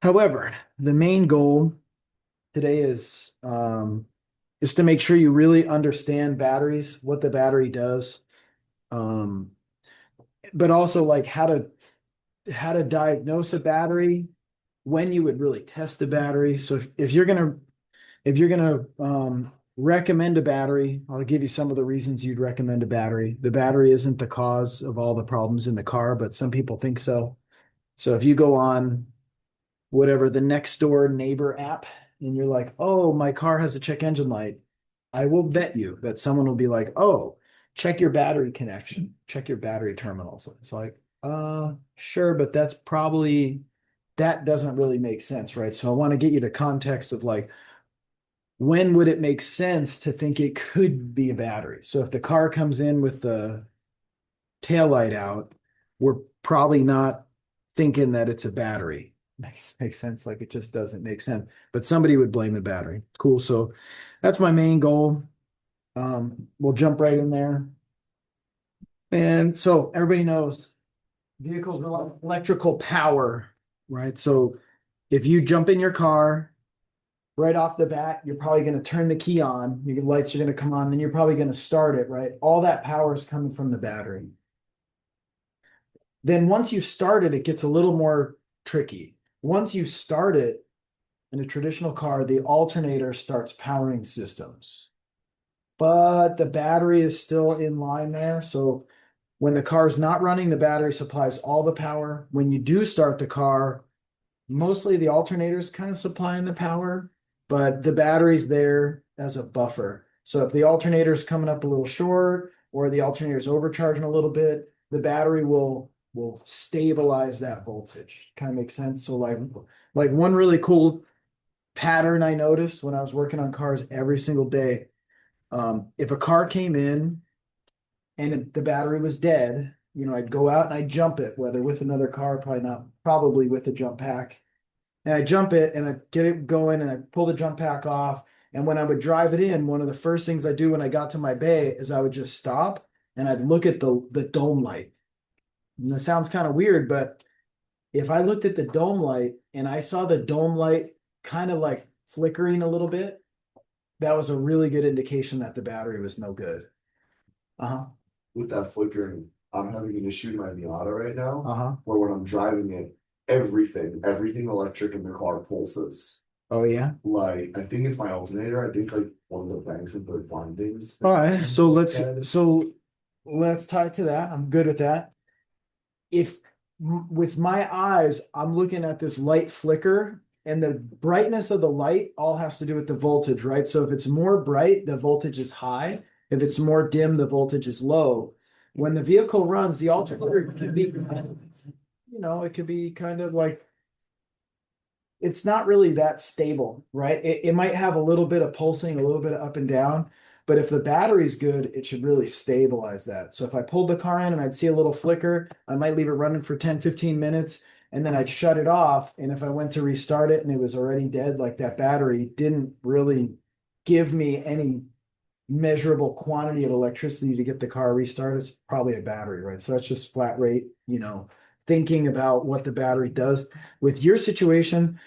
However, the main goal today is to make sure you really understand batteries, what the battery does, um, but also like how to diagnose a battery, when you would really test a battery. So if you're gonna recommend a battery, I'll give you some of the reasons you'd recommend a battery. The battery isn't the cause of all the problems in the car, but some people think so. So if you go on whatever the next door neighbor app and you're like, oh, my car has a check engine light, I will bet you that someone will be like, oh, check your battery connection, check your battery terminals. It's like, sure, but that doesn't really make sense, right? So I want to get you the context of like, when would it make sense to think it could be a battery? So if the car comes in with the tail light out, we're probably not thinking that it's a battery. Makes sense. Like it just doesn't make sense. But somebody would blame the battery. Cool. So that's my main goal. We'll jump right in there. And so everybody knows vehicles rely on electrical power, right? So if you jump in your car right off the bat, you're probably going to turn the key on, your lights are going to come on, then you're probably going to start it, right? All that power is coming from the battery. Then once you start it, it gets a little more tricky. Once you start it in a traditional car, the alternator starts powering systems, but the battery is still in line there. So when the car is not running, the battery supplies all the power. When you do start the car, mostly the alternator is kind of supplying the power, but the battery's there as a buffer. So if the alternator is coming up a little short or the alternator is overcharging a little bit, the battery will stabilize that voltage. Kind of makes sense. So like one really cool pattern I noticed when I was working on cars every single day. If a car came in and the battery was dead, I'd go out and I'd jump it, whether with another car, probably not, probably with a jump pack. And I jump it and I get it going and I pull the jump pack off. And when I would drive it in, one of the first things I do when I got to my bay is I would just stop and I'd look at the dome light. And this sounds kind of weird, but if I looked at the dome light and I saw the dome light kind of like flickering a little bit, that was a really good indication that the battery was no good. Uh-huh. With that flickering, I'm having an issue in my Miata right now, Uh-huh. where when I'm driving it, everything electric in the car pulses. Oh yeah. Like, I think it's my alternator. I think like one of the banks of the windings All right. So is let's dead. so let's tie to that. I'm good with that. If with my eyes, I'm looking at this light flicker and the brightness of the light all has to do with the voltage, right? So if it's more bright, the voltage is high. If it's more dim, the voltage is low. When the vehicle runs, the alternator can be, it could be kind of like it's not really that stable, right? It might have a little bit of pulsing, a little bit of up and down, but if the battery's good, it should really stabilize that. So if I pulled the car in and I'd see a little flicker, I might leave it running for 10, 15 minutes and then I'd shut it off. And if I went to restart it and it was already dead, like that battery didn't really give me any measurable quantity of electricity to get the car restarted, it's probably a battery, right? So that's just flat rate, thinking about what the battery does. With your situation,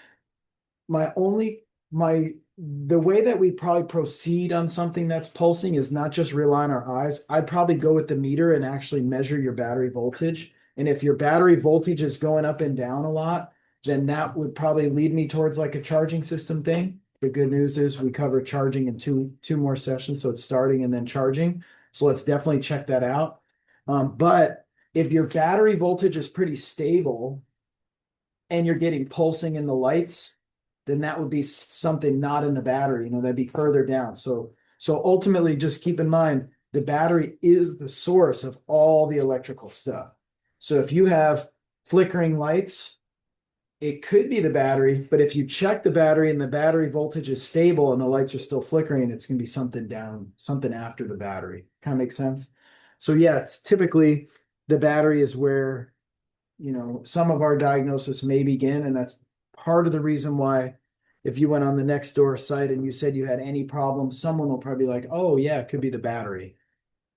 my only my the way that we probably proceed on something that's pulsing is not just rely on our eyes. I'd probably go with the meter and actually measure your battery voltage. And if your battery voltage is going up and down a lot, then that would probably lead me towards like a charging system thing. The good news is we cover charging in two more sessions, so it's starting and then charging. So let's definitely check that out. But if your battery voltage is pretty stable and you're getting pulsing in the lights, then that would be something not in the battery, that'd be further down. So ultimately just keep in mind the battery is the source of all the electrical stuff. So if you have flickering lights, it could be the battery, but if you check the battery and the battery voltage is stable and the lights are still flickering, it's going to be something down, something after the battery. Kind of makes sense. So yeah, it's typically the battery is where some of our diagnosis may begin. And that's part of the reason why if you went on the next door site and you said you had any problems, someone will probably be like, oh yeah, it could be the battery.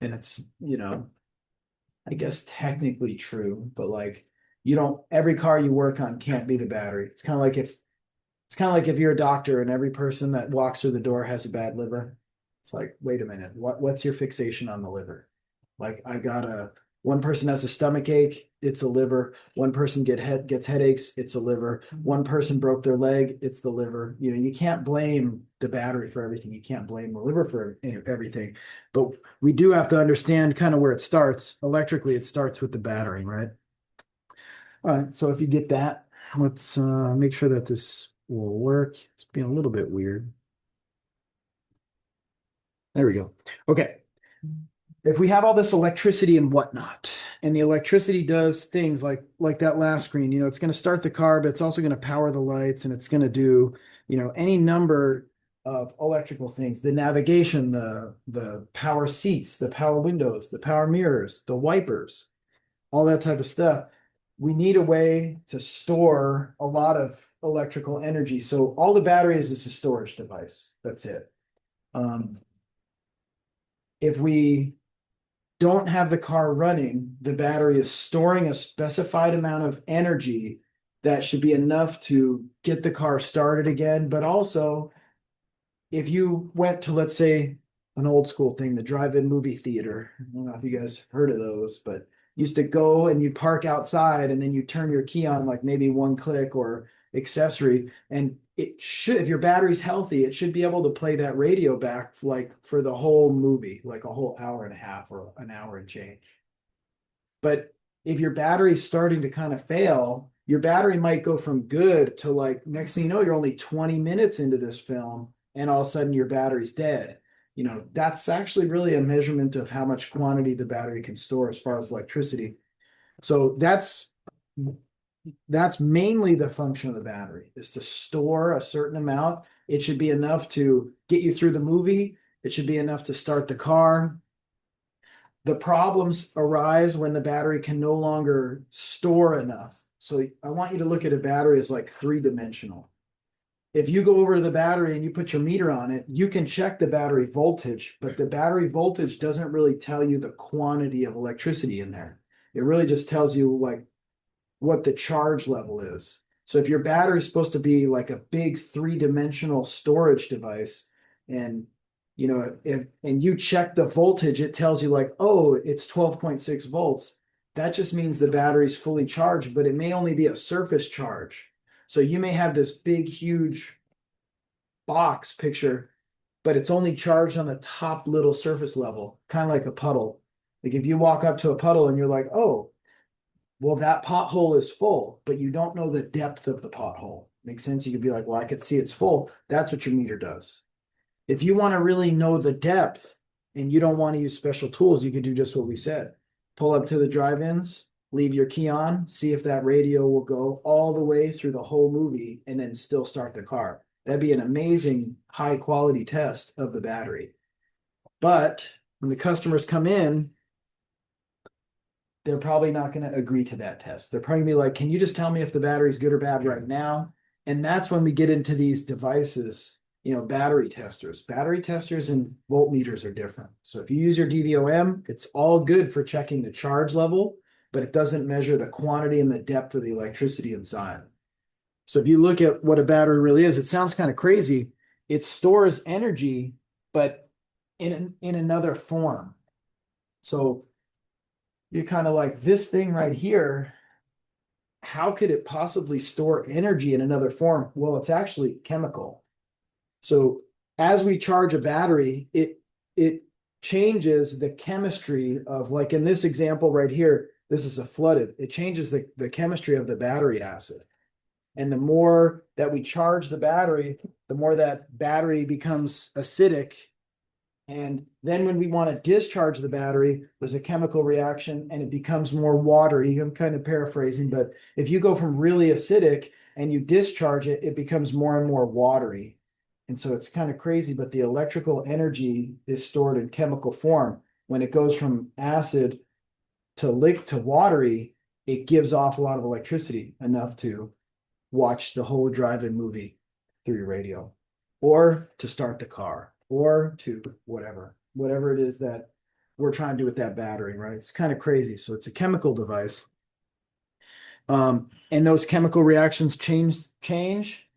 And it's, I guess technically true, but like You don't, every car you work on can't be the battery. It's kind of like if you're a doctor and every person that walks through the door has a bad liver. It's like, wait a minute, what's your fixation on the liver? Like I got a one person has a stomach ache, it's a liver. One person gets headaches, it's a liver. One person broke their leg, it's the liver. You know, you can't blame the battery for everything. You can't blame the liver for everything. But we do have to understand kind of where it starts. Electrically, it starts with the battery, right? All right, so if you get that, let's make sure that this will work. It's being a little bit weird. There we go. Okay. If we have all this electricity and whatnot, and the electricity does things like that last screen, you know, it's going to start the car, but it's also going to power the lights, and it's going to do, you know, any number of electrical things, the navigation, the power seats, the power windows, the power mirrors, the wipers, all that type of stuff. We need a way to store a lot of electrical energy. So all the batteries is a storage device. That's it. Um, if we don't have the car running, the battery is storing a specified amount of energy that should be enough to get the car started again. But also, if you went to, let's say, an old school thing, the drive-in movie theater. I don't know if you guys heard of those, but used to go and you'd park outside and then you turn your key on like maybe one click or accessory. And it should, if your battery's healthy, it should be able to play that radio back like for the whole movie, like a whole hour and a half or an hour and change. But if your battery's starting to kind of fail, your battery might go from good to like next thing you know, you're only 20 minutes into this film and all of a sudden your battery's dead. You know, that's actually really a measurement of how much quantity the battery can store as far as electricity. So that's mainly the function of the battery is to store a certain amount. It should be enough to get you through the movie. It should be enough to start the car. The problems arise when the battery can no longer store enough. So I want you to look at a battery as like three-dimensional. If you go over to the battery and you put your meter on it, you can check the battery voltage, but the battery voltage doesn't really tell you the quantity of electricity in there. It really just tells you like what the charge level is. So if your battery is supposed to be like a big three-dimensional storage device, and you know, if and you check the voltage, it tells you like, oh, it's 12.6 volts. That just means the battery's fully charged, but it may only be a surface charge. So you may have this big, huge box picture, but it's only charged on the top little surface level, kind of like a puddle. Like if you walk up to a puddle and you're like, oh, well, that pothole is full, but you don't know the depth of the pothole. Makes sense? You could be like, well, I could see it's full. That's what your meter does. If you want to really know the depth and you don't want to use special tools, you could do just what we said. Pull up to the drive-ins, leave your key on, see if that radio will go all the way through the whole movie and then still start the car. That'd be an amazing high quality test of the battery. But when the customers come in, they're probably not going to agree to that test. They're probably going to be like, can you just tell me if the battery's good or bad right now? And that's when we get into these devices, you know, battery testers. Battery testers and voltmeters are different. So if you use your DVOM, it's all good for checking the charge level, but it doesn't measure the quantity and the depth of the electricity inside. So if you look at what a battery really is, it sounds kind of crazy. It stores energy, but in another form. So you're kind of like this thing right here. How could it possibly store energy in another form? Well, it's actually chemical. So as we charge a battery, it changes the chemistry of, like in this example right here, this is a flooded. It changes the chemistry of the battery acid. And the more that we charge the battery, the more that battery becomes acidic. And then when we want to discharge the battery, there's a chemical reaction and it becomes more watery. I'm kind of paraphrasing, but if you go from really acidic and you discharge it, it becomes more and more watery. And so it's kind of crazy, but the electrical energy is stored in chemical form. When it goes from acid to watery, it gives off a lot of electricity, enough to watch the whole drive-in movie through your radio, or to start the car, or to whatever it is that we're trying to do with that battery, right? It's kind of crazy. So it's a chemical device. And those chemical reactions change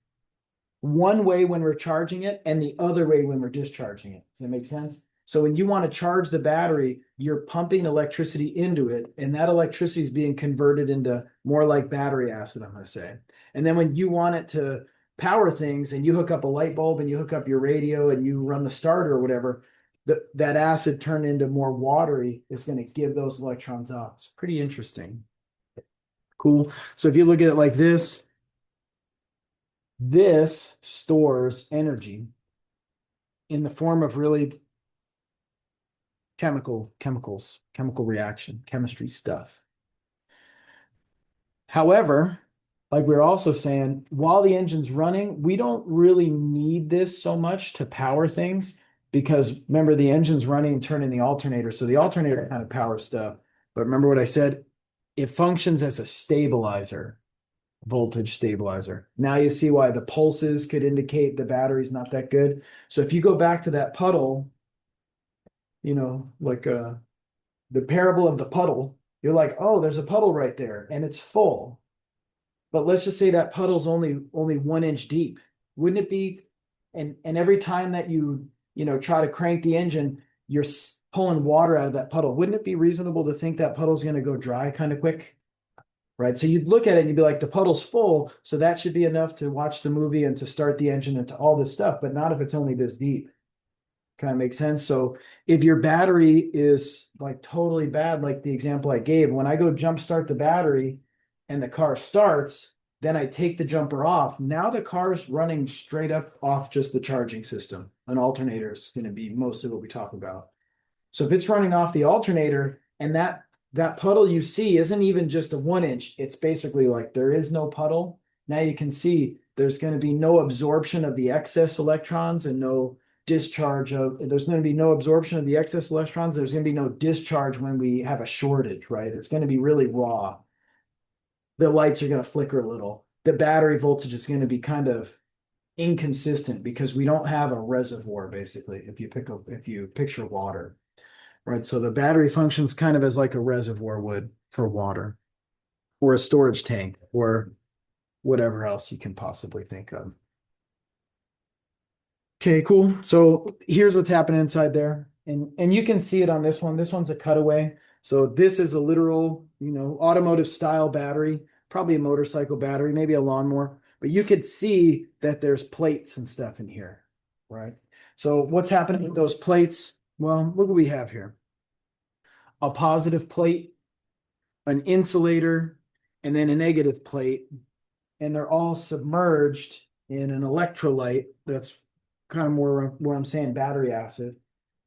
one way when we're charging it and the other way when we're discharging it. Does that make sense? So when you want to charge the battery, you're pumping electricity into it, and that electricity is being converted into more like battery acid, I'm going to say. And then when you want it to power things and you hook up a light bulb and you hook up your radio and you run the starter or whatever, that acid turned into more watery is going to give those electrons off. It's pretty interesting. Cool. So if you look at it like this stores energy in the form of really chemical reaction, chemistry stuff. However, like we are also saying, while the engine's running, we don't really need this so much to power things because remember the engine's running and turning the alternator. So the alternator kind of powers stuff. But remember what I said, it functions as a stabilizer, voltage stabilizer. Now you see why the pulses could indicate the battery's not that good. So if you go back to that puddle, like the parable of the puddle, you're like, oh, there's a puddle right there and it's full. But let's just say that puddle's only 1 inch deep. Wouldn't it be? And every time that you try to crank the engine, you're pulling water out of that puddle. Wouldn't it be reasonable to think that puddle's going to go dry kind of quick? Right. So you'd look at it and you'd be like, the puddle's full. So that should be enough to watch the movie and to start the engine and to all this stuff, but not if it's only this deep. Kind of makes sense. So if your battery is like totally bad, like the example I gave, when I go jump start the battery and the car starts, then I take the jumper off. Now the car's running straight up off just the charging system. An alternator is going to be most of what we talk about. So if it's running off the alternator and that puddle you see isn't even just a 1 inch, it's basically like there is no puddle. Now you can see there's going to be no absorption of the excess electrons and there's going to be no absorption of the excess electrons. There's going to be no discharge when we have a shortage, right? It's going to be really raw. The lights are going to flicker a little. The battery voltage is going to be kind of inconsistent because we don't have a reservoir, basically, if you picture water, right? So the battery functions kind of as like a reservoir would for water or a storage tank or whatever else you can possibly think of. Okay, cool. So here's what's happening inside there. And you can see it on this one. This one's a cutaway. So this is a literal, automotive style battery, probably a motorcycle battery, maybe a lawnmower, but you could see that there's plates and stuff in here, right? So what's happening with those plates? Well, look what we have here. A positive plate, an insulator, and then a negative plate. And they're all submerged in an electrolyte that's kind of more where I'm saying battery acid.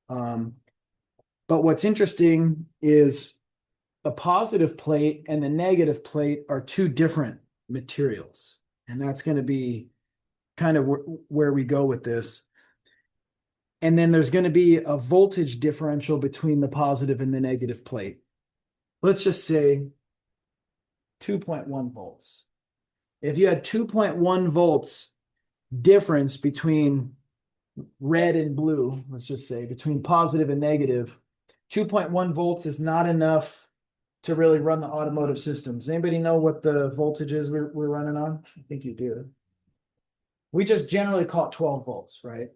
But what's interesting is the positive plate and the negative plate are two different materials. And that's going to be kind of where we go with this. And then there's going to be a voltage differential between the positive and the negative plate. Let's just say 2.1 volts. If you had 2.1 volts difference between red and blue, let's just say between positive and negative, 2.1 volts is not enough to really run the automotive systems. Anybody know what the voltage is we're running on? I think you do. We just generally call it 12 volts, right?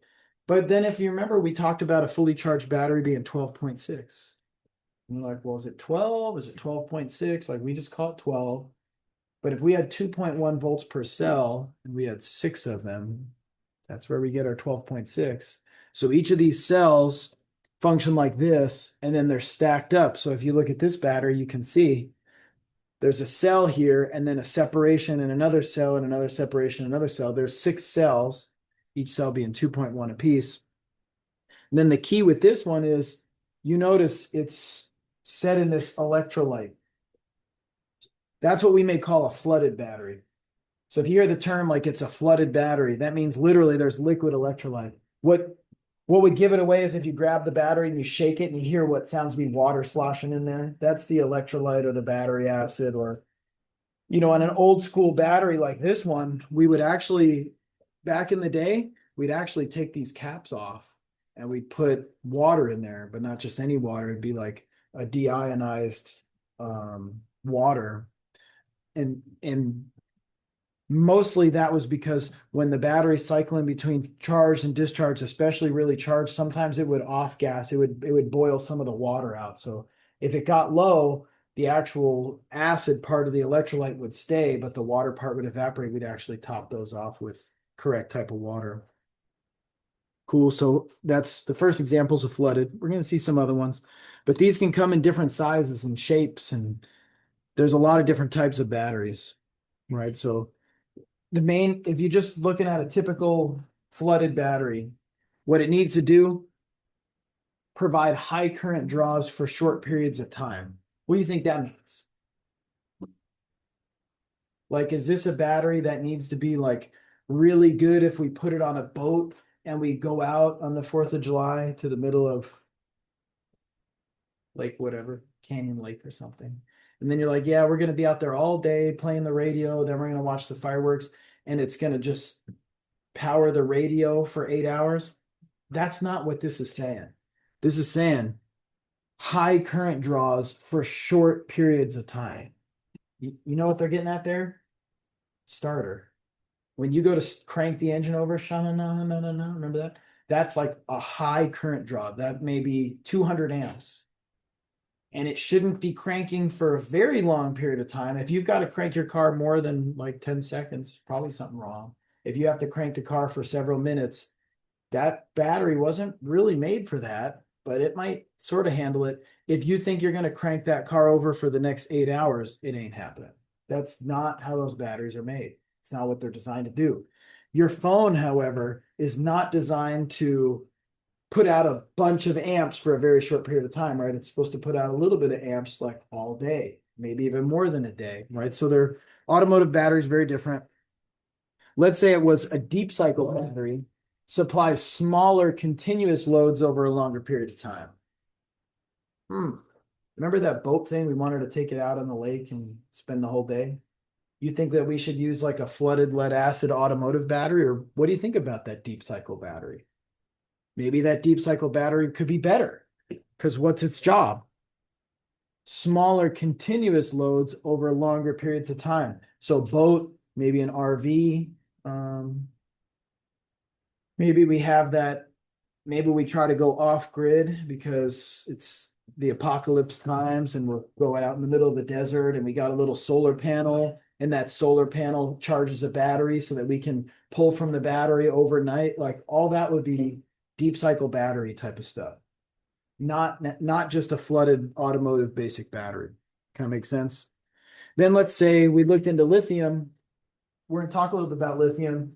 But then if you remember, we talked about a fully charged battery being 12.6. And you're like, well, is it 12? Is it 12.6? Like we just call it 12. But if we had 2.1 volts per cell and we had 6 of them, that's where we get our 12.6. So each of these cells function like this, and then they're stacked up. So if you look at this battery, you can see there's a cell here, and then a separation and another cell and another separation, another cell. There's 6 cells, each cell being 2.1 apiece. And then the key with this one is you notice it's set in this electrolyte. That's what we may call a flooded battery. So if you hear the term like it's a flooded battery, that means literally there's liquid electrolyte. What would give it away is if you grab the battery and you shake it and you hear what sounds to be water sloshing in there. That's the electrolyte or the battery acid. Or, on an old school battery like this one, we would actually, back in the day, we'd actually take these caps off and we'd put water in there, but not just any water. It'd be like a deionized water. And mostly that was because when the battery cycling between charge and discharge, especially really charged, sometimes it would off gas. It would boil some of the water out. So if it got low, the actual acid part of the electrolyte would stay, but the water part would evaporate. We'd actually top those off with correct type of water. Cool. So that's the first examples of flooded. We're going to see some other ones, but these can come in different sizes and shapes, and there's a lot of different types of batteries, right? So if you're just looking at a typical flooded battery, what it needs to do, provide high current draws for short periods of time. What do you think that means? Like, is this a battery that needs to be like really good if we put it on a boat and we go out on the 4th of July to the middle of like whatever, Canyon Lake or something? And then you're like, yeah, we're going to be out there all day playing the radio, then we're going to watch the fireworks, and it's going to just power the radio for 8 hours. That's not what this is saying. This is saying high current draws for short periods of time. You know what they're getting at there? Starter. When you go to crank the engine over, shana na na na na, remember that? That's like a high current draw. That may be 200 amps. And it shouldn't be cranking for a very long period of time. If you've got to crank your car more than like 10 seconds, probably something wrong. If you have to crank the car for several minutes, that battery wasn't really made for that, but it might sort of handle it. If you think you're going to crank that car over for the next 8 hours, it ain't happening. That's not how those batteries are made. It's not what they're designed to do. Your phone, however, is not designed to put out a bunch of amps for a very short period of time, right? It's supposed to put out a little bit of amps like all day, maybe even more than a day, right? So their automotive batteries very different. Let's say it was a deep cycle battery, supplies smaller continuous loads over a longer period of time. Remember that boat thing? We wanted to take it out on the lake and spend the whole day. You think that we should use like a flooded lead acid automotive battery, or what do you think about that deep cycle battery? Maybe that deep cycle battery could be better because what's its job? Smaller continuous loads over longer periods of time. So boat, maybe an RV, maybe we have that. Maybe we try to go off grid because it's the apocalypse times and we're going out in the middle of the desert and we got a little solar panel, and that solar panel charges a battery so that we can pull from the battery overnight. Like all that would be deep cycle battery type of stuff. Not just a flooded automotive basic battery. Kind of makes sense. Then let's say we looked into lithium. We're going to talk a little bit about lithium.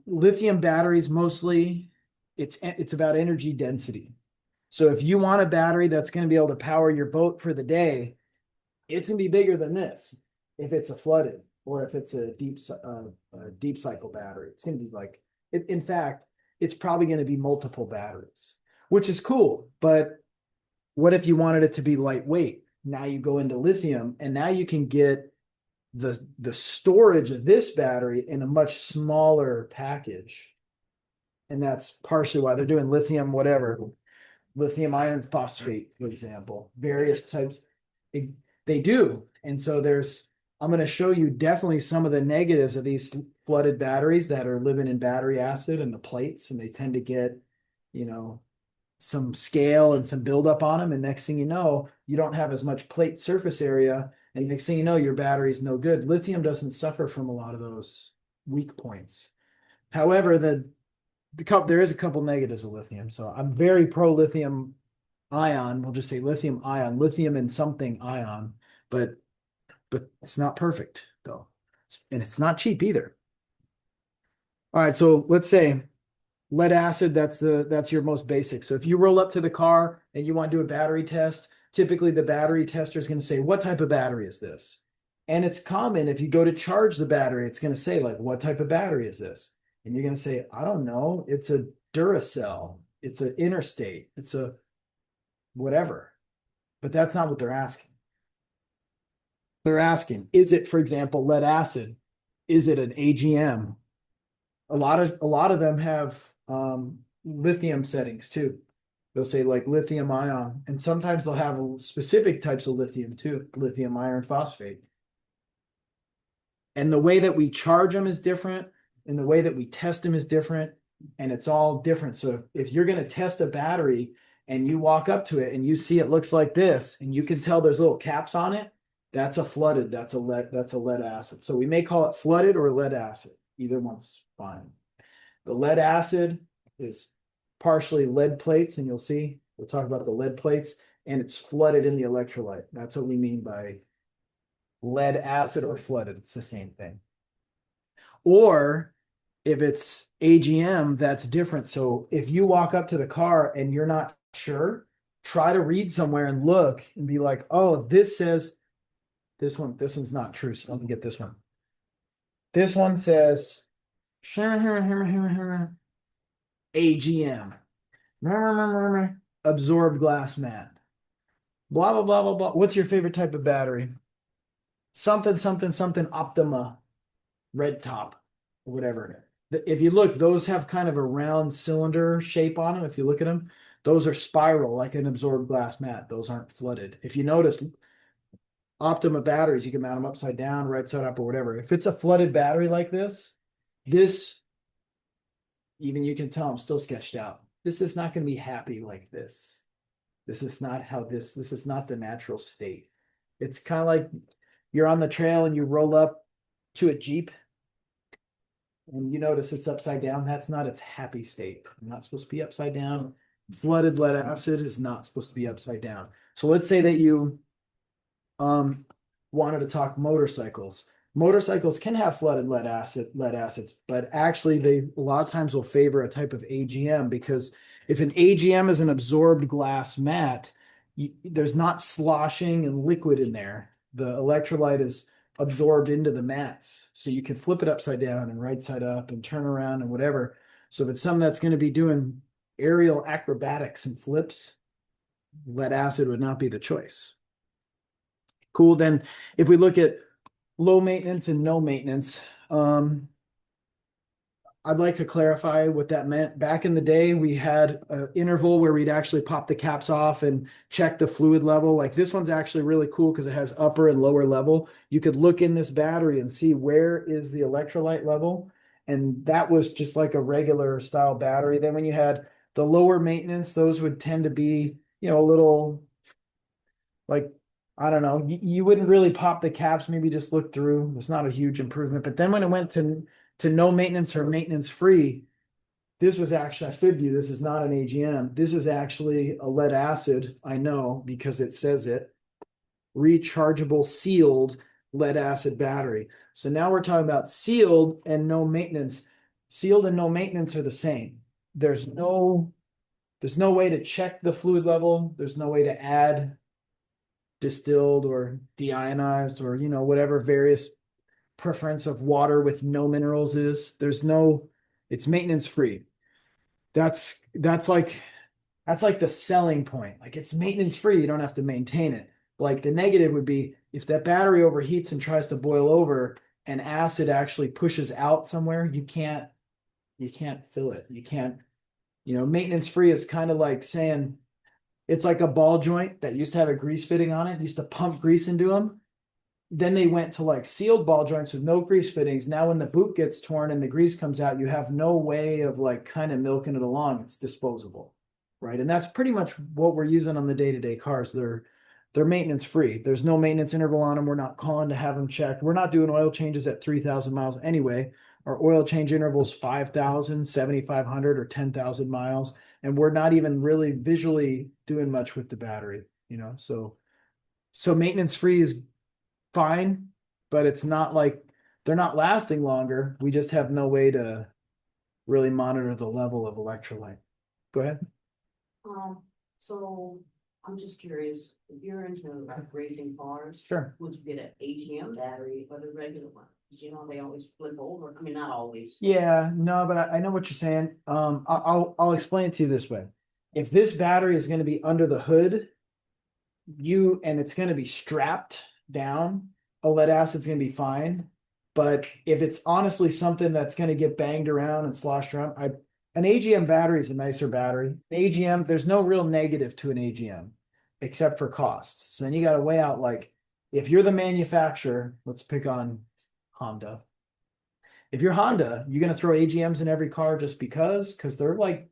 Lithium batteries mostly it's about energy density. So if you want a battery that's going to be able to power your boat for the day, it's going to be bigger than this. If it's a flooded or if it's a deep cycle battery, it's going to be like. In fact, it's probably going to be multiple batteries, which is cool. But what if you wanted it to be lightweight? Now you go into lithium, and now you can get the storage of this battery in a much smaller package. And that's partially why they're doing lithium, whatever, lithium iron phosphate, for example, various types. They do. And so I'm going to show you definitely some of the negatives of these flooded batteries that are living in battery acid and the plates, and they tend to get, some scale and some buildup on them. And next thing you know, you don't have as much plate surface area. And next thing you know, your battery's no good. Lithium doesn't suffer from a lot of those weak points. However, there is a couple negatives of lithium. So I'm very pro lithium ion. We'll just say lithium ion, lithium and something ion, but it's not perfect though. And it's not cheap either. All right. So let's say lead acid, that's your most basic. So if you roll up to the car and you want to do a battery test, typically the battery tester is going to say, what type of battery is this? And it's common if you go to charge the battery, it's going to say like, what type of battery is this? And you're going to say, I don't know. It's a Duracell. It's an Interstate. It's a whatever. But that's not what they're asking. They're asking, is it, for example, lead acid? Is it an AGM? A lot of them have lithium settings too. They'll say like lithium ion, and sometimes they'll have specific types of lithium too, lithium iron phosphate. And the way that we charge them is different, and the way that we test them is different, and it's all different. So if you're going to test a battery and you walk up to it and you see it looks like this, and you can tell there's little caps on it, that's a flooded, that's a lead acid. So we may call it flooded or lead acid. Either one's fine. The lead acid is partially lead plates, and you'll see we'll talk about the lead plates, and it's flooded in the electrolyte. That's what we mean by lead acid or flooded. It's the same thing. Or if it's AGM, that's different. So if you walk up to the car and you're not sure, try to read somewhere and look and be like, oh, this says this one's not true. So let me get this one. This one says AGM. Absorbed glass mat. Blah, blah, blah, blah, blah. What's your favorite type of battery? Something, something, something Optima red top, or whatever. If you look, those have kind of a round cylinder shape on them. If you look at them, those are spiral like an absorbed glass mat. Those aren't flooded. If you notice, Optima batteries, you can mount them upside down, right side up, or whatever. If it's a flooded battery like this, even you can tell I'm still sketched out. This is not going to be happy like this. This is not how this is not the natural state. It's kind of like you're on the trail and you roll up to a Jeep and you notice it's upside down. That's not its happy state. It's not supposed to be upside down. Flooded lead acid is not supposed to be upside down. So let's say that you wanted to talk motorcycles. Motorcycles can have flooded lead acids, but actually they a lot of times will favor a type of AGM, because if an AGM is an absorbed glass mat, there's not sloshing and liquid in there. The electrolyte is absorbed into the mats. So you can flip it upside down and right side up and turn around and whatever. So if it's something that's going to be doing aerial acrobatics and flips, lead acid would not be the choice. Cool. Then if we look at low maintenance and no maintenance, I'd like to clarify what that meant. Back in the day, we had an interval where we'd actually pop the caps off and check the fluid level. Like this one's actually really cool because it has upper and lower level. You could look in this battery and see where is the electrolyte level. And that was just like a regular style battery. Then when you had the lower maintenance, those would tend to be, a little like, I don't know, you wouldn't really pop the caps, maybe just look through. It's not a huge improvement. But then when it went to no maintenance or maintenance free, this was actually, I fibbed you, this is not an AGM. This is actually a lead acid. I know because it says it. Rechargeable sealed lead acid battery. So now we're talking about sealed and no maintenance. Sealed and no maintenance are the same. There's no way to check the fluid level. There's no way to add distilled or deionized or, whatever various preference of water with no minerals is. It's maintenance free. That's like the selling point. Like it's maintenance free. You don't have to maintain it. Like the negative would be if that battery overheats and tries to boil over and acid actually pushes out somewhere, you can't fill it. You can't, maintenance free is kind of like saying it's like a ball joint that used to have a grease fitting on it, used to pump grease into them. Then they went to like sealed ball joints with no grease fittings. Now when the boot gets torn and the grease comes out, you have no way of like kind of milking it along. It's disposable, right? And that's pretty much what we're using on the day-to-day cars. They're maintenance free. There's no maintenance interval on them. We're not calling to have them checked. We're not doing oil changes at 3,000 miles anyway. Our oil change intervals 5,000, 7,500, or 10,000 miles. And we're not even really visually doing much with the battery, so maintenance free is fine, but it's not like they're not lasting longer. We just have no way to really monitor the level of electrolyte. Go ahead. So I'm just curious, if you're into like racing cars, Sure. would you get an AGM battery or the regular one? Because they always flip over. I mean, not always. Yeah, no, but I know what you're saying. I'll explain it to you this way. If this battery is going to be under the hood, and it's going to be strapped down, a lead acid's going to be fine. But if it's honestly something that's going to get banged around and sloshed around, an AGM battery is a nicer battery. An AGM, there's no real negative to an AGM except for costs. So then you got to weigh out, like, if you're the manufacturer, let's pick on Honda. If you're Honda, you're gonna throw AGMs in every car just because they're like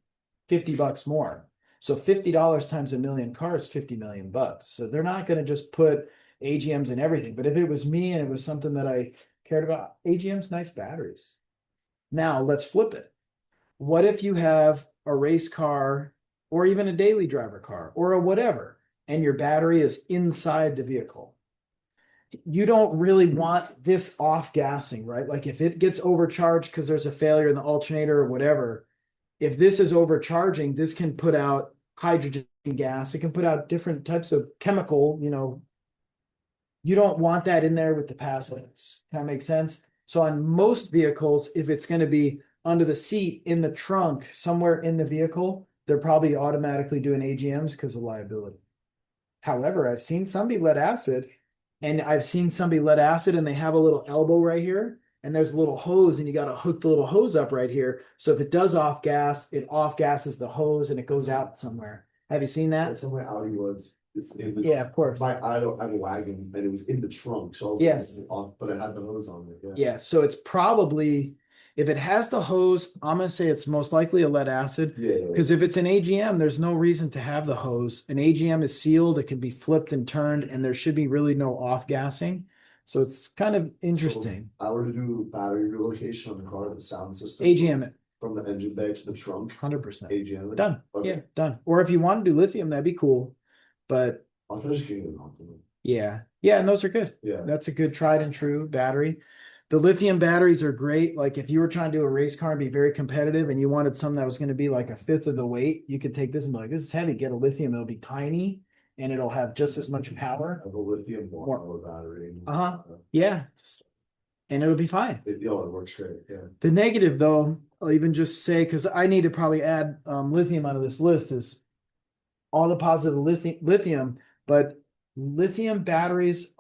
$50 more. So $50 times a million cars, 50 million bucks. So they're not gonna just put AGMs in everything. But if it was me and it was something that I cared about, AGMs, nice batteries. Now let's flip it. What if you have a race car or even a daily driver car or a whatever, and your battery is inside the vehicle? You don't really want this off gassing, right? Like if it gets overcharged because there's a failure in the alternator or whatever, if this is overcharging, this can put out hydrogen gas. It can put out different types of chemical, you don't want that in there with the passives. Can that make sense? So on most vehicles, if it's going to be under the seat, in the trunk, somewhere in the vehicle, they're probably automatically doing AGMs because of liability. However, I've seen somebody lead acid, and I've seen somebody lead acid and they have a little elbow right here, and there's a little hose, and you got to hook the little hose up right here. So if it does off gas, it off gases the hose and it goes out somewhere. Have you seen that? That's how my Audi was. It was Yeah, of course. I had a wagon and it was in the trunk, so I was Yes. off, but it had the hose on it. Yeah, so it's probably, if it has the hose, I'm gonna say it's most likely a lead acid. Yeah. Because if it's an AGM, there's no reason to have the hose. An AGM is sealed, it can be flipped and turned, and there should be really no off gassing. So it's kind of interesting. I were to do battery relocation on the car, the sound system. AGM it, From the engine bay to the trunk. 100%. AGM it. Done. Okay. Yeah, done. Or if you want to do lithium, that'd be cool. But I'll try just getting it on. yeah, and those are good. Yeah. That's a good tried and true battery. The lithium batteries are great. Like if you were trying to do a race car and be very competitive and you wanted something that was going to be like a fifth of the weight, you could take this and be like, this is heavy, get a lithium, it'll be tiny and it'll have just as much power. I have a lithium one battery. Uh-huh. Yeah. And it'll be fine. It works great. Yeah. The negative though, I'll even just say, because I need to probably add lithium onto this list, is all the positive lithium, but lithium batteries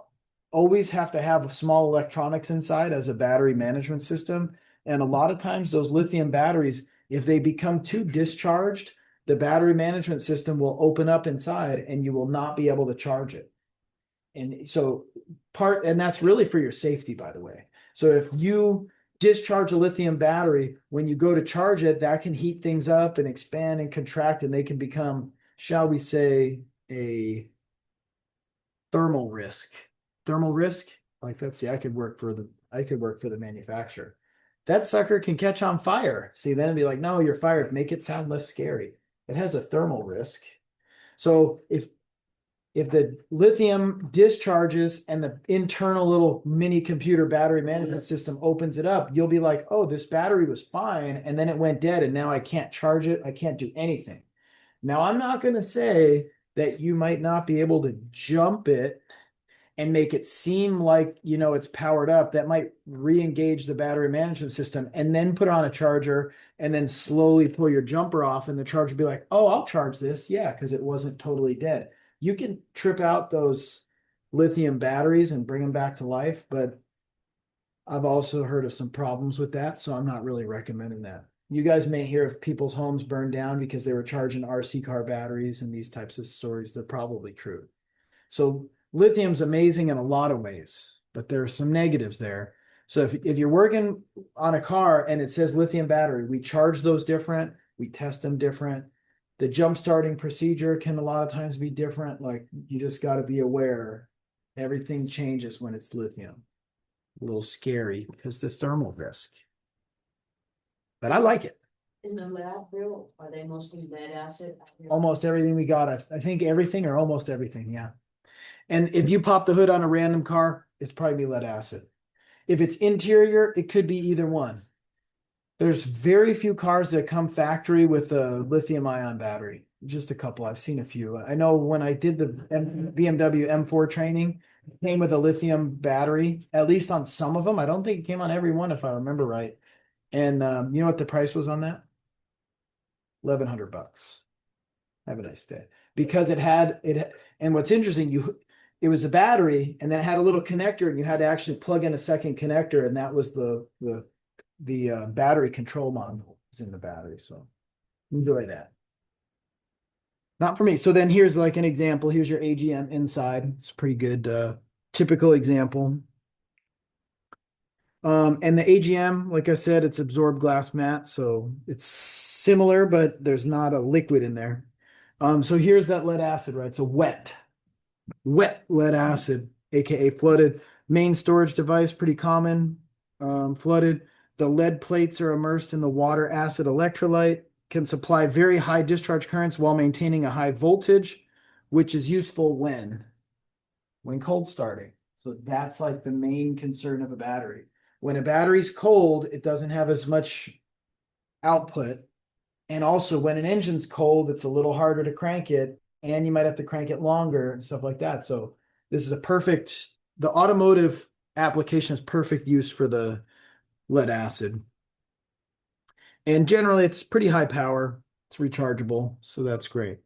always have to have small electronics inside as a battery management system. And a lot of times those lithium batteries, if they become too discharged, the battery management system will open up inside and you will not be able to charge it. And so and that's really for your safety, by the way. So if you discharge a lithium battery, when you go to charge it, that can heat things up and expand and contract, and they can become, shall we say, a thermal risk. Like let's see, I could work for the manufacturer. That sucker can catch on fire. See, then it'd be like, no, you're fired. Make it sound less scary. It has a thermal risk. So if the lithium discharges and the internal little mini computer battery management system opens it up, you'll be like, oh, this battery was fine, and then it went dead, and now I can't charge it. I can't do anything. Now, I'm not going to say that you might not be able to jump it and make it seem like, it's powered up. That might re-engage the battery management system and then put on a charger and then slowly pull your jumper off, and the charger will be like, oh, I'll charge this. Yeah, because it wasn't totally dead. You can trip out those lithium batteries and bring them back to life, but I've also heard of some problems with that, so I'm not really recommending that. You guys may hear of people's homes burned down because they were charging RC car batteries and these types of stories. They're probably true. So lithium's amazing in a lot of ways, but there are some negatives there. So if you're working on a car and it says lithium battery, we charge those different, we test them different. The jump starting procedure can a lot of times be different. Like you just got to be aware. Everything changes when it's lithium. A little scary because the thermal risk. But I like it. In the lab, Bill, are they mostly lead acid? Almost everything we got. I think everything or almost everything. Yeah. And if you pop the hood on a random car, it's probably lead acid. If it's interior, it could be either one. There's very few cars that come factory with a lithium ion battery. Just a couple. I've seen a few. I know when I did the BMW M4 training, it came with a lithium battery, at least on some of them. I don't think it came on every one, if I remember right. And you know what the price was on that? $1,100. Have a nice day. Because it had it, and what's interesting, it was a battery, and then it had a little connector, and you had to actually plug in a second connector, and that was the battery control module was in the battery. So enjoy that. Not for me. So then here's like an example. Here's your AGM inside. It's a pretty good typical example. And the AGM, like I said, it's absorbed glass mat, so it's similar, but there's not a liquid in there. So here's that lead acid, right? So wet lead acid, aka flooded. Main storage device, pretty common. Flooded. The lead plates are immersed in the water acid electrolyte, can supply very high discharge currents while maintaining a high voltage, which is useful when cold starting. So that's like the main concern of a battery. When a battery's cold, it doesn't have as much output. And also when an engine's cold, it's a little harder to crank it, and you might have to crank it longer and stuff like that. So this is the automotive application is perfect use for the lead acid. And generally it's pretty high power. It's rechargeable, so that's great.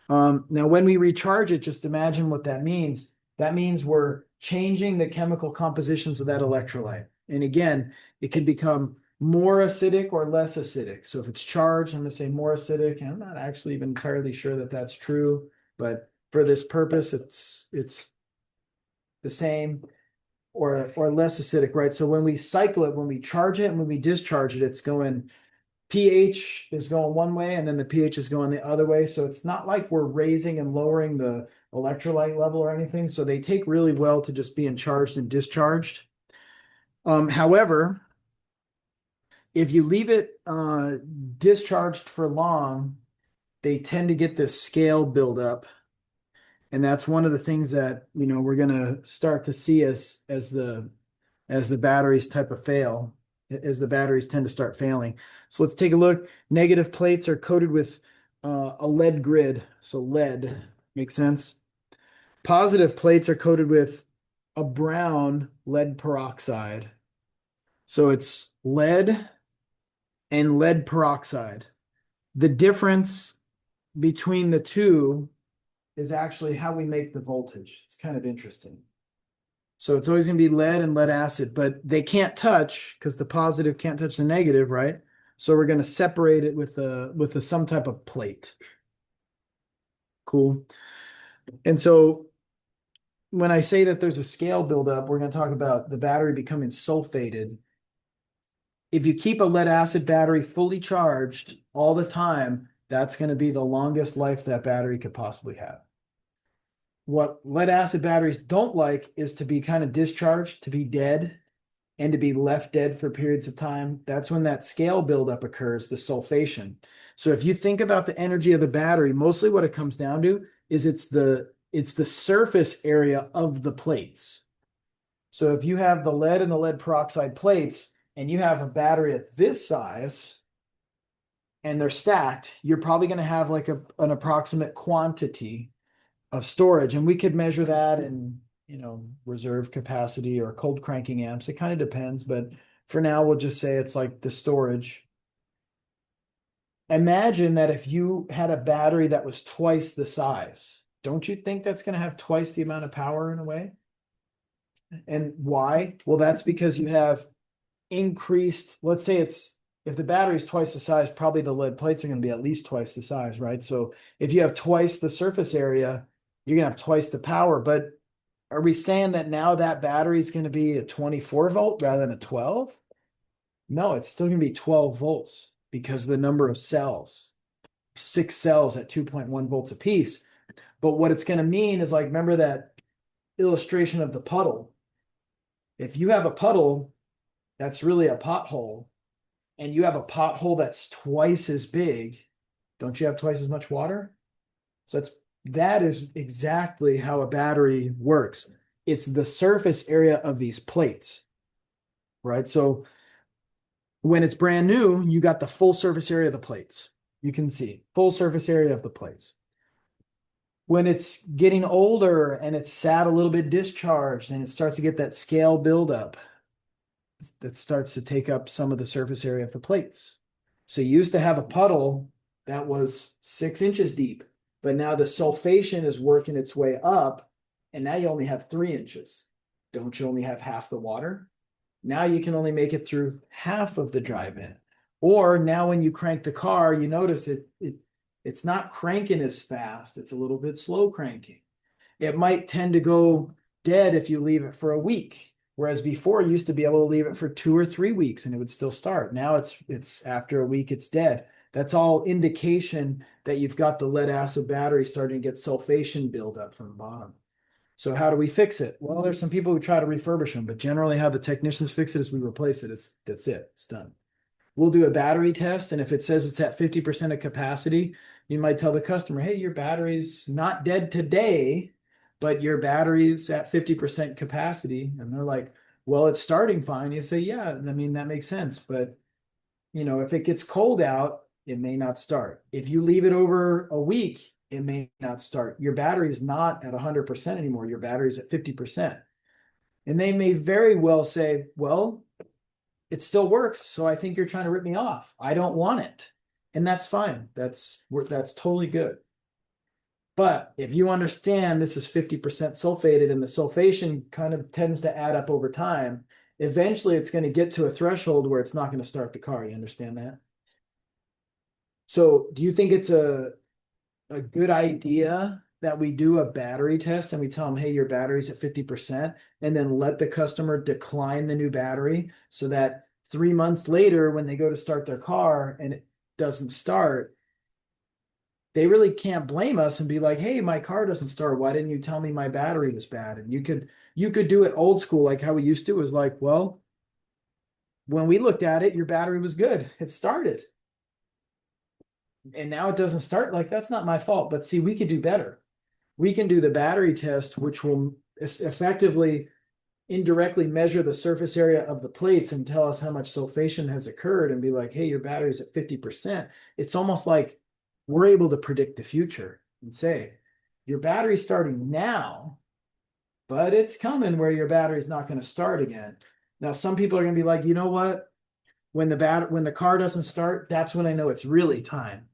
Now, when we recharge it, just imagine what that means. That means we're changing the chemical compositions of that electrolyte. And again, it can become more acidic or less acidic. So if it's charged, I'm going to say more acidic. And I'm not actually even entirely sure that that's true, but for this purpose, it's the same or less acidic, right? So when we cycle it, when we charge it and when we discharge it, it's going pH is going one way and then the pH is going the other way. So it's not like we're raising and lowering the electrolyte level or anything. So they take really well to just being charged and discharged. However, if you leave it discharged for long, they tend to get this scale buildup. And that's one of the things that, we're going to start to see as the batteries type of fail, as the batteries tend to start failing. So let's take a look. Negative plates are coated with a lead grid. So lead makes sense. Positive plates are coated with a brown lead peroxide. So it's lead and lead peroxide. The difference between the two is actually how we make the voltage. It's kind of interesting. So it's always going to be lead and lead acid, but they can't touch because the positive can't touch the negative, right? So we're going to separate it with some type of plate. Cool. And so when I say that there's a scale buildup, we're going to talk about the battery becoming sulfated. If you keep a lead acid battery fully charged all the time, that's going to be the longest life that battery could possibly have. What lead acid batteries don't like is to be kind of discharged, to be dead, and to be left dead for periods of time. That's when that scale buildup occurs, the sulfation. So if you think about the energy of the battery, mostly what it comes down to is it's the surface area of the plates. So if you have the lead and the lead peroxide plates and you have a battery at this size and they're stacked, you're probably going to have like an approximate quantity of storage. And we could measure that in, reserve capacity or cold cranking amps. It kind of depends, but for now, we'll just say it's like the storage. Imagine that if you had a battery that was twice the size, don't you think that's going to have twice the amount of power in a way? And why? Well, that's because you have increased, let's say if the battery is twice the size, probably the lead plates are going to be at least twice the size, right? So if you have twice the surface area, you're going to have twice the power. But are we saying that now that battery is going to be a 24 volt rather than a 12? No, it's still going to be 12 volts because of the number of cells, 6 cells at 2.1 volts a piece. But what it's going to mean is, like, remember that illustration of the puddle. If you have a puddle that's really a pothole, and you have a pothole that's twice as big, don't you have twice as much water? So that is exactly how a battery works. It's the surface area of these plates, right? So when it's brand new, you got the full surface area of the plates. You can see full surface area of the plates. When it's getting older and it's sat a little bit discharged and it starts to get that scale buildup, that starts to take up some of the surface area of the plates. So you used to have a puddle that was 6 inches deep, but now the sulfation is working its way up, and now you only have 3 inches. Don't you only have half the water? Now you can only make it through half of the drive-in. Or now when you crank the car, you notice it's not cranking as fast. It's a little bit slow cranking. It might tend to go dead if you leave it for a week. Whereas before you used to be able to leave it for 2 or 3 weeks and it would still start. Now it's after a week, it's dead. That's all indication that you've got the lead acid battery starting to get sulfation buildup from the bottom. So how do we fix it? Well, there's some people who try to refurbish them, but generally how the technicians fix it is we replace it. That's it. It's done. We'll do a battery test, and if it says it's at 50% of capacity, you might tell the customer, hey, your battery's not dead today, but your battery's at 50% capacity. And they're like, well, it's starting fine. You say, yeah, I mean, that makes sense. But, if it gets cold out, it may not start. If you leave it over a week, it may not start. Your battery is not at 100% anymore. Your battery's at 50%. And they may very well say, well, it still works. So I think you're trying to rip me off. I don't want it. And that's fine. That's totally good. But if you understand this is 50% sulfated and the sulfation kind of tends to add up over time, eventually it's going to get to a threshold where it's not going to start the car. You understand that? So do you think it's a good idea that we do a battery test and we tell them, hey, your battery's at 50%, and then let the customer decline the new battery so that 3 months later, when they go to start their car and it doesn't start, they really can't blame us and be like, hey, my car doesn't start. Why didn't you tell me my battery was bad? And you could do it old school, like how we used to, was like, well, when we looked at it, your battery was good. It started. And now it doesn't start. Like, that's not my fault. But see, we could do better. We can do the battery test, which will effectively indirectly measure the surface area of the plates and tell us how much sulfation has occurred and be like, hey, your battery's at 50%. It's almost like we're able to predict the future and say, your battery's starting now, but it's coming where your battery's not going to start again. Now, some people are going to be like, you know what? When the car doesn't start, that's when I know it's really time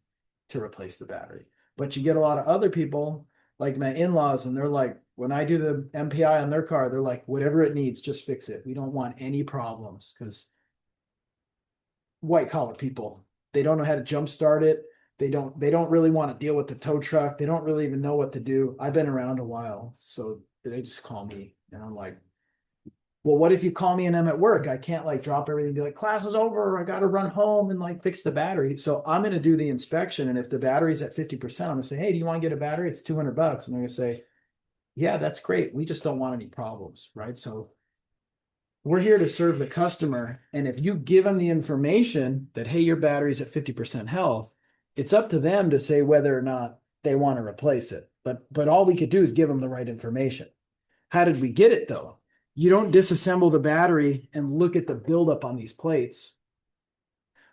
to replace the battery. But you get a lot of other people like my in-laws, and they're like, when I do the MPI on their car, they're like, whatever it needs, just fix it. We don't want any problems, because white collar people, they don't know how to jump start it. They don't really want to deal with the tow truck. They don't really even know what to do. I've been around a while, so they just call me, and I'm like, well, what if you call me and I'm at work? I can't like drop everything and be like, class is over. I got to run home and like fix the battery. So I'm going to do the inspection. And if the battery's at 50%, I'm going to say, hey, do you want to get a battery? It's $200. And they're going to say, yeah, that's great. We just don't want any problems. Right. So we're here to serve the customer. And if you give them the information that, hey, your battery's at 50% health, it's up to them to say whether or not they want to replace it. But all we could do is give them the right information. How did we get it though? You don't disassemble the battery and look at the buildup on these plates.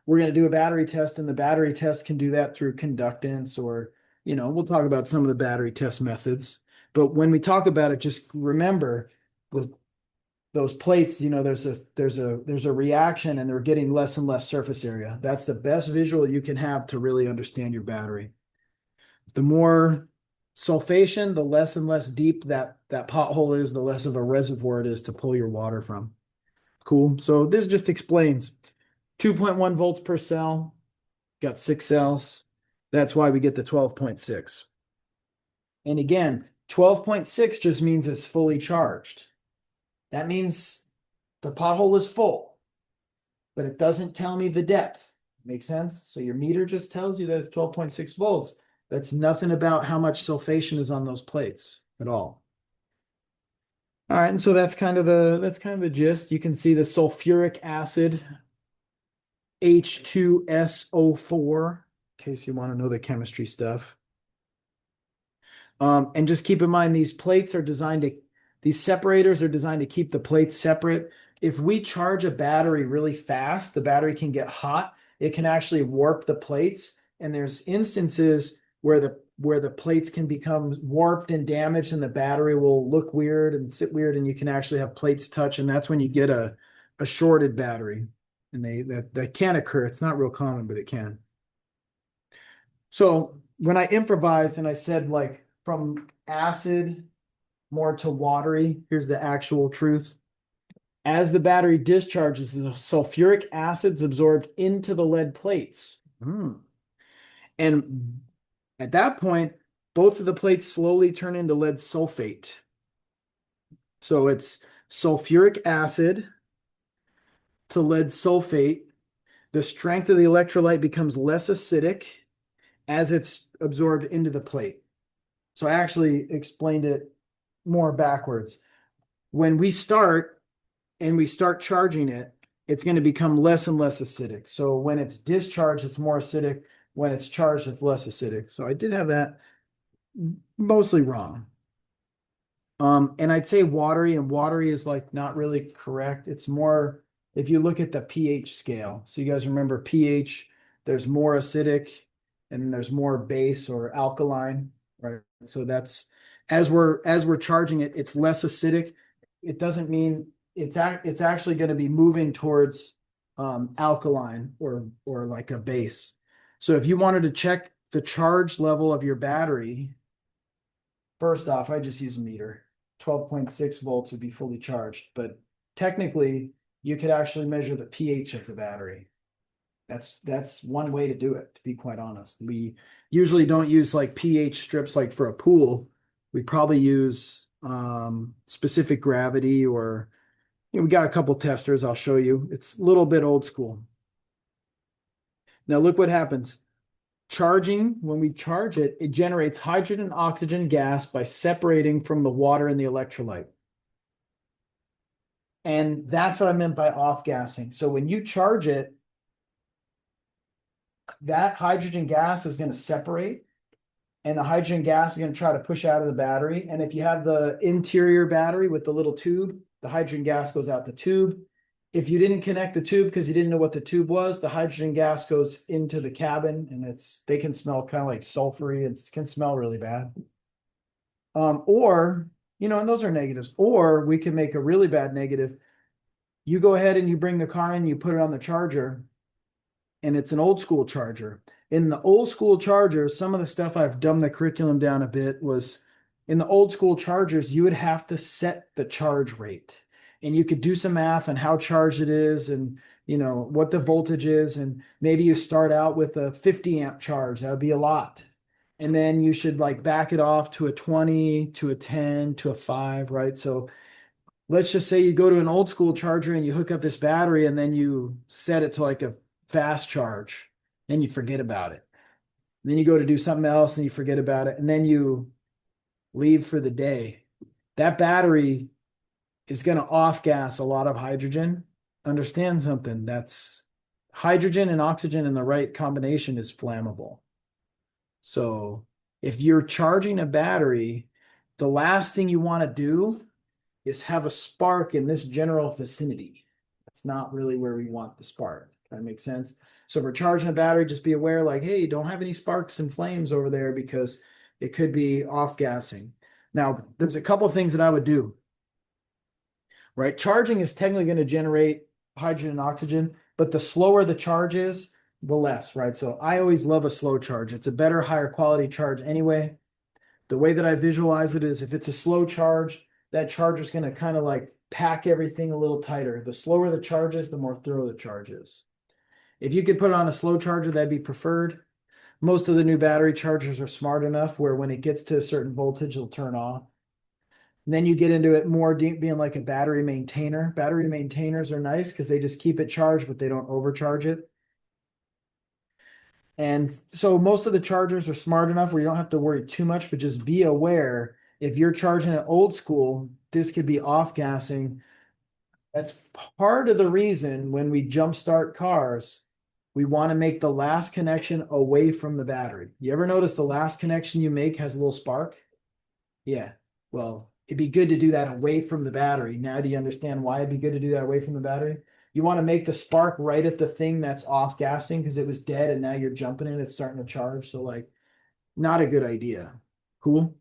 We're going to do a battery test, and the battery test can do that through conductance, or, we'll talk about some of the battery test methods. But when we talk about it, just remember those plates, there's a reaction and they're getting less and less surface area. That's the best visual you can have to really understand your battery. The more sulfation, the less and less deep that pothole is, the less of a reservoir it is to pull your water from. Cool. So this just explains 2.1 volts per cell, got 6 cells. That's why we get the 12.6. And again, 12.6 just means it's fully charged. That means the pothole is full, but it doesn't tell me the depth. Make sense? So your meter just tells you that it's 12.6 volts. That's nothing about how much sulfation is on those plates at all. All right, and so that's kind of the gist. You can see the sulfuric acid, H2SO4, in case you want to know the chemistry stuff. And just keep in mind, these separators are designed to keep the plates separate. If we charge a battery really fast, the battery can get hot. It can actually warp the plates. And there's instances where the plates can become warped and damaged, and the battery will look weird and sit weird, and you can actually have plates touch, and that's when you get a shorted battery. And that can occur. It's not real common, but it can. So when I improvised and I said, like, from acid more to watery, here's the actual truth. As the battery discharges, the sulfuric acid's absorbed into the lead plates. And at that point, both of the plates slowly turn into lead sulfate. So sulfuric acid to lead sulfate, the strength of the electrolyte becomes less acidic as it's absorbed into the plate. So I actually explained it more backwards. When we start and we start charging it, it's going to become less and less acidic. So when it's discharged, it's more acidic. When it's charged, it's less acidic. So I did have that mostly wrong. And I'd say watery, and watery is like not really correct. It's more if you look at the pH scale. So you guys remember pH, there's more acidic and then there's more base or alkaline, right? So that's as we're charging it, it's less acidic. It doesn't mean it's actually going to be moving towards alkaline or like a base. So if you wanted to check the charge level of your battery, first off, I just use a meter. 12.6 volts would be fully charged, but technically you could actually measure the pH of the battery. That's one way to do it, to be quite honest. We usually don't use like pH strips like for a pool. We probably use specific gravity or we got a couple testers I'll show you. It's a little bit old school. Now look what happens. Charging, when we charge it, it generates hydrogen and oxygen gas by separating from the water and the electrolyte. And that's what I meant by off-gassing. So when you charge it, that hydrogen gas is going to separate, and the hydrogen gas is going to try to push out of the battery. And if you have the interior battery with the little tube, the hydrogen gas goes out the tube. If you didn't connect the tube because you didn't know what the tube was, the hydrogen gas goes into the cabin, and they can smell kind of like sulfury. It can smell really bad. Or, and those are negatives. Or we can make a really bad negative. You go ahead and you bring the car in, you put it on the charger, and it's an old school charger. In the old school chargers, some of the stuff I've dumbed the curriculum down a bit was in the old school chargers, you would have to set the charge rate. And you could do some math on how charged it is and what the voltage is. And maybe you start out with a 50 amp charge. That would be a lot. And then you should like back it off to a 20, to a 10, to a 5, right? So let's just say you go to an old school charger and you hook up this battery and then you set it to like a fast charge. Then you forget about it. And then you go to do something else and you forget about it. And then you leave for the day. That battery is going to off gas a lot of hydrogen. Understand something, that's hydrogen and oxygen in the right combination is flammable. So if you're charging a battery, the last thing you want to do is have a spark in this general vicinity. That's not really where we want the spark. That makes sense. So if we're charging a battery, just be aware like, hey, don't have any sparks and flames over there because it could be off gassing. Now, there's a couple of things that I would do. Right? Charging is technically going to generate hydrogen and oxygen, but the slower the charge is, the less, right? So I always love a slow charge. It's a better, higher quality charge anyway. The way that I visualize it is if it's a slow charge, that charger is going to kind of like pack everything a little tighter. The slower the charge is, the more thorough the charge is. If you could put it on a slow charger, that'd be preferred. Most of the new battery chargers are smart enough where when it gets to a certain voltage, it'll turn off. And then you get into it more deep being like a battery maintainer. Battery maintainers are nice because they just keep it charged, but they don't overcharge it. And so most of the chargers are smart enough where you don't have to worry too much, but just be aware if you're charging it old school, this could be off gassing. That's part of the reason when we jumpstart cars, we want to make the last connection away from the battery. You ever notice the last connection you make has a little spark? Yeah. Well, it'd be good to do that away from the battery. Now, do you understand why it'd be good to do that away from the battery? You want to make the spark right at the thing that's off gassing because it was dead and now you're jumping it. It's starting to charge. So like, not a good idea. Cool.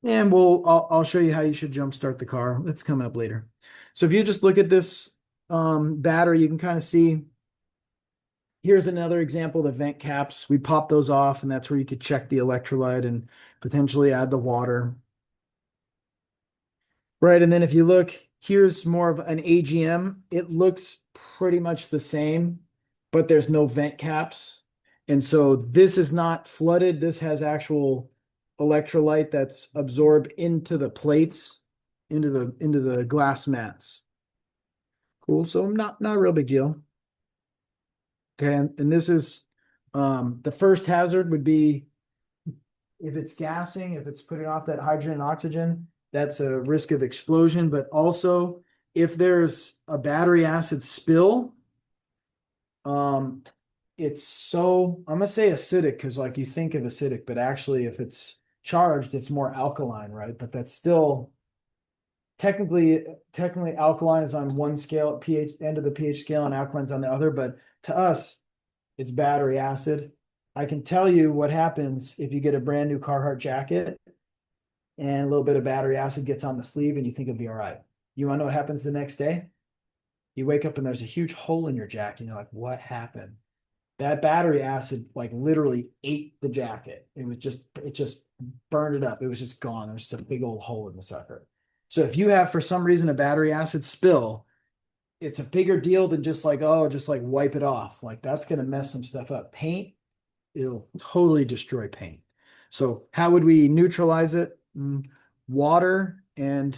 And I'll show you how you should jumpstart the car. That's coming up later. So if you just look at this battery, you can kind of see. Here's another example, the vent caps. We pop those off, and that's where you could check the electrolyte and potentially add the water. Right, and then if you look, here's more of an AGM. It looks pretty much the same, but there's no vent caps. And so this is not flooded. This has actual electrolyte that's absorbed into the plates. into the glass mats. Cool. So not a real big deal. Okay, and this is the first hazard would be if it's gassing, if it's putting off that hydrogen and oxygen, that's a risk of explosion. But also, if there's a battery acid spill, it's so I'm gonna say acidic because like you think of acidic, but actually if it's charged, it's more alkaline, right? But that's still technically alkaline is on one scale, pH end of the pH scale, and alkaline's on the other. But to us, it's battery acid. I can tell you what happens if you get a brand new Carhartt jacket and a little bit of battery acid gets on the sleeve and you think it'll be all right. You want to know what happens the next day? You wake up and there's a huge hole in your jacket and you're like, what happened? That battery acid like literally ate the jacket. It just burned it up. It was just gone. There's just a big old hole in the sucker. So if you have for some reason a battery acid spill, it's a bigger deal than just like, oh, just like wipe it off. Like that's gonna mess some stuff up. Paint, it'll totally destroy paint. So how would we neutralize it? Water and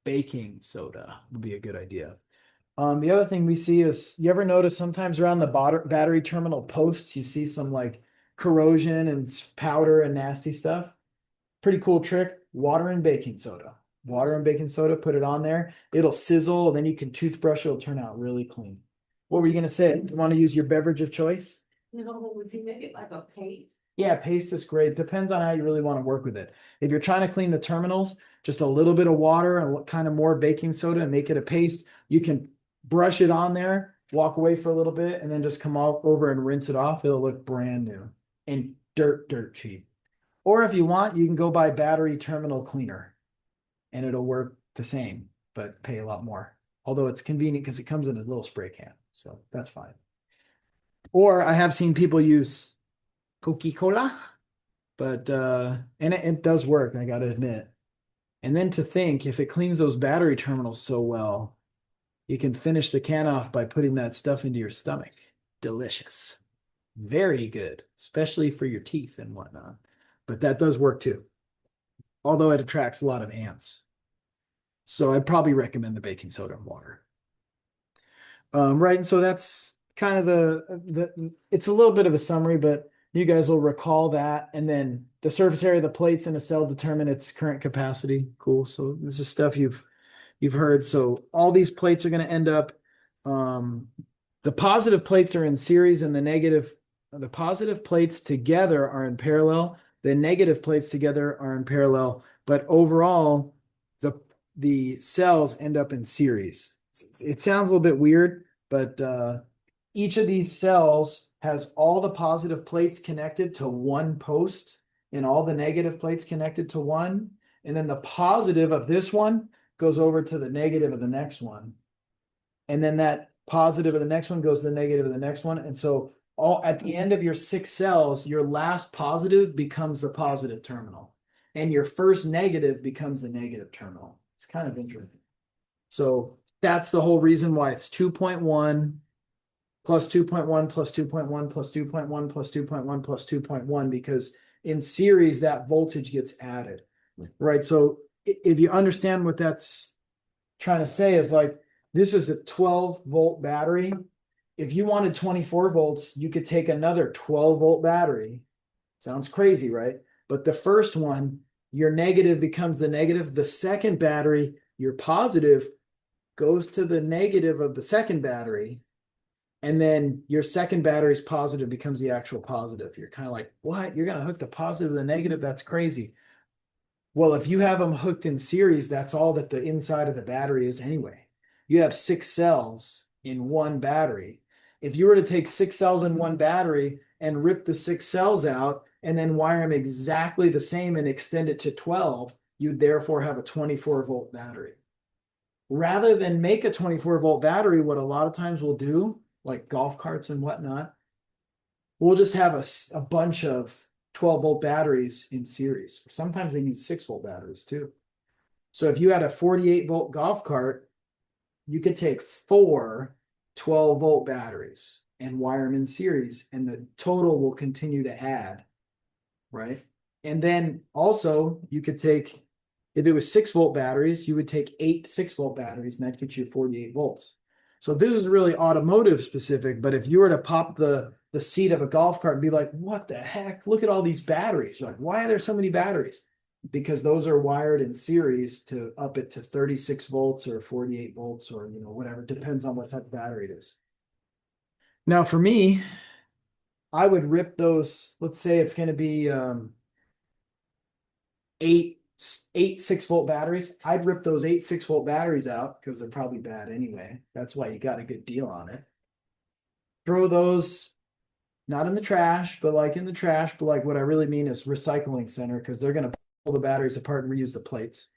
baking soda would be a good idea. The other thing we see is you ever notice sometimes around the battery terminal posts, you see some like corrosion and powder and nasty stuff. Pretty cool trick. Water and baking soda. Water and baking soda, put it on there. It'll sizzle, and then you can toothbrush it. It'll turn out really clean. What were you going to say? You want to use your beverage of choice? Would you make it like a paste? Yeah, paste is great. Depends on how you really want to work with it. If you're trying to clean the terminals, just a little bit of water and what kind of more baking soda and make it a paste. You can brush it on there, walk away for a little bit, and then just come over and rinse it off. It'll look brand new and dirt cheap. Or if you want, you can go buy battery terminal cleaner and it'll work the same, but pay a lot more. Although it's convenient because it comes in a little spray can. So that's fine. Or I have seen people use Coca-Cola, but and it does work, I gotta admit. And then to think if it cleans those battery terminals so well, you can finish the can off by putting that stuff into your stomach. Delicious. Very good, especially for your teeth and whatnot. But that does work too. Although it attracts a lot of ants. So I'd probably recommend the baking soda and water. Right, and so that's kind of it's a little bit of a summary, but you guys will recall that. And then the surface area of the plates in a cell determine its current capacity. Cool. So this is stuff you've heard. So all these plates are going to end up, the positive plates are in series and the positive plates together are in parallel. The negative plates together are in parallel, but overall, the cells end up in series. It sounds a little bit weird, but each of these cells has all the positive plates connected to one post and all the negative plates connected to one. And then the positive of this one goes over to the negative of the next one. And then that positive of the next one goes to the negative of the next one. And so all at the end of your 6 cells, your last positive becomes the positive terminal. And your first negative becomes the negative terminal. It's kind of interesting. So that's the whole reason why it's 2.1 plus 2.1 plus 2.1 plus 2.1 plus 2.1 plus 2.1, because in series that voltage gets added, right? So if you understand what that's trying to say is like, this is a 12-volt battery. If you wanted 24 volts, you could take another 12-volt battery. Sounds crazy, right? But the first one, your negative becomes the negative. The second battery, your positive, goes to the negative of the second battery. And then your second battery's positive becomes the actual positive. You're kind of like, what? You're going to hook the positive to the negative? That's crazy. Well, if you have them hooked in series, that's all that the inside of the battery is anyway. You have 6 cells in one battery. If you were to take 6 cells in one battery and rip the 6 cells out and then wire them exactly the same and extend it to 12, you'd therefore have a 24-volt battery. Rather than make a 24-volt battery, what a lot of times we'll do, like golf carts and whatnot, we'll just have a bunch of 12-volt batteries in series. Sometimes they use 6-volt batteries too. So if you had a 48-volt golf cart, you could take 4 12-volt batteries and wire them in series, and the total will continue to add, right? And then also you could take If it was 6-volt batteries, you would take 8 6-volt batteries, and that gets you 48 volts. So this is really automotive specific, but if you were to pop the seat of a golf cart and be like, what the heck? Look at all these batteries. You're like, why are there so many batteries? Because those are wired in series to up it to 36 volts or 48 volts or whatever. Depends on what type of battery it is. Now for me, I would rip those, let's say it's going to be eight 6-volt batteries. I'd rip those 8 6-volt batteries out because they're probably bad anyway. That's why you got a good deal on it. Throw those not in the trash, but like in the trash, but like what I really mean is recycling center, because they're going to pull the batteries apart and reuse the plates.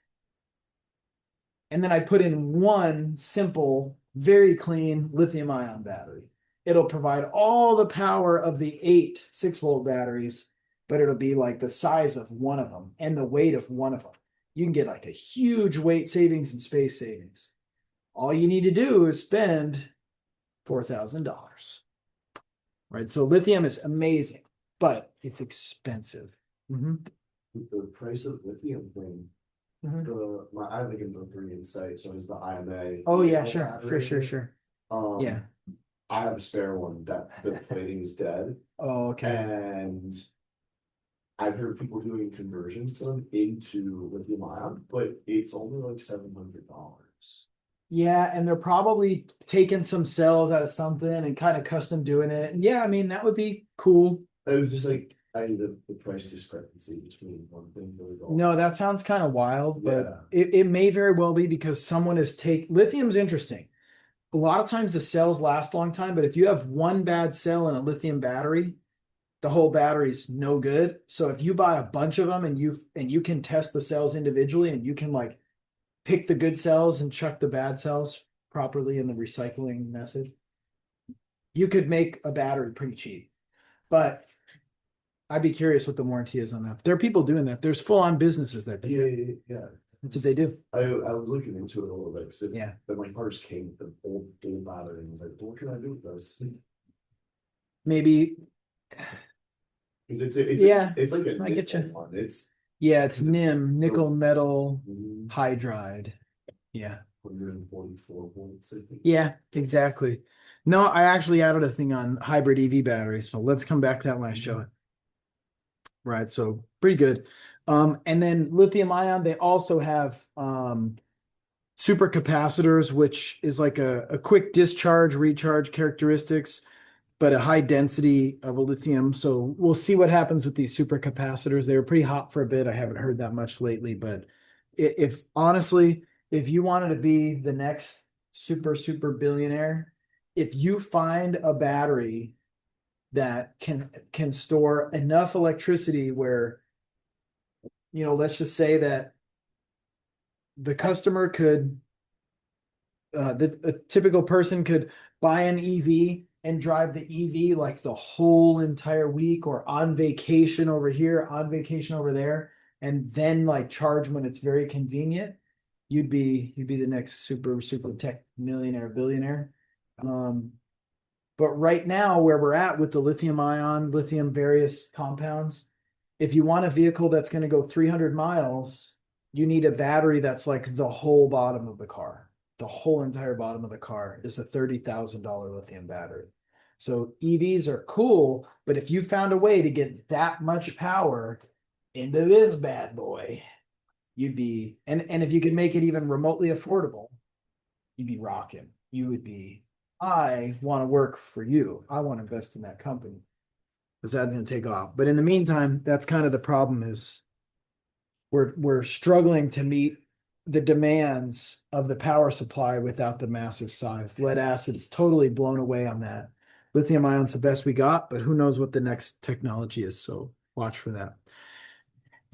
And then I put in one simple, very clean lithium ion battery. It'll provide all the power of the 8 6-volt batteries, but it'll be like the size of one of them and the weight of one of them. You can get like a huge weight savings and space savings. All you need to do is spend $4,000. Right. So lithium is amazing, but it's expensive. The price of lithium thing. I have like a Mercury Insight, so it's the IMA. Oh yeah, sure. Yeah. I have a spare one that the plating is dead. Oh, okay. And I've heard people doing conversions to them into lithium ion, but it's only like $700. Yeah, and they're probably taking some cells out of something and kind of custom doing it. And yeah, I mean, that would be cool. It was just like the price discrepancy between one thing and the other. No, that sounds kind of wild, but it may very well be because someone is lithium's interesting. A lot of times the cells last a long time, but if you have one bad cell in a lithium battery, the whole battery's no good. So if you buy a bunch of them and you can test the cells individually and you can like pick the good cells and chuck the bad cells properly in the recycling method, you could make a battery pretty cheap. But I'd be curious what the warranty is on that. There are people doing that. There's full-on businesses that do it. Yeah. That's what they do. I was looking into it a little bit because Yeah. But my cars came with the old battery and I was like, what can I do with this? Maybe. Because it's like a I get you. one. It's NIM, nickel metal Mhm. hydride. Yeah. 144 volts, I think. Yeah, exactly. No, I actually added a thing on hybrid EV batteries. So let's come back to that when I show it. Right. So pretty good. And then lithium ion, they also have super capacitors, which is like a quick discharge, recharge characteristics, but a high density of a lithium. So we'll see what happens with these super capacitors. They were pretty hot for a bit. I haven't heard that much lately, but if honestly, if you wanted to be the next super billionaire, if you find a battery that can store enough electricity where, let's just say that the customer could, a typical person could buy an EV and drive the EV like the whole entire week, or on vacation over here, on vacation over there, and then like charge when it's very convenient, you'd be the next super tech millionaire, billionaire. But right now, where we're at with the lithium ion, lithium various compounds, if you want a vehicle that's going to go 300 miles, you need a battery that's like the whole bottom of the car. The whole entire bottom of the car is a $30,000 lithium battery. So EVs are cool, but if you found a way to get that much power into this bad boy, you'd be, and if you could make it even remotely affordable, you'd be rocking. You would be, I want to work for you. I want to invest in that company because that's going to take off. But in the meantime, that's kind of the problem is we're struggling to meet the demands of the power supply without the massive size. Lead acid's totally blown away on that. Lithium ion's the best we got, but who knows what the next technology is. So watch for that.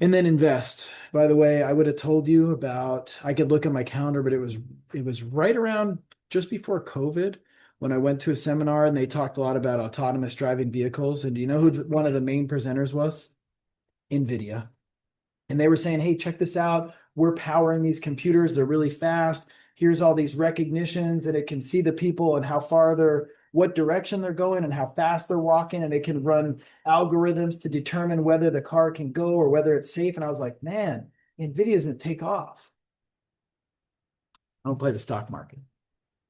And then invest. By the way, I would have told you about, I could look at my calendar, but it was right around just before COVID when I went to a seminar and they talked a lot about autonomous driving vehicles. And do you know who one of the main presenters was? NVIDIA. And they were saying, hey, check this out. We're powering these computers. They're really fast. Here's all these recognitions, and it can see the people and how far what direction they're going and how fast they're walking. And it can run algorithms to determine whether the car can go or whether it's safe. And I was like, man, NVIDIA doesn't take off. I don't play the stock market,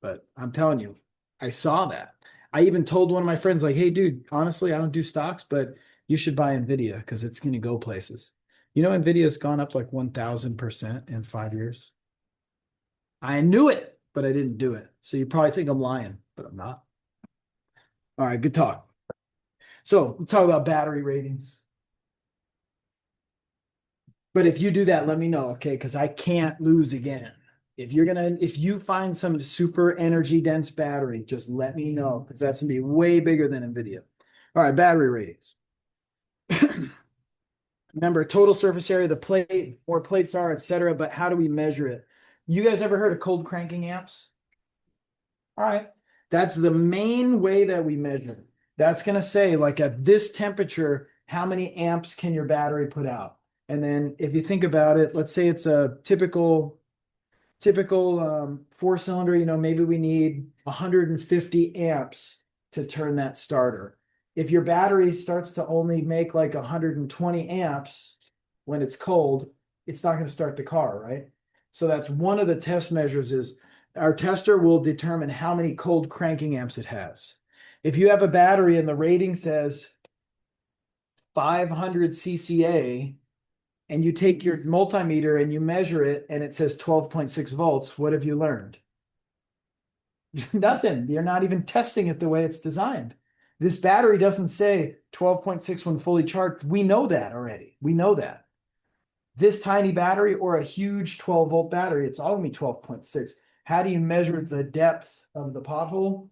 but I'm telling you, I saw that. I even told one of my friends, like, hey, dude, honestly, I don't do stocks, but you should buy NVIDIA because it's going to go places. You know, NVIDIA's gone up like 1,000% in 5 years. I knew it, but I didn't do it. So you probably think I'm lying, but I'm not. All right, good talk. So let's talk about battery ratings. But if you do that, let me know, okay? Because I can't lose again. If you find some super energy dense battery, just let me know because that's gonna be way bigger than NVIDIA. All right, battery ratings. Remember, total surface area, the plate, more plates are, etc. But how do we measure it? You guys ever heard of cold cranking amps? All right. That's the main way that we measure. That's going to say, like, at this temperature, how many amps can your battery put out? And then if you think about it, let's say it's a typical four-cylinder, maybe we need 150 amps to turn that starter. If your battery starts to only make like 120 amps when it's cold, it's not going to start the car, right? So that's one of the test measures is our tester will determine how many cold cranking amps it has. If you have a battery and the rating says 500 CCA, and you take your multimeter and you measure it and it says 12.6 volts, what have you learned? Nothing. You're not even testing it the way it's designed. This battery doesn't say 12.6 when fully charged. We know that already. We know that. This tiny battery or a huge 12-volt battery, it's all gonna be 12.6. How do you measure the depth of the pothole?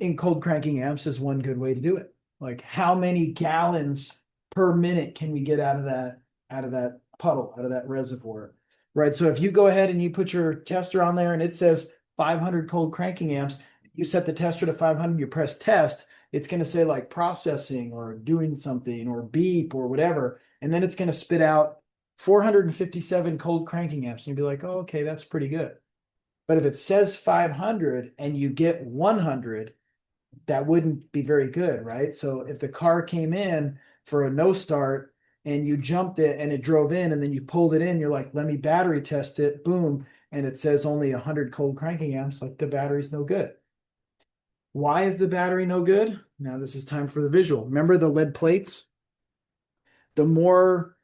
In cold cranking amps is one good way to do it. Like how many gallons per minute can we get out of that puddle, out of that reservoir, right? So if you go ahead and you put your tester on there and it says 500 cold cranking amps, you set the tester to 500, you press test, it's going to say like processing or doing something or beep or whatever. And then it's going to spit out 457 cold cranking amps. And you'll be like, oh, okay, that's pretty good. But if it says 500 and you get 100, that wouldn't be very good, right? So if the car came in for a no start and you jumped it and it drove in and then you pulled it in, you're like, let me battery test it, boom, and it says only 100 cold cranking amps, like the battery's no good. Why is the battery no good? Now this is time for the visual. Remember the lead plates? The more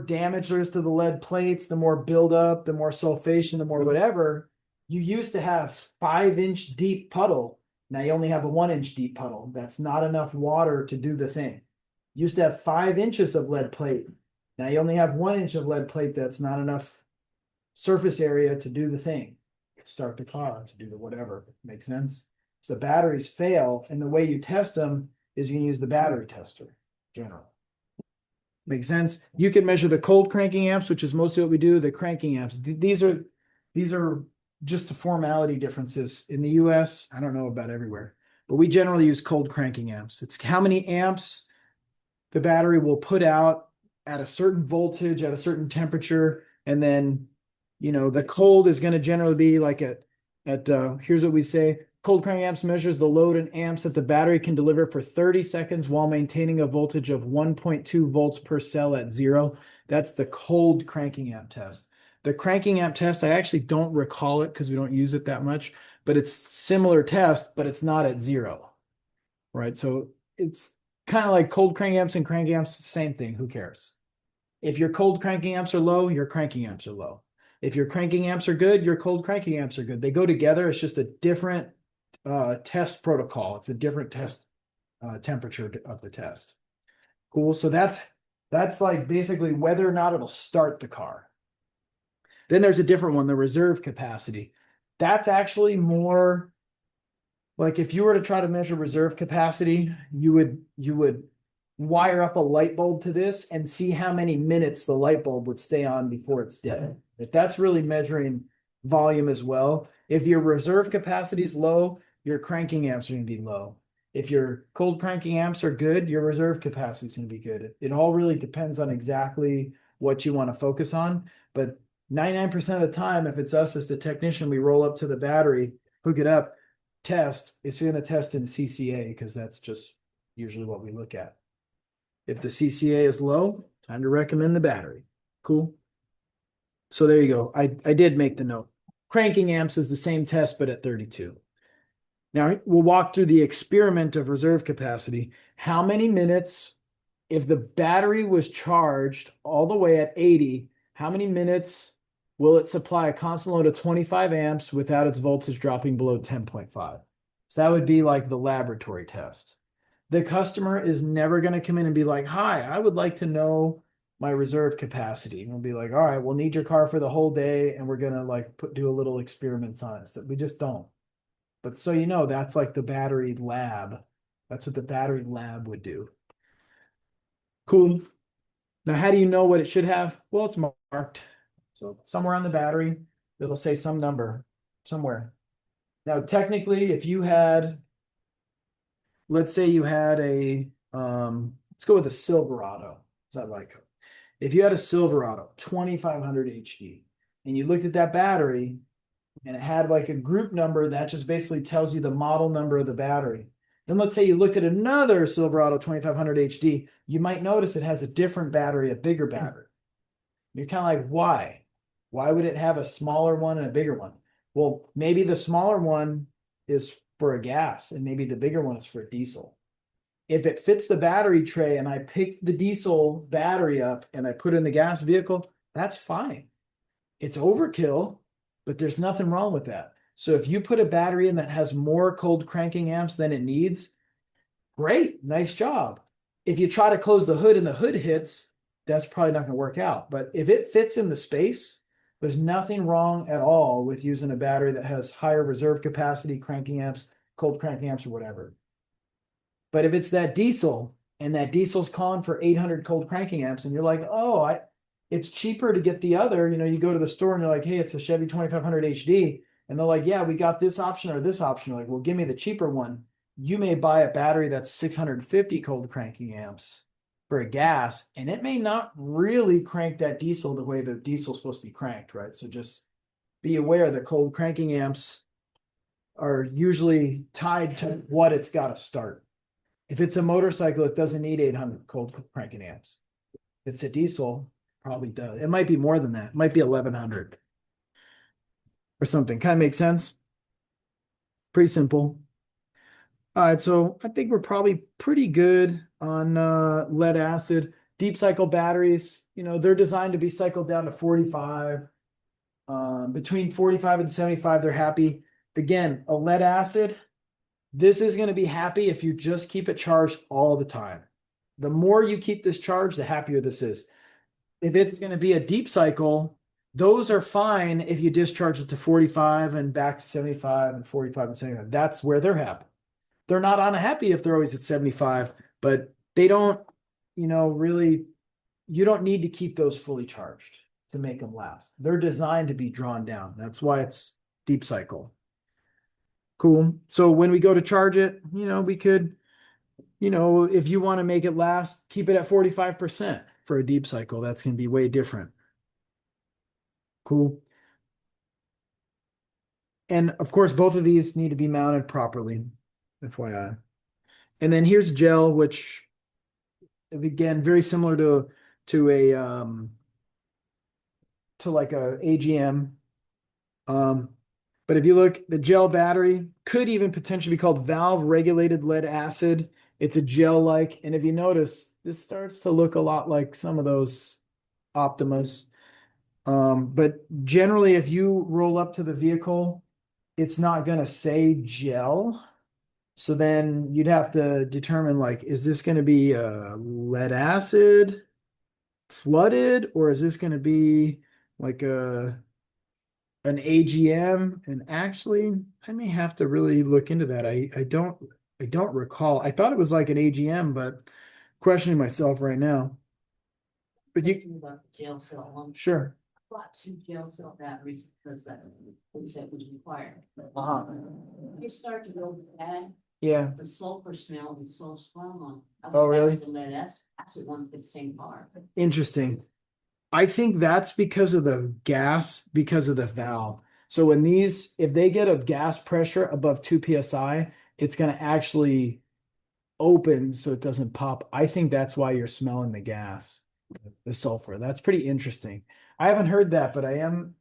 damage there is to the lead plates, the more buildup, the more sulfation, the more whatever. You used to have 5-inch deep puddle. Now you only have a 1-inch deep puddle. That's not enough water to do the thing. You used to have 5 inches of lead plate. Now you only have 1 inch of lead plate. That's not enough surface area to do the thing. Start the car, to do the whatever. Make sense? So batteries fail, and the way you test them is you can use the battery tester in general. Make sense? You can measure the cold cranking amps, which is mostly what we do, the cranking amps. These are just the formality differences. In the US, I don't know about everywhere, but we generally use cold cranking amps. It's how many amps the battery will put out at a certain voltage, at a certain temperature, and then, the cold is going to generally be like here's what we say. Cold cranking amps measures the load in amps that the battery can deliver for 30 seconds while maintaining a voltage of 1.2 volts per cell at 0. That's the cold cranking amp test. The cranking amp test, I actually don't recall it because we don't use it that much, but it's similar test, but it's not at 0, right? So it's kind of like cold cranking amps and cranking amps, same thing. Who cares? If your cold cranking amps are low, your cranking amps are low. If your cranking amps are good, your cold cranking amps are good. They go together. It's just a different test protocol. It's a different test temperature of the test. Cool. So that's like basically whether or not it'll start the car. Then there's a different one, the reserve capacity. That's actually more like if you were to try to measure reserve capacity, you would wire up a light bulb to this and see how many minutes the light bulb would stay on before it's dead. If that's really measuring volume as well. If your reserve capacity is low, your cranking amps are going to be low. If your cold cranking amps are good, your reserve capacity is going to be good. It all really depends on exactly what you want to focus on. But 99% of the time, if it's us as the technician, we roll up to the battery, hook it up, test, it's going to test in CCA because that's just usually what we look at. If the CCA is low, time to recommend the battery. Cool. So there you go. I did make the note. Cranking amps is the same test, but at 32. Now we'll walk through the experiment of reserve capacity. How many minutes, if the battery was charged all the way at 80, how many minutes will it supply a constant load of 25 amps without its voltage dropping below 10.5? So that would be like the laboratory test. The customer is never going to come in and be like, hi, I would like to know my reserve capacity. And we'll be like, all right, we'll need your car for the whole day and we're going to like do a little experiments on it. We just don't. But so you know, that's like the battery lab. That's what the battery lab would do. Cool. Now, how do you know what it should have? Well, it's marked. So somewhere on the battery, it'll say some number somewhere. Now, technically, if you had, let's say you had let's go with a Silverado. Is that like, if you had a Silverado 2500 HD and you looked at that battery and it had like a group number that just basically tells you the model number of the battery. Then let's say you looked at another Silverado 2500 HD, you might notice it has a different battery, a bigger battery. You're kind of like, why? Why would it have a smaller one and a bigger one? Well, maybe the smaller one is for a gas and maybe the bigger one is for a diesel. If it fits the battery tray and I pick the diesel battery up and I put it in the gas vehicle, that's fine. It's overkill, but there's nothing wrong with that. So if you put a battery in that has more cold cranking amps than it needs, great, nice job. If you try to close the hood and the hood hits, that's probably not going to work out. But if it fits in the space, there's nothing wrong at all with using a battery that has higher reserve capacity, cranking amps, cold cranking amps, or whatever. But if it's that diesel and that diesel's calling for 800 cold cranking amps, and you're like, oh, it's cheaper to get the other, you go to the store and you're like, hey, it's a Chevy 2500 HD. And they're like, yeah, we got this option or this option. You're like, well, give me the cheaper one. You may buy a battery that's 650 cold cranking amps for a gas, and it may not really crank that diesel the way the diesel's supposed to be cranked, right? So just be aware that cold cranking amps are usually tied to what it's got to start. If it's a motorcycle, it doesn't need 800 cold cranking amps. If it's a diesel, probably does. It might be more than that. It might be 1100 or something. Kind of makes sense. Pretty simple. All right, so I think we're probably pretty good on lead acid. Deep cycle batteries, they're designed to be cycled down to 45. Between 45 and 75, they're happy. Again, a lead acid, this is going to be happy if you just keep it charged all the time. The more you keep this charged, the happier this is. If it's going to be a deep cycle, those are fine if you discharge it to 45 and back to 75 and 45 and 75. That's where they're happy. They're not unhappy if they're always at 75, but they don't, really, you don't need to keep those fully charged to make them last. They're designed to be drawn down. That's why it's deep cycle. Cool. So when we go to charge it, we could, if you want to make it last, keep it at 45% for a deep cycle. That's going to be way different. Cool. And of course, both of these need to be mounted properly, FYI. And then here's gel, which again, very similar to a to like a AGM. But if you look, the gel battery could even potentially be called valve regulated lead acid. It's a gel-like, and if you notice, this starts to look a lot like some of those Optimas. But generally, if you roll up to the vehicle, it's not going to say gel. So then you'd have to determine, like, is this going to be lead acid flooded, or is this going to be like an AGM? And actually, I may have to really look into that. I don't recall. I thought it was like an AGM, but questioning myself right now. But About the jail cell one. sure. Bought two jail cell batteries because that was required. Uh-huh. You start to go bad, Yeah. the sulfur smell is so strong on. Oh, really? The lead acid one for the same car. Interesting. I think that's because of the gas, because of the valve. So when if they get a gas pressure above 2 psi, it's going to actually open so it doesn't pop. I think that's why you're smelling the gas, the sulfur. That's pretty interesting. I haven't heard that, but I am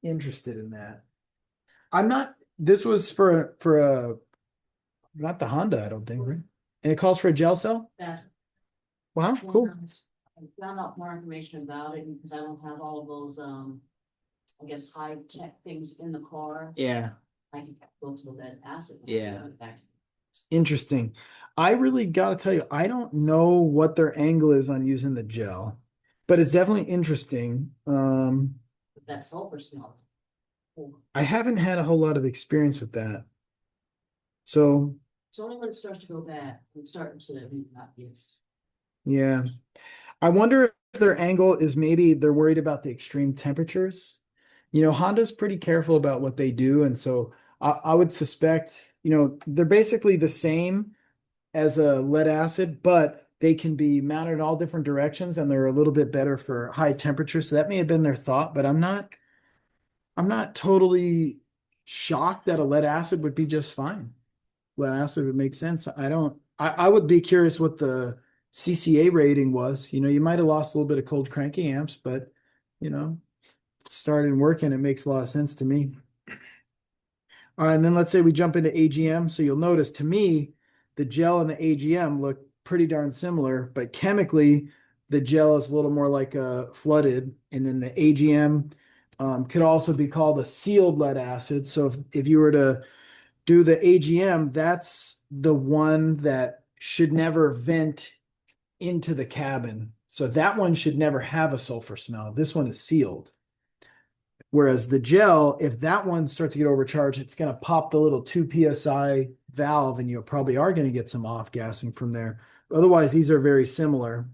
interested in that. I'm not, this was for a, not the Honda, I don't think, right? And it calls for a gel cell? That's Wow, one cool. I found out more information about it because I don't have all of those, I guess, high tech things in the car. Yeah, I can go to the lead acid. Yeah. interesting. I really gotta tell you, I don't know what their angle is on using the gel, but it's definitely interesting. That sulfur smell. Oh, I haven't had a whole lot of experience with that. So, it's only when it starts to go bad, it's starting to not use. yeah. I wonder if their angle is maybe they're worried about the extreme temperatures. Honda's pretty careful about what they do, and so I would suspect, they're basically the same as a lead acid, but they can be mounted in all different directions, and they're a little bit better for high temperatures. So that may have been their thought, but I'm not totally shocked that a lead acid would be just fine. Lead acid would make sense. I would be curious what the CCA rating was. You might have lost a little bit of cold cranking amps, but started working, it makes a lot of sense to me. All right, and then let's say we jump into AGM. So you'll notice to me, the gel and the AGM look pretty darn similar, but chemically, the gel is a little more like a flooded, and then the AGM could also be called a sealed lead acid. So if you were to do the AGM, that's the one that should never vent into the cabin. So that one should never have a sulfur smell. This one is sealed. Whereas the gel, if that one starts to get overcharged, it's going to pop the little 2 psi valve, and you probably are going to get some off gassing from there. Otherwise, these are very similar.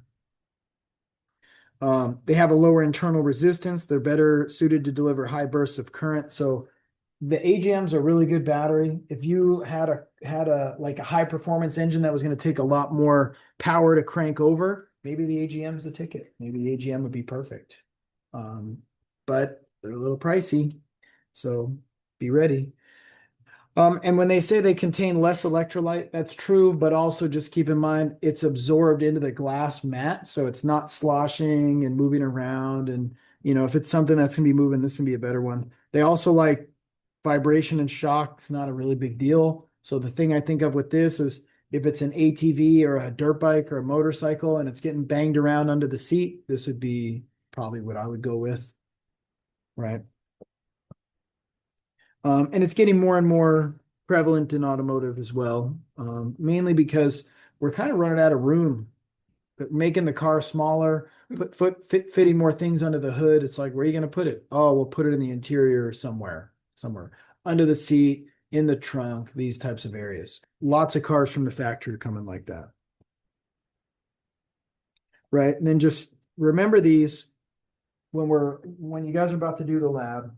They have a lower internal resistance. They're better suited to deliver high bursts of current. So the AGM's a really good battery. If you had a like a high performance engine that was going to take a lot more power to crank over, maybe the AGM's the ticket. Maybe the AGM would be perfect. But they're a little pricey, so be ready. And when they say they contain less electrolyte, that's true, but also just keep in mind it's absorbed into the glass mat, so it's not sloshing and moving around. And if it's something that's gonna be moving, this can be a better one. They also like vibration and shock. It's not a really big deal. So the thing I think of with this is if it's an ATV or a dirt bike or a motorcycle and it's getting banged around under the seat, this would be probably what I would go with. Right. And it's getting more and more prevalent in automotive as well, mainly because we're kind of running out of room, but making the car smaller, fitting more things under the hood. It's like, where are you going to put it? Oh, we'll put it in the interior somewhere under the seat, in the trunk, these types of areas. Lots of cars from the factory are coming like that. Right. And then just remember these when you guys are about to do the lab.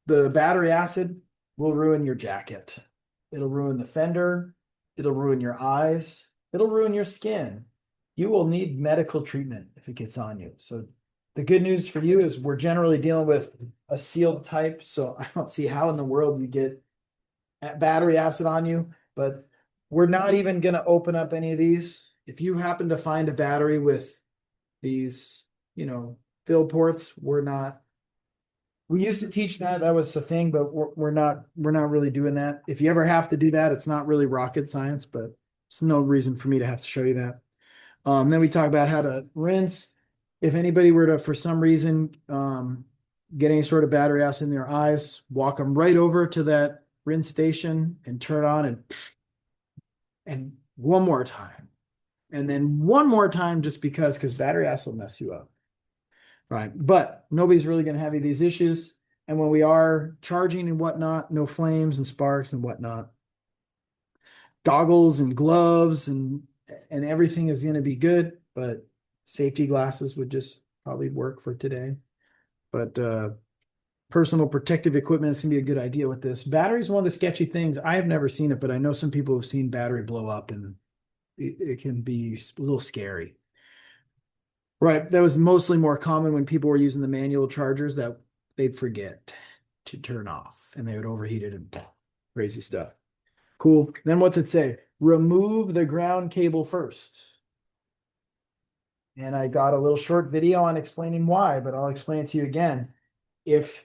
The battery acid will ruin your jacket. It'll ruin the fender. It'll ruin your eyes. It'll ruin your skin. You will need medical treatment if it gets on you. So the good news for you is we're generally dealing with a sealed type. So I don't see how in the world you get battery acid on you, but we're not even going to open up any of these. If you happen to find a battery with these, fill ports, we used to teach that was a thing, but we're not really doing that. If you ever have to do that, it's not really rocket science, but it's no reason for me to have to show you that. Then we talk about how to rinse. If anybody were to, for some reason, get any sort of battery acid in their eyes, walk them right over to that rinse station and turn it on and one more time. And then one more time just because battery acid will mess you up. Right. But nobody's really going to have any of these issues. And when we are charging and whatnot, no flames and sparks and whatnot. Goggles and gloves and everything is going to be good, but safety glasses would just probably work for today. But personal protective equipment is going to be a good idea with this. Battery is one of the sketchy things. I have never seen it, but I know some people have seen battery blow up, and it can be a little scary. Right. That was mostly more common when people were using the manual chargers that they'd forget to turn off and they would overheat it and crazy stuff. Cool. Then what's it say? Remove the ground cable first. And I got a little short video on explaining why, but I'll explain it to you again. If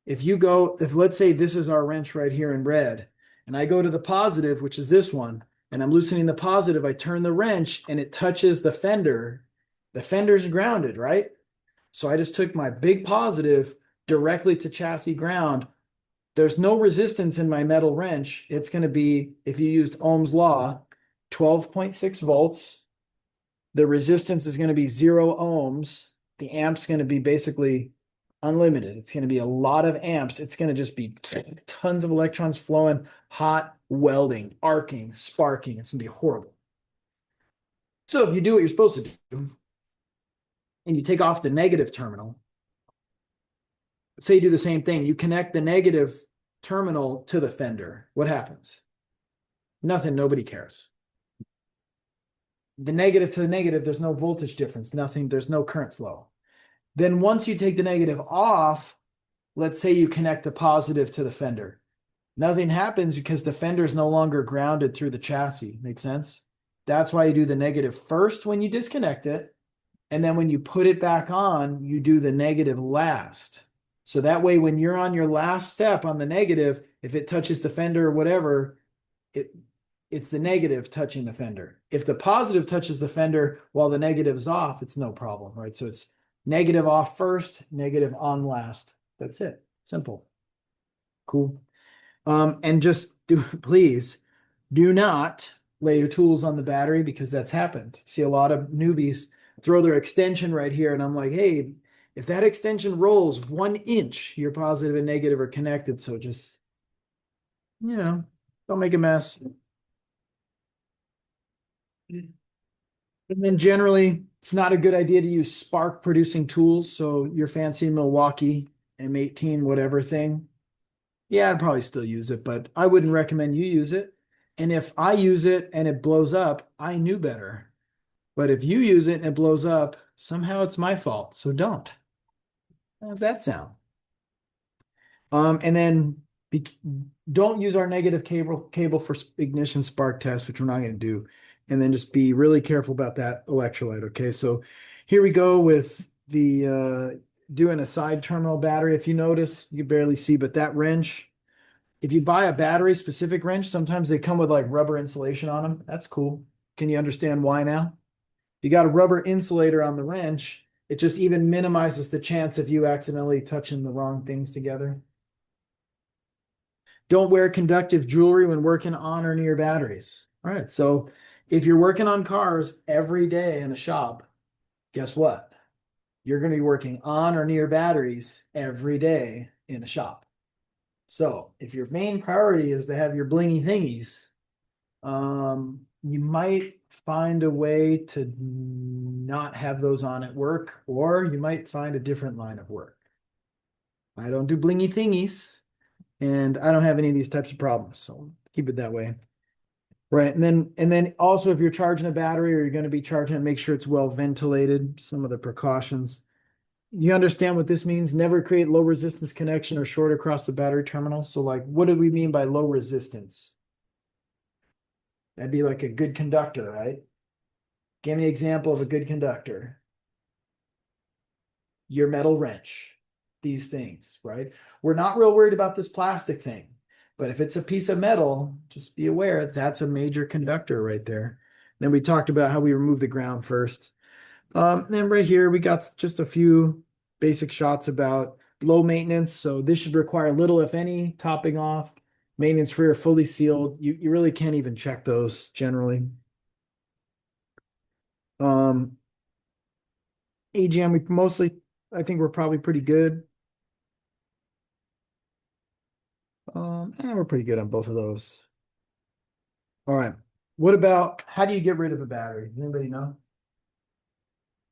let's say this is our wrench right here in red, and I go to the positive, which is this one, and I'm loosening the positive, I turn the wrench and it touches the fender's grounded, right? So I just took my big positive directly to chassis ground. There's no resistance in my metal wrench. It's going to be, if you used Ohm's law, 12.6 volts. The resistance is going to be 0 ohms. The amp's going to be basically unlimited. It's going to be a lot of amps. It's going to just be tons of electrons flowing, hot, welding, arcing, sparking. It's going to be horrible. So if you do what you're supposed to do, and you take off the negative terminal, say you do the same thing, you connect the negative terminal to the fender, what happens? Nothing, nobody cares. The negative to the negative, there's no voltage difference, nothing, there's no current flow. Then once you take the negative off, let's say you connect the positive to the fender. Nothing happens because the fender is no longer grounded through the chassis. Make sense? That's why you do the negative first when you disconnect it. And then when you put it back on, you do the negative last. So that way, when you're on your last step on the negative, if it touches the fender or whatever, it's the negative touching the fender. If the positive touches the fender while the negative's off, it's no problem, right? So it's negative off first, negative on last. That's it. Simple. Cool. And just please do not lay your tools on the battery because that's happened. See a lot of newbies throw their extension right here, and I'm like, hey, if that extension rolls 1 inch, your positive and negative are connected. So just, don't make a mess. And then generally, it's not a good idea to use spark producing tools. So your fancy Milwaukee M18 whatever thing. Yeah, I'd probably still use it, but I wouldn't recommend you use it. And if I use it and it blows up, I knew better. But if you use it and it blows up, somehow it's my fault. So don't. How does that sound? And then don't use our negative cable for ignition spark test, which we're not going to do. And then just be really careful about that electrolyte. Okay, so here we go with the doing a side terminal battery. If you notice, you can barely see, but that wrench, if you buy a battery specific wrench, sometimes they come with like rubber insulation on them. That's cool. Can you understand why now? You got a rubber insulator on the wrench. It just even minimizes the chance of you accidentally touching the wrong things together. Don't wear conductive jewelry when working on or near batteries. All right, so if you're working on cars every day in a shop, guess what? You're going to be working on or near batteries every day in a shop. So if your main priority is to have your blingy thingies, you might find a way to not have those on at work, or you might find a different line of work. I don't do blingy thingies, and I don't have any of these types of problems, so keep it that way. Right, and then also if you're charging a battery or you're going to be charging it, make sure it's well ventilated. Some of the precautions. You understand what this means? Never create low resistance connection or short across the battery terminal. So like, what do we mean by low resistance? That'd be like a good conductor, right? Give me an example of a good conductor. Your metal wrench, these things, right? We're not real worried about this plastic thing, but if it's a piece of metal, just be aware that's a major conductor right there. Then we talked about how we remove the ground first. Then right here, we got just a few basic shots about low maintenance. So this should require little, if any, topping off, maintenance free or fully sealed. You really can't even check those generally. AGM, we mostly, I think we're probably pretty good. And we're pretty good on both of those. All right. What about, how do you get rid of a battery? Does anybody know?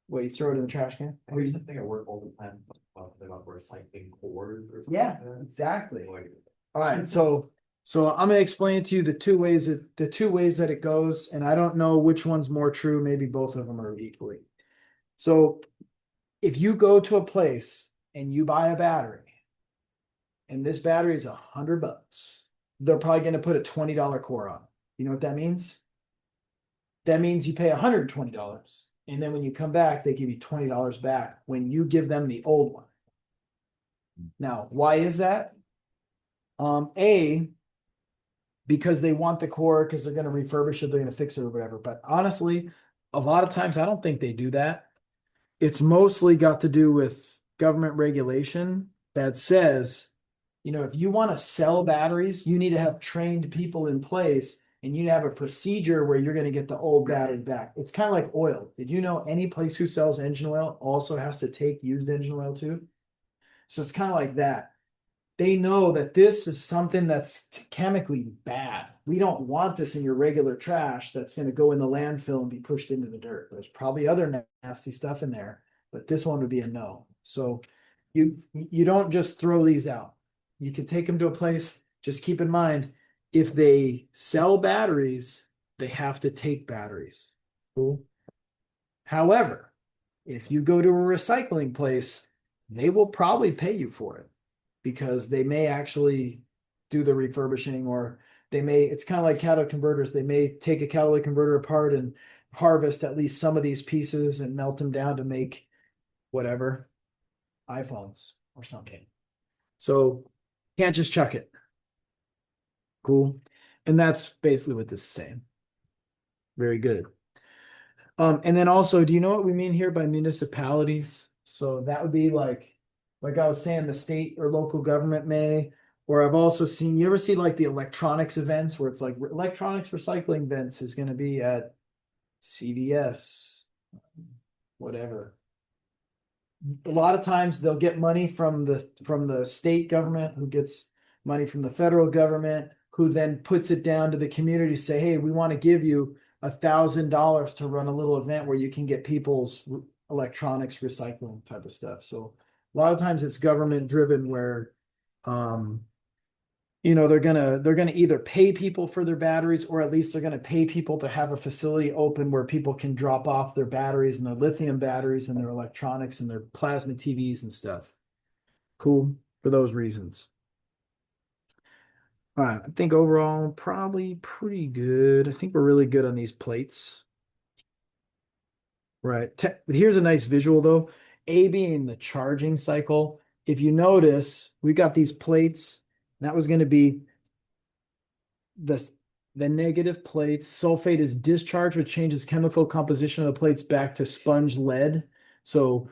What, you throw it in the trash can? I used to think at work all the time about recycling cord or something. Yeah, like that. exactly. Like, All right, so I'm gonna explain to you the two ways that it goes, and I don't know which one's more true. Maybe both of them are equally. So if you go to a place and you buy a battery, and this battery is $100, they're probably gonna put a $20 core on. You know what that means? That means you pay $120. And then when you come back, they give you $20 back when you give them the old one. Now, why is that? A, because they want the core, because they're going to refurbish it, they're going to fix it or whatever. But honestly, a lot of times I don't think they do that. It's mostly got to do with government regulation that says, if you want to sell batteries, you need to have trained people in place and you need to have a procedure where you're going to get the old battery back. It's kind of like oil. Did you know any place who sells engine oil also has to take used engine oil too? So it's kind of like that. They know that this is something that's chemically bad. We don't want this in your regular trash that's going to go in the landfill and be pushed into the dirt. There's probably other nasty stuff in there, but this one would be a no. So you don't just throw these out. You can take them to a place. Just keep in mind, if they sell batteries, they have to take batteries. Cool. However, if you go to a recycling place, they will probably pay you for it because they may actually do the refurbishing, or it's kind of like catalytic converters. They may take a catalytic converter apart and harvest at least some of these pieces and melt them down to make whatever, iPhones or something. So can't just chuck it. Cool. And that's basically what this is saying. Very good. And then also, do you know what we mean here by municipalities? So that would be like I was saying, the state or local government may, or I've also seen, you ever see like the electronics events where it's like electronics recycling events is going to be at CVS, whatever. A lot of times they'll get money from the state government, who gets money from the federal government, who then puts it down to the community, say, hey, we want to give you $1,000 to run a little event where you can get people's electronics recycling type of stuff. So a lot of times it's government driven where they're gonna either pay people for their batteries, or at least they're gonna pay people to have a facility open where people can drop off their batteries and their lithium batteries and their electronics and their plasma TVs and stuff. Cool, for those reasons. All right, I think overall probably pretty good. I think we're really good on these plates. Right. Here's a nice visual though. A being the charging cycle. If you notice, we got these plates. That was going to be the negative plates. Sulfate is discharged, which changes chemical composition of the plates back to sponge lead. So,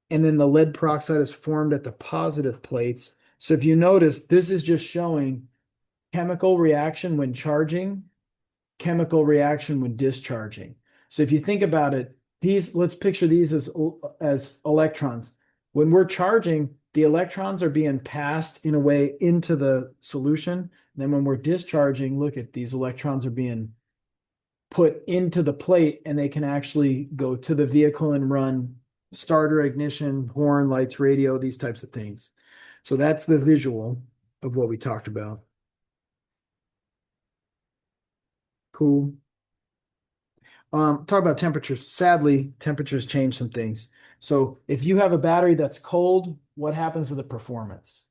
and then the lead peroxide is formed at the positive plates. So if you notice, this is just showing chemical reaction when charging, chemical reaction when discharging. So if you think about it, let's picture these as electrons. When we're charging, the electrons are being passed in a way into the solution. And then when we're discharging, look at these electrons are being put into the plate, and they can actually go to the vehicle and run starter, ignition, horn, lights, radio, these types of things. So that's the visual of what we talked about. Cool. Talk about temperatures. Sadly, temperatures change some things. So if you have a battery that's cold, what happens to the performance?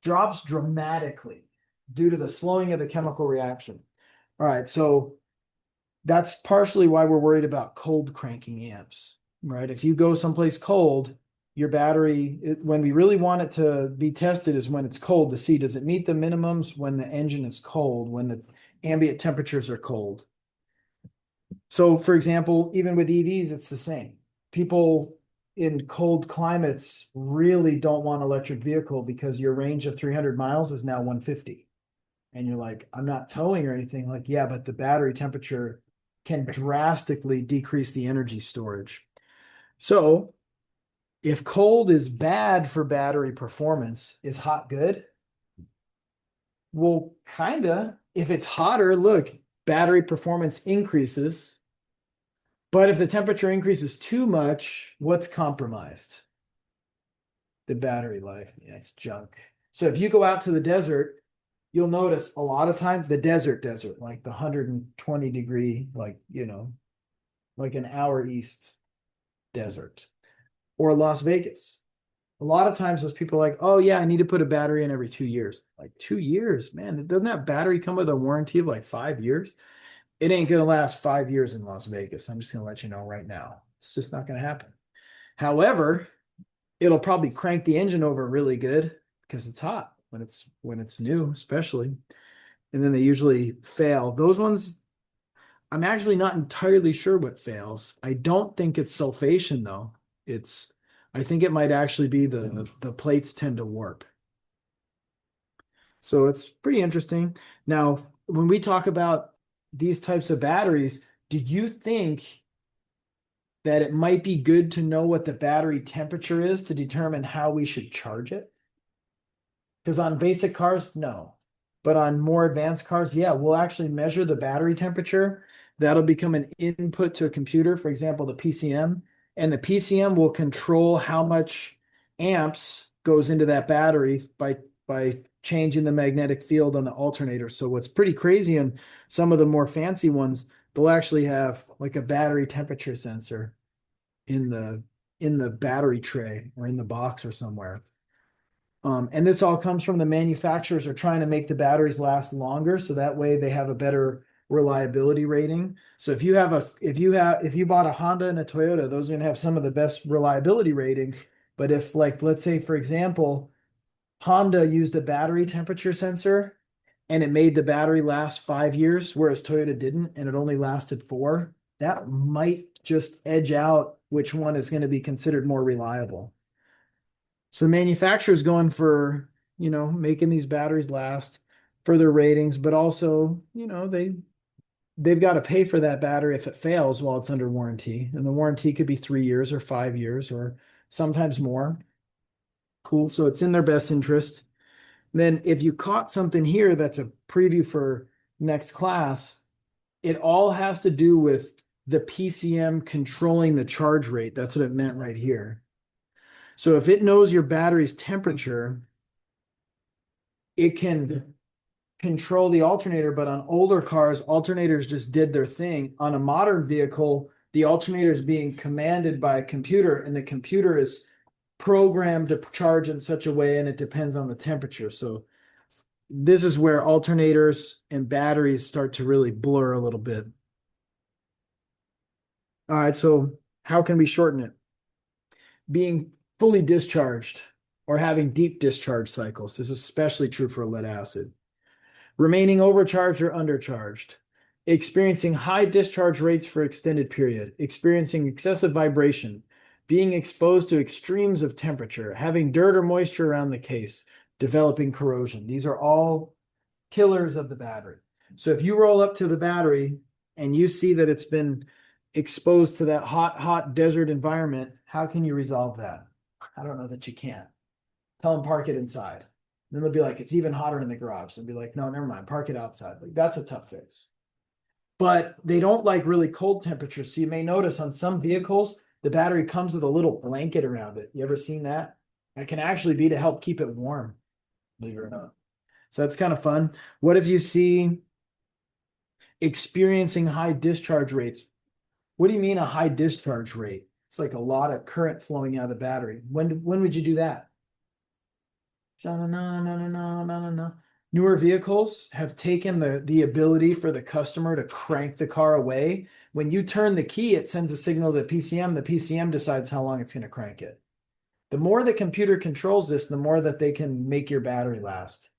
Drops dramatically due to the slowing of the chemical reaction. All right, so that's partially why we're worried about cold cranking amps, right? If you go someplace cold, your battery, when we really want it to be tested is when it's cold to see, does it meet the minimums when the engine is cold, when the ambient temperatures are cold? So for example, even with EVs, it's the same. People in cold climates really don't want an electric vehicle because your range of 300 miles is now 150. And you're like, I'm not towing or anything. Like, yeah, but the battery temperature can drastically decrease the energy storage. So if cold is bad for battery performance, is hot good? Well, kinda. If it's hotter, look, battery performance increases. But if the temperature increases too much, what's compromised? The battery life. Yeah, it's junk. So if you go out to the desert, you'll notice a lot of times the desert, like the 120 degree, like an hour east desert, or Las Vegas. A lot of times those people are like, oh yeah, I need to put a battery in every 2 years. Like 2 years, man, doesn't that battery come with a warranty of like 5 years? it ain't gonna last 5 years in Las Vegas. I'm just gonna let you know right now. It's just not gonna happen. However, it'll probably crank the engine over really good because it's hot when it's new, especially. And then they usually fail. Those ones, I'm actually not entirely sure what fails. I don't think it's sulfation though. It's I think it might actually be the plates tend to warp. So it's pretty interesting. Now, when we talk about these types of batteries, do you think that it might be good to know what the battery temperature is to determine how we should charge it? Because on basic cars, no. But on more advanced cars, yeah, we'll actually measure the battery temperature. That'll become an input to a computer, for example, the PCM. And the PCM will control how much amps goes into that battery by changing the magnetic field on the alternator. So what's pretty crazy in some of the more fancy ones, they'll actually have like a battery temperature sensor in the battery tray or in the box or somewhere. And this all comes from the manufacturers are trying to make the batteries last longer, so that way they have a better reliability rating. So if you bought a Honda and a Toyota, those are going to have some of the best reliability ratings. But if, like, let's say for example, Honda used a battery temperature sensor and it made the battery last 5 years, whereas Toyota didn't, and it only lasted 4, that might just edge out which one is going to be considered more reliable. So the manufacturer's going for, making these batteries last for their ratings, but also, they've got to pay for that battery if it fails while it's under warranty. And the warranty could be 3 years or 5 years or sometimes more. Cool. So it's in their best interest. Then if you caught something here that's a preview for next class, it all has to do with the PCM controlling the charge rate. That's what it meant right here. So if it knows your battery's temperature, it can control the alternator, but on older cars, alternators just did their thing. On a modern vehicle, the alternator is being commanded by a computer, and the computer is programmed to charge in such a way, and it depends on the temperature. So this is where alternators and batteries start to really blur a little bit. All right, so how can we shorten it? Being fully discharged or having deep discharge cycles. This is especially true for lead acid. Remaining overcharged or undercharged. Experiencing high discharge rates for extended period. Experiencing excessive vibration. Being exposed to extremes of temperature. Having dirt or moisture around the case. Developing corrosion. These are all killers of the battery. So if you roll up to the battery and you see that it's been exposed to that hot desert environment, how can you resolve that? I don't know that you can. Tell them park it inside. Then they'll be like, it's even hotter in the garage. They'll be like, no, never mind, park it outside. Like, that's a tough fix. But they don't like really cold temperatures. So you may notice on some vehicles, the battery comes with a little blanket around it. You ever seen that? That can actually be to help keep it warm, believe it or not. So that's kind of fun. What if you see experiencing high discharge rates? What do you mean a high discharge rate? It's like a lot of current flowing out of the battery. When would you do that? No, no, no, no, no, no, no, no. Newer vehicles have taken the ability for the customer to crank the car away. When you turn the key, it sends a signal to the PCM. The PCM decides how long it's going to crank it. The more the computer controls this, the more that they can make your battery last.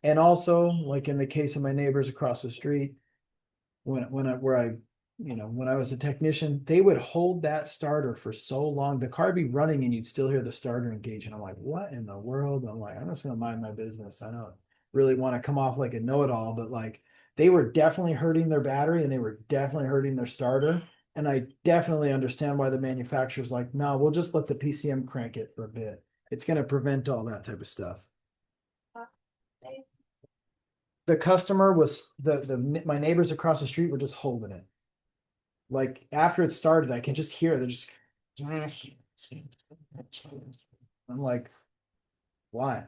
And also, like in the case of my neighbors across the street, when I was a technician, they would hold that starter for so long. The car would be running and you'd still hear the starter engage. And I'm like, what in the world? I'm like, I'm just gonna mind my business. I don't really want to come off like a know-it-all, but like they were definitely hurting their battery and they were definitely hurting their starter. And I definitely understand why the manufacturer's like, no, we'll just let the PCM crank it for a bit. It's gonna prevent all that type of stuff. The customer was my neighbors across the street were just holding it. Like after it started, I can just hear they're just. I'm like, why?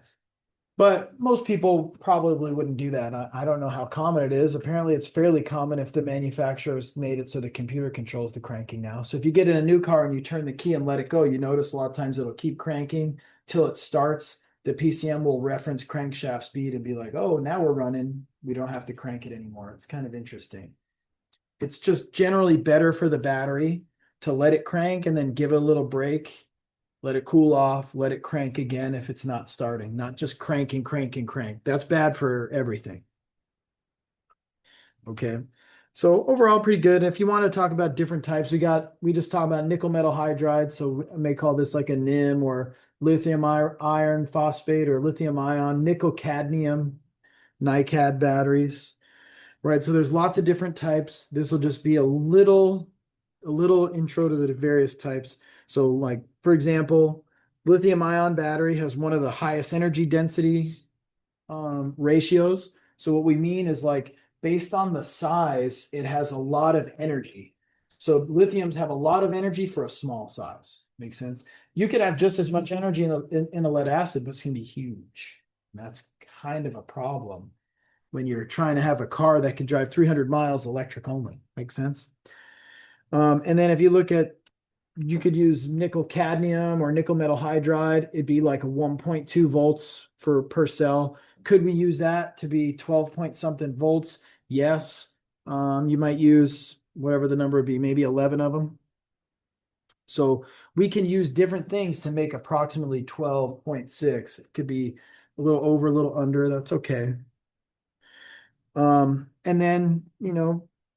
But most people probably wouldn't do that. I don't know how common it is. Apparently, it's fairly common if the manufacturers made it so the computer controls the cranking now. So if you get in a new car and you turn the key and let it go, you notice a lot of times it'll keep cranking till it starts. The PCM will reference crankshaft speed and be like, oh, now we're running. We don't have to crank it anymore. It's kind of interesting. It's just generally better for the battery to let it crank and then give it a little break, let it cool off, let it crank again if it's not starting, not just crank and crank and crank. That's bad for everything. Okay. So overall, pretty good. If you want to talk about different types, we just talked about nickel metal hydride. So I may call this like a NIM or lithium iron phosphate or lithium ion, nickel cadmium, NiCad batteries, right? So there's lots of different types. This will just be a little intro to the various types. So like, for example, lithium ion battery has one of the highest energy density ratios. So what we mean is like based on the size, it has a lot of energy. So lithiums have a lot of energy for a small size. Makes sense? You could have just as much energy in a lead acid, but it's going to be huge. And that's kind of a problem when you're trying to have a car that can drive 300 miles electric only. Makes sense? And then if you look at, you could use nickel cadmium or nickel metal hydride. It'd be like a 1.2 volts per cell. Could we use that to be 12 point something volts? Yes. You might use whatever the number would be, maybe 11 of them. So we can use different things to make approximately 12.6. It could be a little over, a little under. That's okay. And then,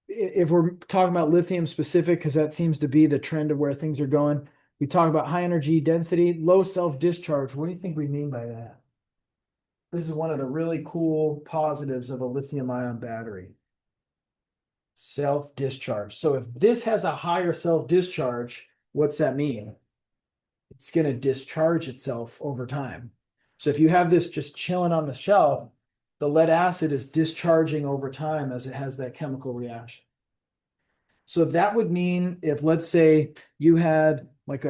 if we're talking about lithium specific, because that seems to be the trend of where things are going, we talk about high energy density, low self-discharge. What do you think we mean by that? This is one of the really cool positives of a lithium ion battery. Self-discharge. So if this has a higher self-discharge, what's that mean? It's going to discharge itself over time. So if you have this just chilling on the shelf, the lead acid is discharging over time as it has that chemical reaction. So that would mean if, let's say, you had like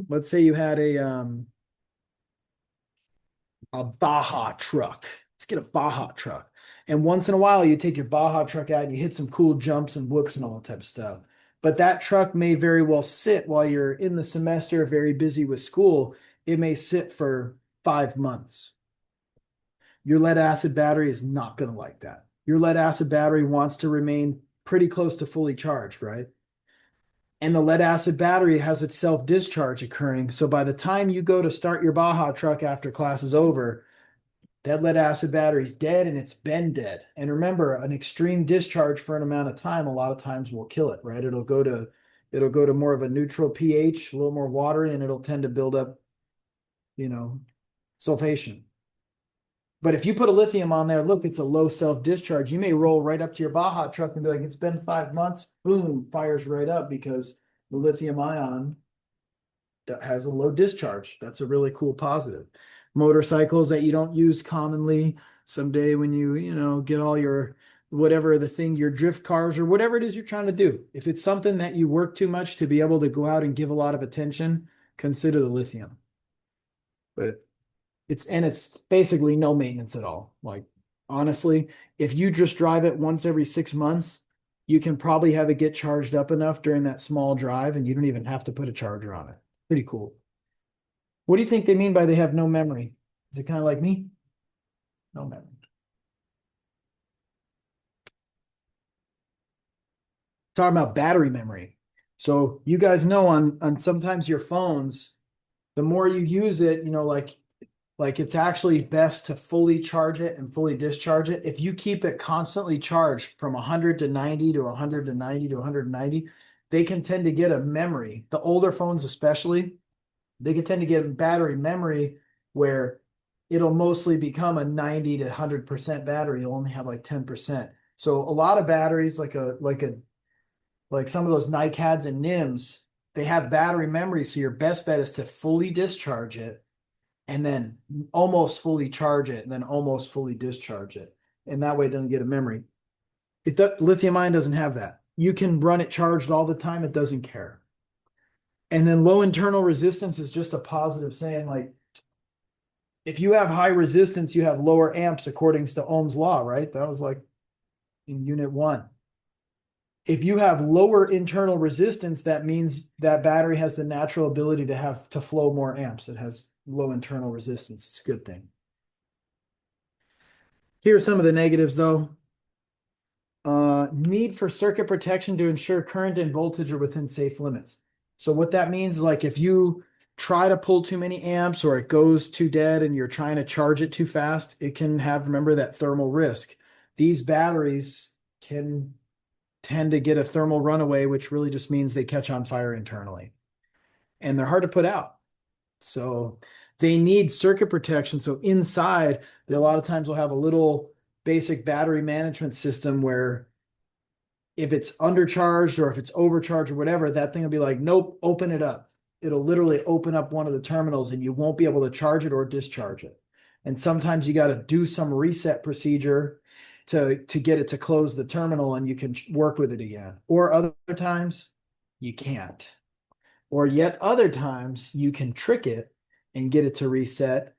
let's say you had a Baja truck. Let's get a Baja truck. And once in a while, you take your Baja truck out and you hit some cool jumps and whoops and all that type of stuff. But that truck may very well sit while you're in the semester, very busy with school. It may sit for 5 months. Your lead acid battery is not going to like that. Your lead acid battery wants to remain pretty close to fully charged, right? And the lead acid battery has its self-discharge occurring. So by the time you go to start your Baja truck after class is over, that lead acid battery is dead and it's been dead. And remember, an extreme discharge for an amount of time, a lot of times will kill it, right? It'll go to more of a neutral pH, a little more watery, and it'll tend to build up, sulfation. But if you put a lithium on there, look, it's a low self-discharge. You may roll right up to your Baja truck and be like, it's been 5 months, boom, fires right up because the lithium ion that has a low discharge. That's a really cool positive. Motorcycles that you don't use commonly, someday when you get all your whatever the thing, your drift cars or whatever it is you're trying to do. If it's something that you work too much to be able to go out and give a lot of attention, consider the lithium. But it's basically no maintenance at all. Like honestly, if you just drive it once every 6 months, you can probably have it get charged up enough during that small drive and you don't even have to put a charger on it. Pretty cool. What do you think they mean by they have no memory? Is it kind of like me? No memory. Talking about battery memory. So you guys know on sometimes your phones, the more you use it, like it's actually best to fully charge it and fully discharge it. If you keep it constantly charged from 100 to 90 to 100 to 90 to 190, they can tend to get a memory. The older phones especially, they can tend to get battery memory where it'll mostly become a 90 to 100% battery. You'll only have like 10%. So a lot of batteries like some of those NiCads and NIMs, they have battery memory. So your best bet is to fully discharge it and then almost fully charge it and then almost fully discharge it. And that way it doesn't get a memory. Lithium ion doesn't have that. You can run it charged all the time. It doesn't care. And then low internal resistance is just a positive saying like, if you have high resistance, you have lower amps according to Ohm's law, right? That was like in unit 1. If you have lower internal resistance, that means that battery has the natural ability to flow more amps. It has low internal resistance. It's a good thing. Here are some of the negatives though. Need for circuit protection to ensure current and voltage are within safe limits. So what that means is like if you try to pull too many amps or it goes too dead and you're trying to charge it too fast, it can have, remember, that thermal risk. These batteries can tend to get a thermal runaway, which really just means they catch on fire internally. And they're hard to put out. So they need circuit protection. So inside, they a lot of times will have a little basic battery management system where if it's undercharged or if it's overcharged or whatever, that thing will be like, nope, open it up. It'll literally open up one of the terminals and you won't be able to charge it or discharge it. And sometimes you got to do some reset procedure to get it to close the terminal and you can work with it again. Or other times you can't. Or yet other times you can trick it and get it to reset,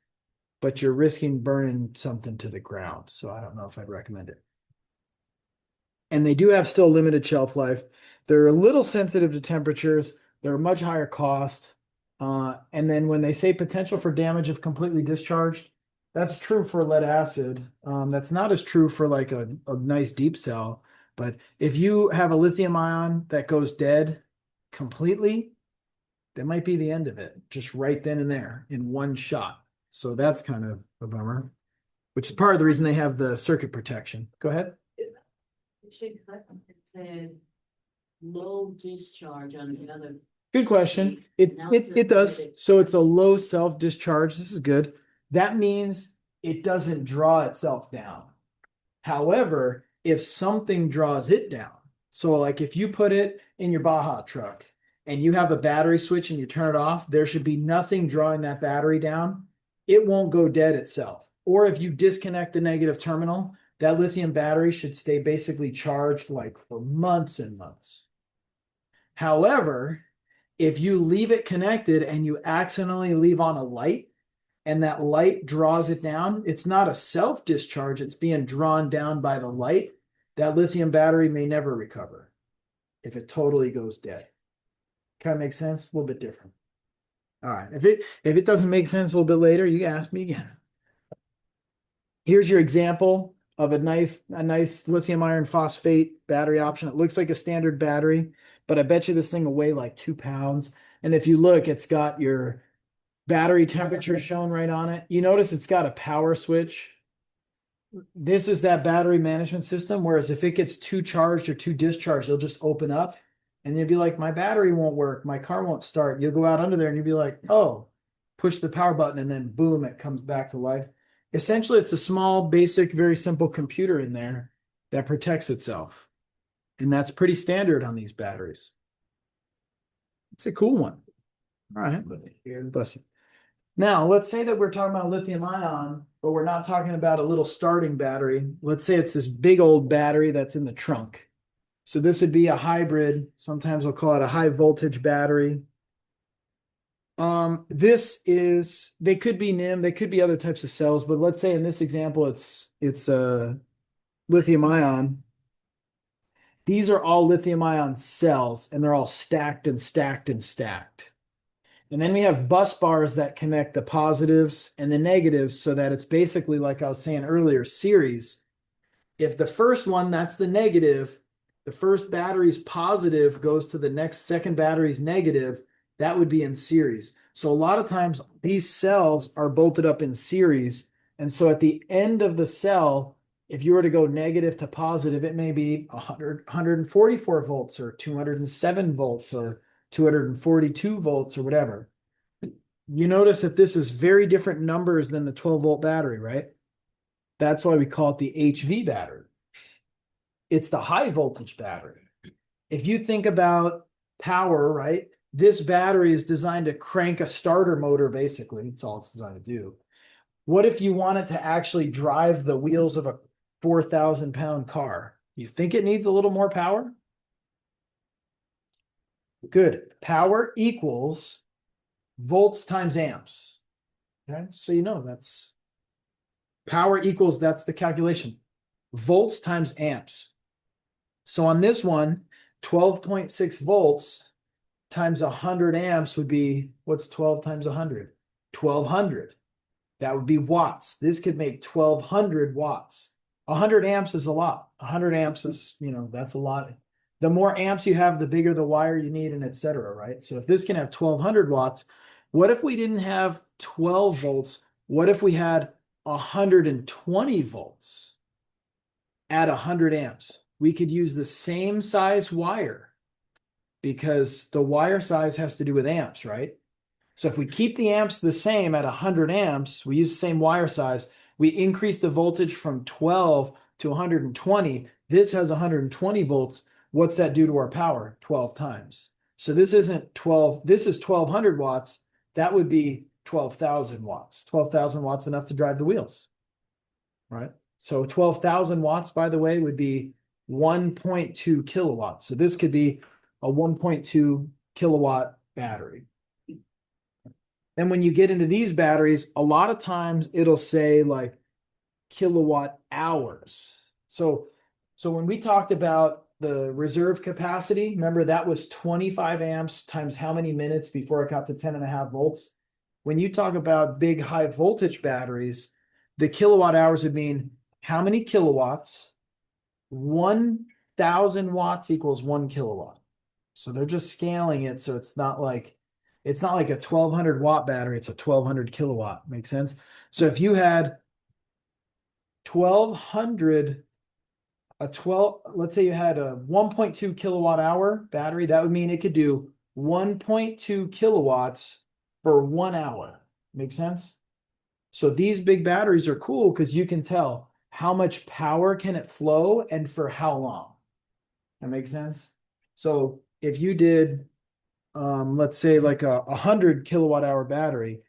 but you're risking burning something to the ground. So I don't know if I'd recommend it. And they do have still limited shelf life. They're a little sensitive to temperatures. They're a much higher cost. And then when they say potential for damage if completely discharged, that's true for lead acid. That's not as true for like a nice deep cell. But if you have a lithium ion that goes dead completely, that might be the end of it, just right then and there in one shot. So that's kind of a bummer, which is part of the reason they have the circuit protection. Go ahead. It said low discharge on the other. Good question. It does. So it's a low self-discharge. This is good. That means it doesn't draw itself down. However, if something draws it down, so like if you put it in your Baja truck and you have a battery switch and you turn it off, there should be nothing drawing that battery down. It won't go dead itself. Or if you disconnect the negative terminal, that lithium battery should stay basically charged like for months and months. However, if you leave it connected and you accidentally leave on a light and that light draws it down, it's not a self-discharge, it's being drawn down by the light. That lithium battery may never recover if it totally goes dead. Kind of makes sense? A little bit different. All right. If it doesn't make sense a little bit later, you ask me again. Here's your example of a nice lithium iron phosphate battery option. It looks like a standard battery, but I bet you this thing will weigh like 2 pounds. And if you look, it's got your battery temperature shown right on it. You notice it's got a power switch. This is that battery management system. Whereas if it gets too charged or too discharged, it'll just open up and you'll be like, my battery won't work. My car won't start. You'll go out under there and you'll be like, oh, push the power button and then boom, it comes back to life. Essentially, it's a small, basic, very simple computer in there that protects itself. And that's pretty standard on these batteries. It's a cool one. All right. Bless you. Now, let's say that we're talking about lithium ion, but we're not talking about a little starting battery. Let's say it's this big old battery that's in the trunk. So this would be a hybrid. Sometimes we'll call it a high voltage battery. They could be NIM, they could be other types of cells, but let's say in this example, it's a lithium ion. These are all lithium ion cells and they're all stacked and stacked and stacked. And then we have bus bars that connect the positives and the negatives so that it's basically, like I was saying earlier, series. If the first one, that's the negative, the first battery's positive goes to the next second battery's negative, that would be in series. So a lot of times these cells are bolted up in series. And so at the end of the cell, if you were to go negative to positive, it may be 144 volts or 207 volts or 242 volts or whatever. You notice that this is very different numbers than the 12-volt battery, right? That's why we call it the HV battery. It's the high voltage battery. If you think about power, right? This battery is designed to crank a starter motor, basically. That's all it's designed to do. What if you wanted to actually drive the wheels of a 4,000-pound car? You think it needs a little more power? Good. Power equals volts times amps. Okay, so you know that's power equals, that's the calculation. Volts times amps. So on this one, 12.6 volts times 100 amps would be, what's 12 times 100? 1,200. That would be watts. This could make 1,200 watts 100 amps is a lot. 100 amps is, that's a lot. The more amps you have, the bigger the wire you need, and et cetera, right? So if this can have 1200 watts, what if we didn't have 12 volts? What if we had 120 volts at 100 amps? We could use the same size wire because the wire size has to do with amps, right? So if we keep the amps the same at 100 amps, we use the same wire size, we increase the voltage from 12 to 120. This has 120 volts. What's that do to our power? 12 times. So this isn't 12, this is 1200 watts. That would be 12,000 watts. 12,000 watts enough to drive the wheels, right? So 12,000 watts, by the way, would be 1.2 kilowatts. So this could be a 1.2 kilowatt battery. Then when you get into these batteries, a lot of times it'll say like kilowatt hours. So when we talked about the reserve capacity, remember that was 25 amps times how many minutes before it got to 10.5 volts. When you talk about big high voltage batteries, the kilowatt hours would mean how many kilowatts, 1,000 watts equals 1 kilowatt. So they're just scaling it. So it's not like a 1200 watt battery, it's a 1200 kilowatt. Makes sense? So if you had 1200, let's say you had a 1.2 kilowatt hour battery, that would mean it could do 1.2 kilowatts for 1 hour. Make sense? So these big batteries are cool because you can tell how much power can it flow and for how long. That makes sense? So if you did, let's say like a 100 kilowatt hour battery,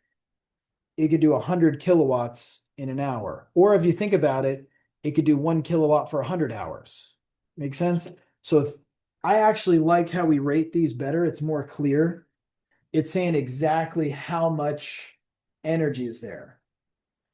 it could do 100 kilowatts in an hour. Or if you think about it, it could do 1 kilowatt for 100 hours. Make sense? So I actually like how we rate these better. It's more clear. It's saying exactly how much energy is there.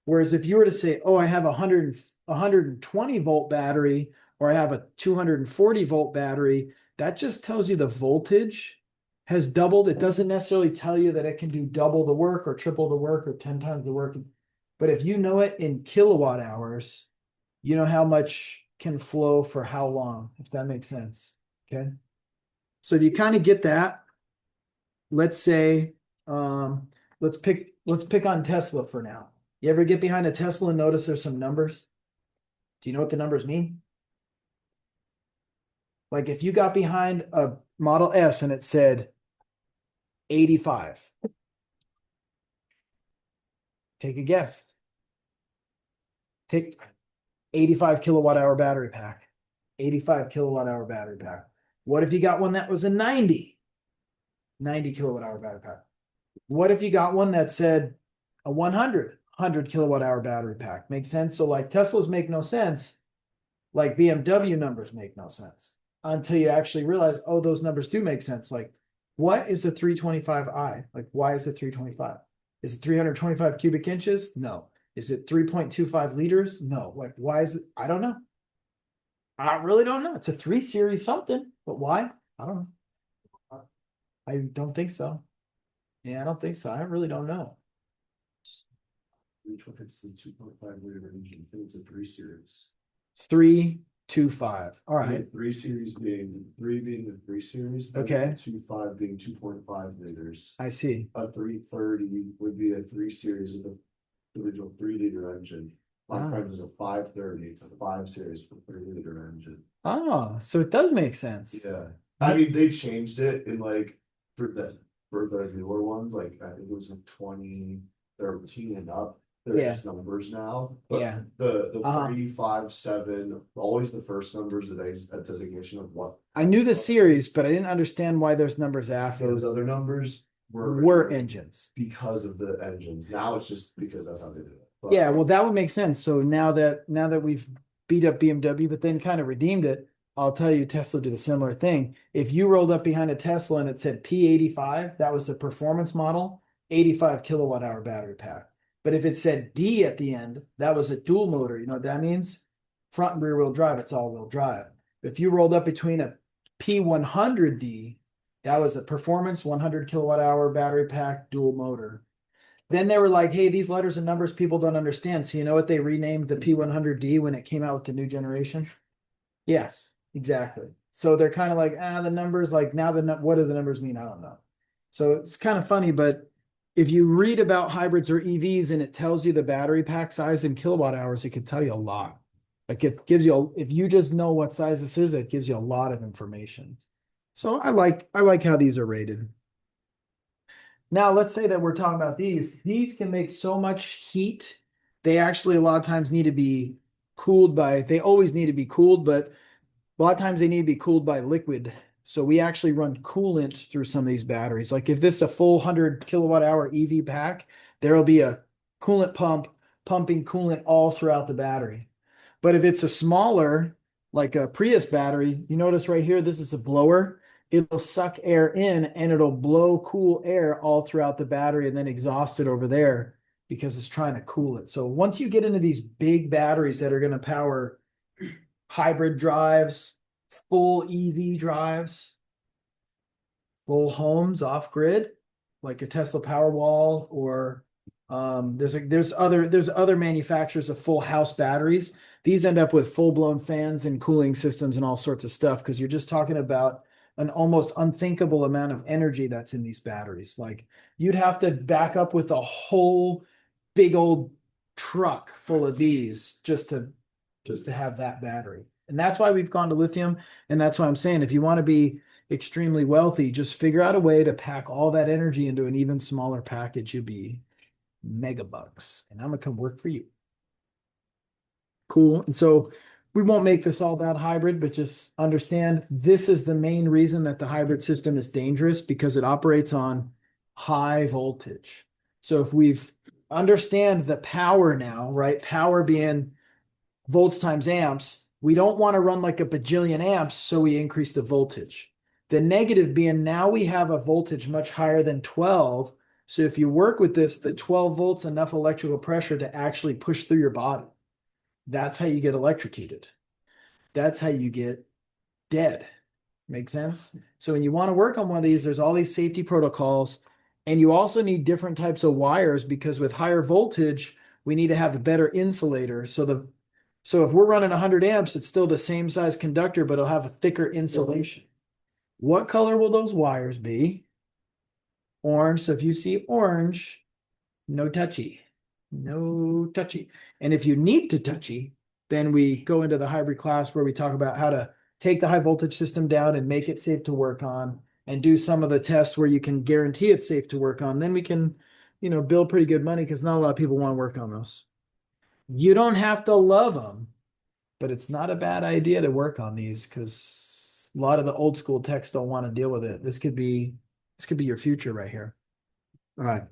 Whereas if you were to say, oh, I have a 120 volt battery, or I have a 240 volt battery, that just tells you the voltage has doubled. It doesn't necessarily tell you that it can do double the work or triple the work or 10 times the work. But if you know it in kilowatt hours, you know how much can flow for how long, if that makes sense. Okay. So if you kind of get that, let's say, let's pick on Tesla for now. You ever get behind a Tesla and notice there's some numbers? Do you know what the numbers mean? Like if you got behind a Model S and it said 85, take a guess. Take 85 kilowatt hour battery pack. 85 kilowatt hour battery pack. What if you got one that was a 90 kilowatt hour battery pack? What if you got one that said a 100 kilowatt hour battery pack? Makes sense? So like Teslas make no sense. Like BMW numbers make no sense until you actually realize, oh, those numbers do make sense. Like what is a 325i? Like why is it 325? Is it 325 cubic inches? No. Is it 3.25 liters? No. Like why is it? I don't know. I really don't know. It's a 3 series something, but why? I don't know. I don't think so. Yeah, I don't think so. I really don't know. It's the 2.5 liter engine. I think it's a 3 series. 325. All right. 3 series being the 3 series. Okay. 2.5 being 2.5 liters. I see. A 330 would be a 3 series with the original 3-liter engine. My friend is a 530. It's a 5 series with a 3-liter engine. Oh, so it does make sense. Yeah. I mean, they changed it in like for the newer ones, like I think it was in 2013 and up. They're Yeah. just numbers now. But Yeah. the Uh-huh. 3, 5, 7, always the first numbers a designation of what I knew the series, but I didn't understand why there's numbers after those other numbers were engines. because of the engines. Now it's just because that's how they do it. But Yeah, well, that would make sense. So now that we've beat up BMW, but then kind of redeemed it, I'll tell you, Tesla did a similar thing. If you rolled up behind a Tesla and it said P85, that was the performance model, 85 kilowatt hour battery pack. But if it said D at the end, that was a dual motor. You know what that means? Front and rear wheel drive, it's all wheel drive. If you rolled up between a P100D, that was a performance 100 kilowatt hour battery pack dual motor. Then they were like, hey, these letters and numbers people don't understand. So you know what they renamed the P100D when it came out with the new generation? Yes, exactly. So they're kind of like, the numbers, like now what do the numbers mean? I don't know. So it's kind of funny, but if you read about hybrids or EVs and it tells you the battery pack size in kilowatt hours, it could tell you a lot. Like it gives you, if you just know what size this is, it gives you a lot of information. So I like how these are rated. Now let's say that we're talking about these. These can make so much heat. They actually a lot of times need to be cooled by, they always need to be cooled, but a lot of times they need to be cooled by liquid. So we actually run coolant through some of these batteries. Like if this is a full 100 kilowatt hour EV pack, there will be a coolant pump pumping coolant all throughout the battery. But if it's a smaller, like a Prius battery, you notice right here, this is a blower. It'll suck air in and it'll blow cool air all throughout the battery and then exhaust it over there because it's trying to cool it. So once you get into these big batteries that are going to power hybrid drives, full EV drives, full homes off grid, like a Tesla Powerwall, or there's other manufacturers of full house batteries. These end up with full blown fans and cooling systems and all sorts of stuff because you're just talking about an almost unthinkable amount of energy that's in these batteries. Like you'd have to back up with a whole big old truck full of these just to have that battery. And that's why we've gone to lithium. And that's why I'm saying if you want to be extremely wealthy, just figure out a way to pack all that energy into an even smaller package. You'll be mega bucks. And I'm gonna come work for you. Cool. And so we won't make this all about hybrid, but just understand this is the main reason that the hybrid system is dangerous because it operates on high voltage. So if we've understand the power now, right? Power being volts times amps, we don't want to run like a bajillion amps, so we increase the voltage. The negative being now we have a voltage much higher than 12. So if you work with this, the 12 volts, enough electrical pressure to actually push through your body. That's how you get electrocuted. That's how you get dead. Make sense? So when you want to work on one of these, there's all these safety protocols. And you also need different types of wires because with higher voltage, we need to have a better insulator. So if we're running 100 amps, it's still the same size conductor, but it'll have a thicker insulation. What color will those wires be? Orange. So if you see orange, no touchy. No touchy. And if you need to touchy, then we go into the hybrid class where we talk about how to take the high voltage system down and make it safe to work on and do some of the tests where you can guarantee it's safe to work on. Then we can, build pretty good money because not a lot of people want to work on those. You don't have to love them, but it's not a bad idea to work on these because a lot of the old school techs don't want to deal with it. This could be your future right here. All right.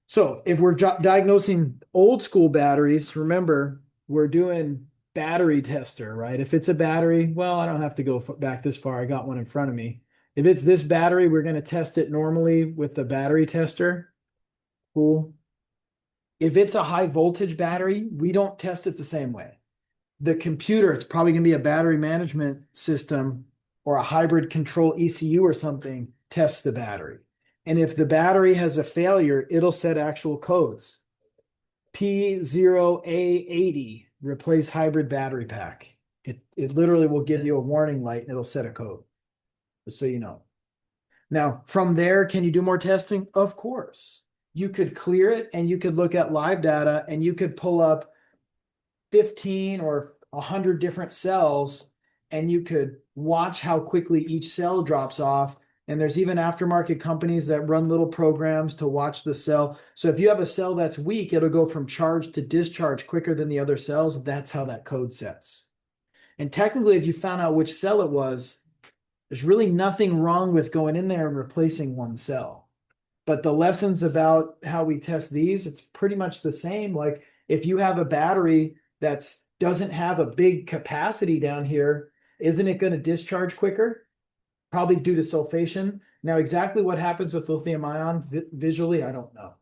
So if we're diagnosing old school batteries, remember we're doing battery tester, right? If it's a battery, well, I don't have to go back this far. I got one in front of me. If it's this battery, we're going to test it normally with the battery tester. Cool. If it's a high voltage battery, we don't test it the same way. The computer, it's probably going to be a battery management system or a hybrid control ECU or something, tests the battery. And if the battery has a failure, it'll set actual codes. P0A80, replace hybrid battery pack. It literally will give you a warning light and it'll set a code, just so you know. Now, from there, can you do more testing? Of course. You could clear it and you could look at live data and you could pull up 15 or 100 different cells and you could watch how quickly each cell drops off. And there's even aftermarket companies that run little programs to watch the cell. So if you have a cell that's weak, it'll go from charge to discharge quicker than the other cells. That's how that code sets. And technically, if you found out which cell it was, there's really nothing wrong with going in there and replacing one cell. But the lessons about how we test these, it's pretty much the same. Like if you have a battery that doesn't have a big capacity down here, isn't it going to discharge quicker? Probably due to sulfation. Now, exactly what happens with lithium ion visually, I don't know.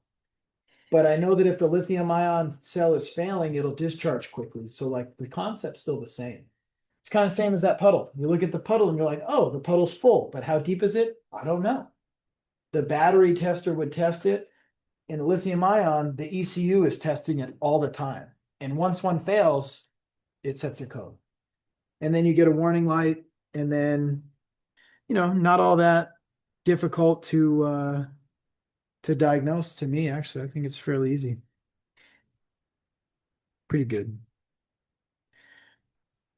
But I know that if the lithium ion cell is failing, it'll discharge quickly. So like the concept's still the same. It's kind of the same as that puddle. You look at the puddle and you're like, oh, the puddle's full. But how deep is it? I don't know. The battery tester would test it. in the lithium ion, the ECU is testing it all the time. And once one fails, it sets a code. And then you get a warning light, and then, not all that difficult to diagnose to me, actually. I think it's fairly easy. Pretty good.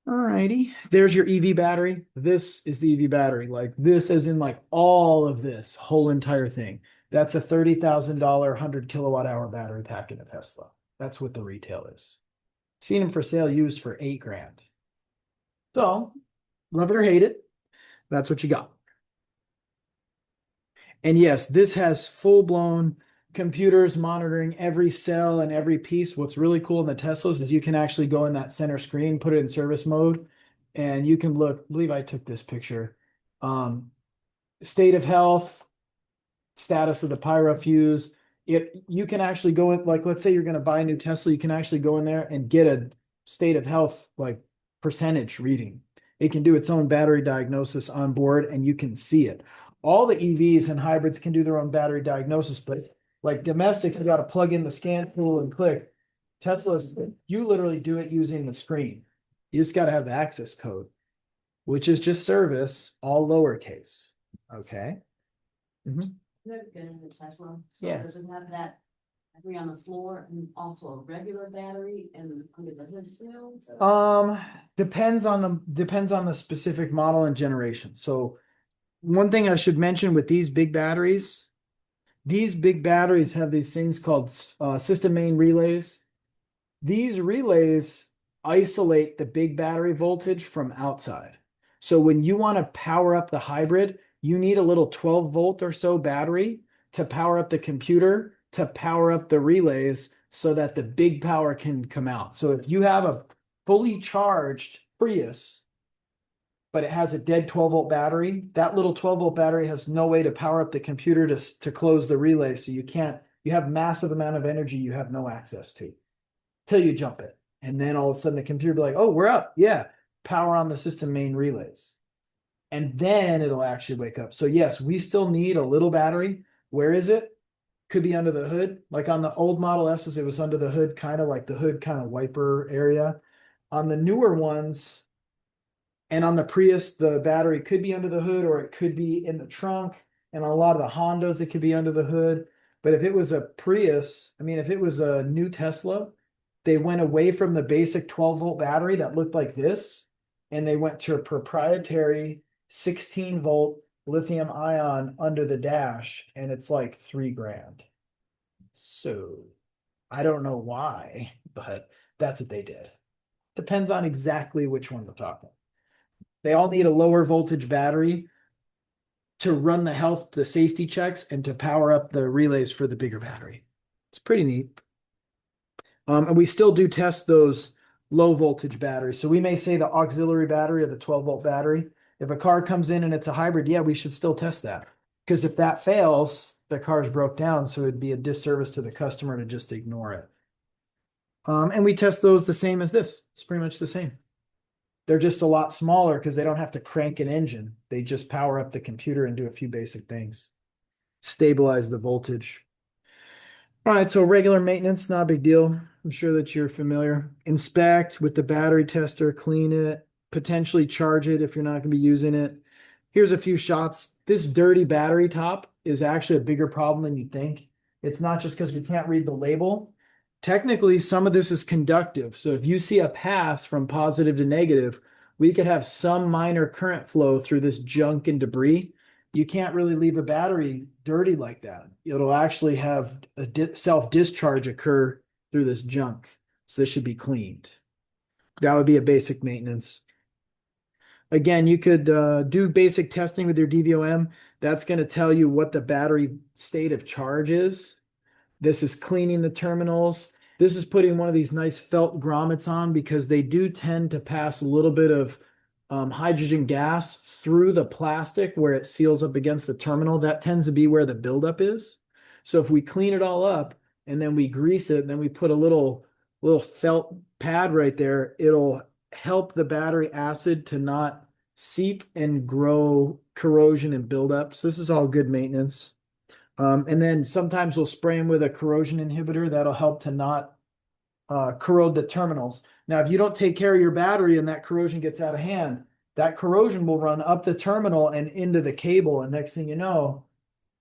Alrighty, there's your EV battery. This is the EV battery. Like this, as in like all of this whole entire thing. That's a $30,000 100 kilowatt hour battery pack in a Tesla. That's what the retail is. Seen them for sale used for $8,000. So, love it or hate it, that's what you got. And yes, this has full-blown computers monitoring every cell and every piece. What's really cool in the Teslas is you can actually go in that center screen, put it in service mode, and you can look. I believe I took this picture. State of health, status of the pyro fuse. You can actually go in, like, let's say you're going to buy a new Tesla, you can actually go in there and get a state of health, like percentage reading. It can do its own battery diagnosis on board, and you can see it. All the EVs and hybrids can do their own battery diagnosis, but like domestic, you got to plug in the scan tool and click. Tesla's, you literally do it using the screen. You just got to have the access code, which is just service, all lowercase. Okay. Never get into Tesla. So Yeah. does it have that battery on the floor and also a regular battery and under the hood too? Depends on the specific model and generation. So one thing I should mention with these big batteries have these things called system main relays. These relays isolate the big battery voltage from outside. So when you want to power up the hybrid, you need a little 12 volt or so battery to power up the computer, to power up the relays so that the big power can come out. So if you have a fully charged Prius, but it has a dead 12 volt battery, that little 12 volt battery has no way to power up the computer to close the relay. So you have massive amount of energy you have no access to till you jump it. And then all of a sudden the computer will be like, oh, we're up. Yeah. Power on the system main relays. And then it'll actually wake up. So yes, we still need a little battery. Where is it? Could be under the hood. Like on the old Model S's, it was under the hood, kind of like the hood kind of wiper area. On the newer ones, and on the Prius, the battery could be under the hood or it could be in the trunk. And on a lot of the Hondas, it could be under the hood. But if it was a Prius, if it was a new Tesla, they went away from the basic 12 volt battery that looked like this, and they went to a proprietary 16 volt lithium ion under the dash, and it's like $3,000. So I don't know why, but that's what they did. Depends on exactly which one we're talking. They all need a lower voltage battery to run the safety checks, and to power up the relays for the bigger battery. It's pretty neat. And we still do test those low voltage batteries. So we may say the auxiliary battery or the 12 volt battery. If a car comes in and it's a hybrid, yeah, we should still test that. Because if that fails, the car's broke down. So it'd be a disservice to the customer to just ignore it. And we test those the same as this. It's pretty much the same. They're just a lot smaller because they don't have to crank an engine. They just power up the computer and do a few basic things. Stabilize the voltage. All right, so regular maintenance, not a big deal. I'm sure that you're familiar. Inspect with the battery tester, clean it, potentially charge it if you're not going to be using it. Here's a few shots. This dirty battery top is actually a bigger problem than you think. It's not just because we can't read the label. Technically, some of this is conductive. So if you see a path from positive to negative, we could have some minor current flow through this junk and debris. You can't really leave a battery dirty like that. It'll actually have a self-discharge occur through this junk. So this should be cleaned. That would be a basic maintenance. Again, you could do basic testing with your DVOM. That's going to tell you what the battery state of charge is. This is cleaning the terminals. This is putting one of these nice felt grommets on because they do tend to pass a little bit of hydrogen gas through the plastic where it seals up against the terminal. That tends to be where the buildup is. So if we clean it all up and then we grease it and then we put a little felt pad right there, it'll help the battery acid to not seep and grow corrosion and buildup. So this is all good maintenance. And then sometimes we'll spray them with a corrosion inhibitor that'll help to not corrode the terminals. Now, if you don't take care of your battery and that corrosion gets out of hand, that corrosion will run up the terminal and into the cable. And next thing you know,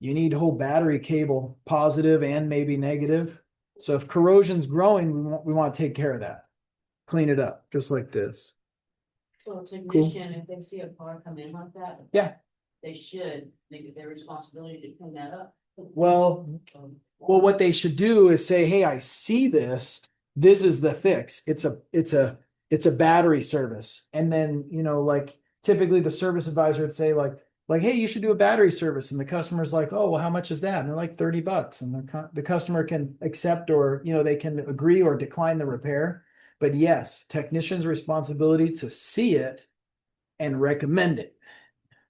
you need whole battery cable, positive and maybe negative. So if corrosion's growing, we want to take care of that. Clean it up, just like this. So a technician, if they see a car come in like that. Yeah. They should make it their responsibility to clean that up. Well, what they should do is say, hey, I see this. This is the fix. It's a battery service. And then, like typically the service advisor would say like, hey, you should do a battery service. And the customer's like, oh, well, how much is that? And they're like $30. And the customer can accept or, they can agree or decline the repair. But yes, technician's responsibility to see it and recommend it.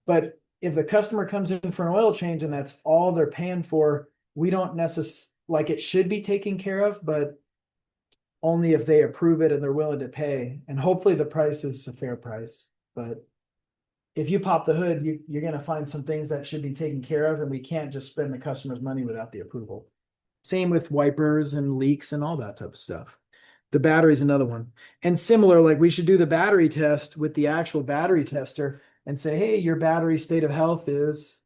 But if the customer comes in for an oil change and that's all they're paying for, we don't necessarily, like it should be taken care of, but only if they approve it and they're willing to pay. And hopefully the price is a fair price. But if you pop the hood, you're going to find some things that should be taken care of, and we can't just spend the customer's money without the approval. Same with wipers and leaks and all that type of stuff. The battery's another one. And similar, like we should do the battery test with the actual battery tester and say, hey, your battery state of health is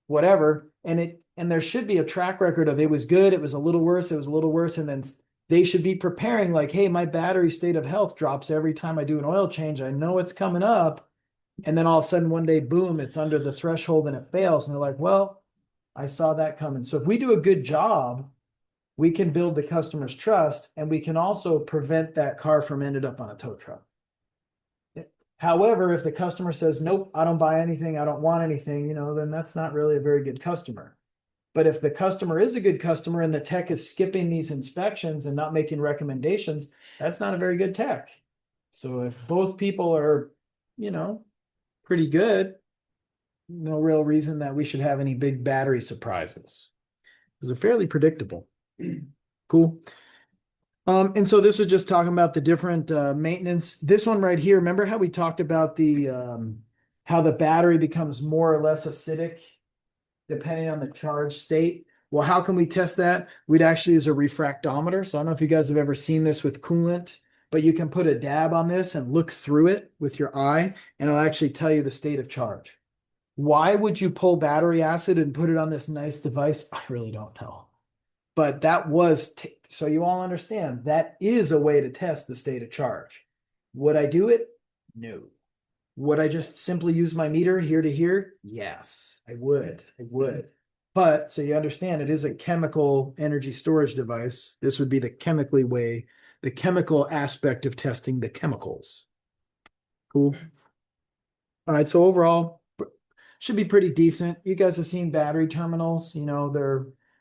whatever. And there should be a track record of it was good, it was a little worse, it was a little worse. And then they should be preparing like, hey, my battery state of health drops every time I do an oil change. I know it's coming up. And then all of a sudden one day, boom, it's under the threshold and it fails. And they're like, well, I saw that coming. So if we do a good job, we can build the customer's trust, and we can also prevent that car from ending up on a tow truck. However, if the customer says, nope, I don't buy anything, I don't want anything, then that's not really a very good customer. But if the customer is a good customer and the tech is skipping these inspections and not making recommendations, that's not a very good tech. So if both people are, pretty good, no real reason that we should have any big battery surprises. They're fairly predictable. Cool. And so this was just talking about the different maintenance. This one right here, remember how we talked about how the battery becomes more or less acidic depending on the charge state? Well, how can we test that? We'd actually use a refractometer. So I don't know if you guys have ever seen this with coolant, but you can put a dab on this and look through it with your eye, and it'll actually tell you the state of charge. Why would you pull battery acid and put it on this nice device? I really don't know. But that was, so you all understand, that is a way to test the state of charge. Would I do it? No. Would I just simply use my meter here to here? Yes, I would. But so you understand, it is a chemical energy storage device. This would be the chemical aspect of testing the chemicals. Cool. All right, so overall, should be pretty decent. You guys have seen battery terminals,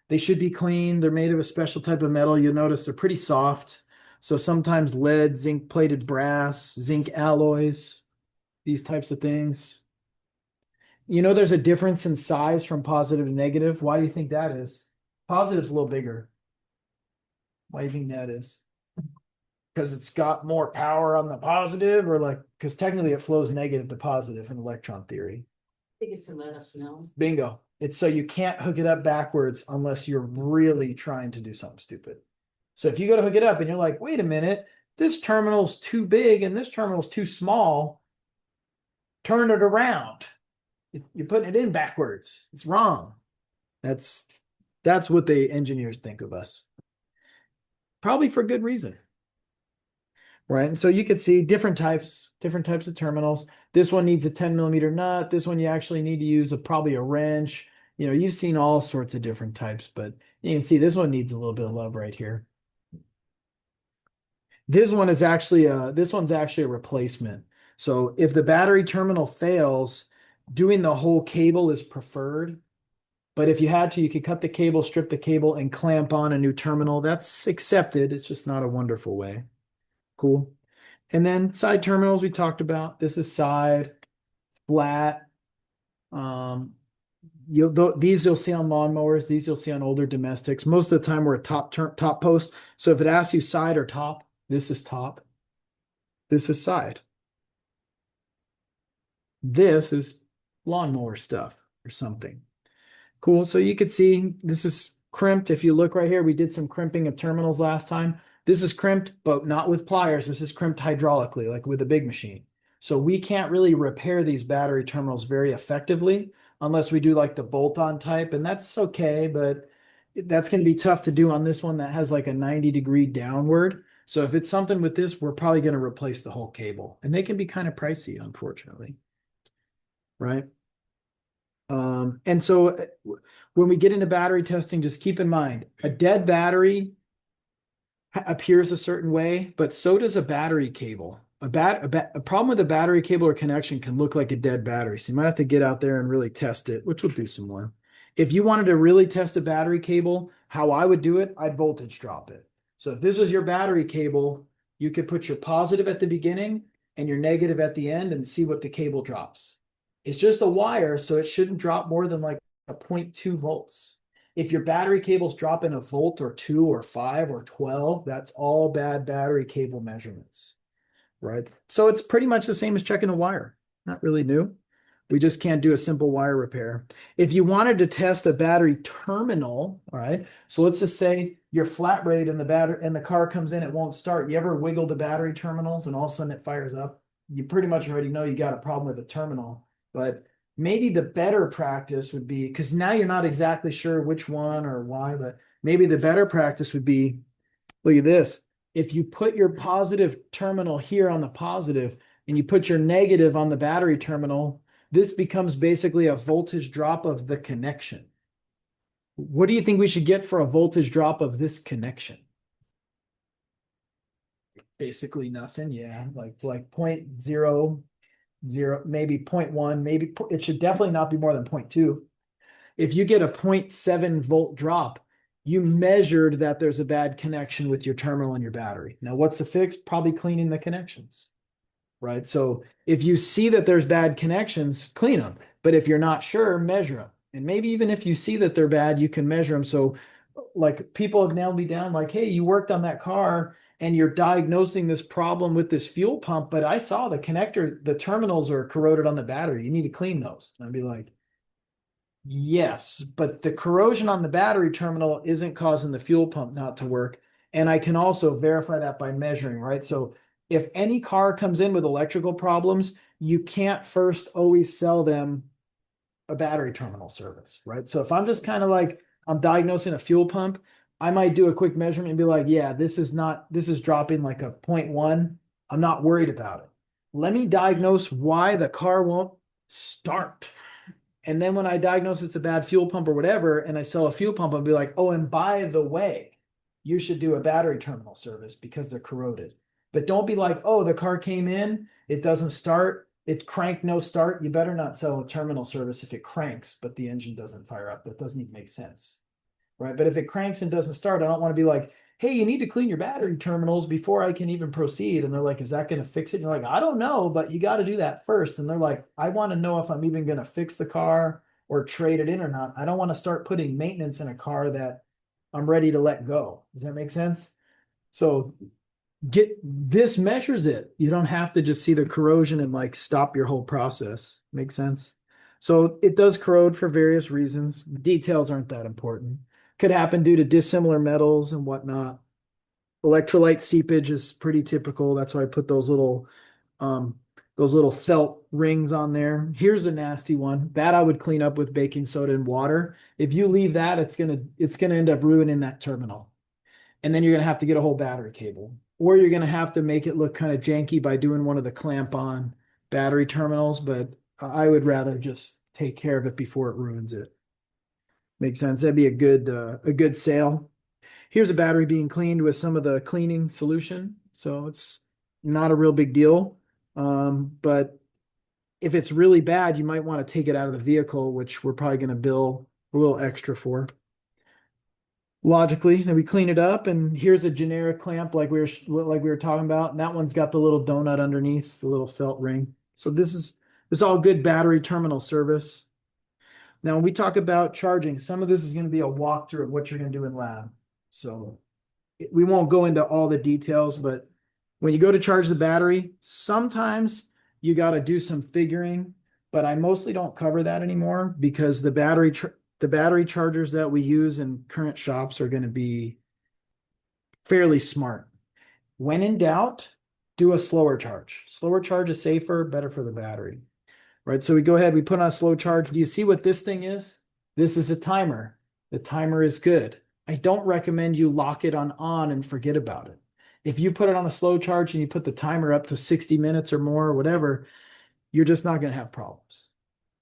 they should be clean. They're made of a special type of metal. You'll notice they're pretty soft. So sometimes lead, zinc plated brass, zinc alloys, these types of things. There's a difference in size from positive to negative. Why do you think that is? Positive's a little bigger. Why do you think that is? Because it's got more power on the positive, or because technically it flows negative to positive in electron theory. I think it's to let us know. Bingo. It's so you can't hook it up backwards unless you're really trying to do something stupid. So if you go to hook it up and you're like, wait a minute, this terminal's too big and this terminal's too small, turn it around. You're putting it in backwards. It's wrong. That's what the engineers think of us. Probably for good reason. Right. And so you could see different types of terminals. This one needs a 10 millimeter nut. This one you actually need to use probably a wrench. You've seen all sorts of different types, but you can see this one needs a little bit of love right here. This one's actually a replacement. So if the battery terminal fails, doing the whole cable is preferred. But if you had to, you could cut the cable, strip the cable, and clamp on a new terminal. That's accepted. It's just not a wonderful way. Cool. And then side terminals we talked about. This is side, flat. These you'll see on lawnmowers. These you'll see on older domestics. Most of the time we're a top post. So if it asks you side or top, this is top. This is side. This is lawnmower stuff or something. Cool. So you could see this is crimped. If you look right here, we did some crimping of terminals last time. This is crimped, but not with pliers. This is crimped hydraulically, like with a big machine. So we can't really repair these battery terminals very effectively unless we do like the bolt-on type, and that's okay, but that's going to be tough to do on this one that has like a 90-degree downward. So if it's something with this, we're probably going to replace the whole cable, and they can be kind of pricey, unfortunately. Right? And so when we get into battery testing, just keep in mind a dead battery appears a certain way, but so does a battery cable. A problem with a battery cable or connection can look like a dead battery. So you might have to get out there and really test it, which we'll do some more. If you wanted to really test a battery cable, how I would do it, I'd voltage drop it. So if this was your battery cable, you could put your positive at the beginning and your negative at the end and see what the cable drops. It's just a wire, so it shouldn't drop more than like a 0.2 volts. If your battery cable's dropping a volt or 2 or 5 or 12, that's all bad battery cable measurements, right? So it's pretty much the same as checking a wire. Not really new. We just can't do a simple wire repair. If you wanted to test a battery terminal, all right, so let's just say you're flat rate and the car comes in, it won't start. You ever wiggle the battery terminals and all of a sudden it fires up? You pretty much already know you got a problem with the terminal. But maybe the better practice would be, because now you're not exactly sure which one or why, but maybe the better practice would be, look at this. If you put your positive terminal here on the positive and you put your negative on the battery terminal, this becomes basically a voltage drop of the connection. What do you think we should get for a voltage drop of this connection? Basically nothing, yeah, like 0.0, maybe 0.1, maybe it should definitely not be more than 0.2. If you get a 0.7 volt drop, you measured that there's a bad connection with your terminal and your battery. Now, what's the fix? Probably cleaning the connections, right? So if you see that there's bad connections, clean them. But if you're not sure, measure them. And maybe even if you see that they're bad, you can measure them. So like people have nailed me down like, hey, you worked on that car and you're diagnosing this problem with this fuel pump, but I saw the connector, the terminals are corroded on the battery. You need to clean those. And I'd be like, yes, but the corrosion on the battery terminal isn't causing the fuel pump not to work. And I can also verify that by measuring, right? So if any car comes in with electrical problems, you can't first always sell them a battery terminal service, right? So if I'm just kind of like, I'm diagnosing a fuel pump, I might do a quick measurement and be like, yeah, this is dropping like a 0.1. I'm not worried about it. Let me diagnose why the car won't start. And then when I diagnose it's a bad fuel pump or whatever, and I sell a fuel pump, I'll be like, oh, and by the way, you should do a battery terminal service because they're corroded. But don't be like, oh, the car came in, it doesn't start, it cranked, no start. You better not sell a terminal service if it cranks, but the engine doesn't fire up. That doesn't even make sense, right? But if it cranks and doesn't start, I don't want to be like, hey, you need to clean your battery terminals before I can even proceed. And they're like, is that going to fix it? And you're like, I don't know, but you got to do that first. And they're like, I want to know if I'm even going to fix the car or trade it in or not. I don't want to start putting maintenance in a car that I'm ready to let go. Does that make sense? So this measures it. You don't have to just see the corrosion and like stop your whole process. Make sense? So it does corrode for various reasons. Details aren't that important. Could happen due to dissimilar metals and whatnot. Electrolyte seepage is pretty typical. That's why I put those little felt rings on there. Here's a nasty one. That I would clean up with baking soda and water. If you leave that, it's gonna end up ruining that terminal. And then you're gonna have to get a whole battery cable. Or you're gonna have to make it look kind of janky by doing one of the clamp-on battery terminals, but I would rather just take care of it before it ruins it. Makes sense. That'd be a good sale. Here's a battery being cleaned with some of the cleaning solution. So it's not a real big deal. But if it's really bad, you might want to take it out of the vehicle, which we're probably going to bill a little extra for. Logically, then we clean it up, and here's a generic clamp like we were talking about. And that one's got the little donut underneath, the little felt ring. So this is all good battery terminal service. Now, when we talk about charging, some of this is going to be a walkthrough of what you're going to do in lab. So we won't go into all the details, but when you go to charge the battery, sometimes you got to do some figuring, but I mostly don't cover that anymore because the battery the battery chargers that we use in current shops are going to be fairly smart. When in doubt, do a slower charge. Slower charge is safer, better for the battery. Right, so we go ahead, we put on a slow charge. Do you see what this thing is? This is a timer. The timer is good. I don't recommend you lock it on and forget about it. If you put it on a slow charge and you put the timer up to 60 minutes or more or whatever, you're just not going to have problems.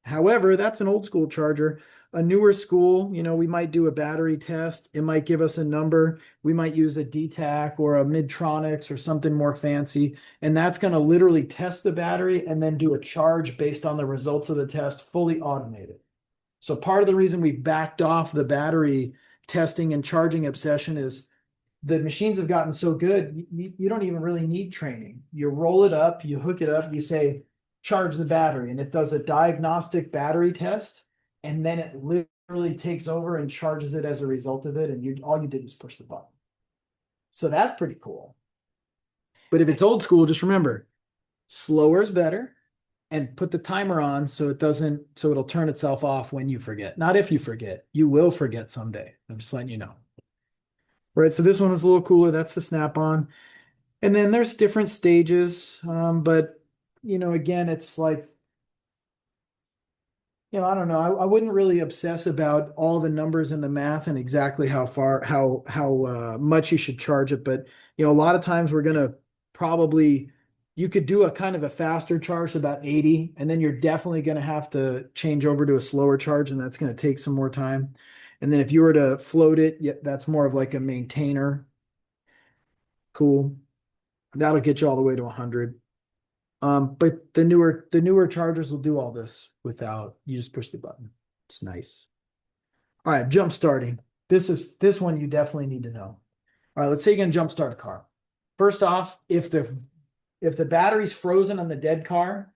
However, that's an old school charger. A newer school, you know, we might do a battery test. It might give us a number. We might use a DTAC or a Midtronics or something more fancy. And that's going to literally test the battery and then do a charge based on the results of the test, fully automated. So part of the reason we've backed off the battery testing and charging obsession is the machines have gotten so good, you don't even really need training. You roll it up, you hook it up, you say, charge the battery, and it does a diagnostic battery test, and then it literally takes over and charges it as a result of it, and all you did was push the button. So that's pretty cool. But if it's old school, just remember, slower is better, and put the timer on so it'll turn itself off when you forget. Not if you forget. You will forget someday. I'm just letting you know. Right, so this one is a little cooler. That's the snap-on. And then there's different stages, but again, it's like, I don't know. I wouldn't really obsess about all the numbers and the math and exactly how much you should charge it. But, a lot of times we're going to you could do a kind of a faster charge, about 80, and then you're definitely going to have to change over to a slower charge, and that's going to take some more time. And then if you were to float it, that's more of like a maintainer. Cool. That'll get you all the way to 100. But the newer chargers will do all this without, you just push the button. It's nice. All right, jump starting. This one you definitely need to know. All right, let's say you're gonna jump start a car. First off, if the battery's frozen on the dead car,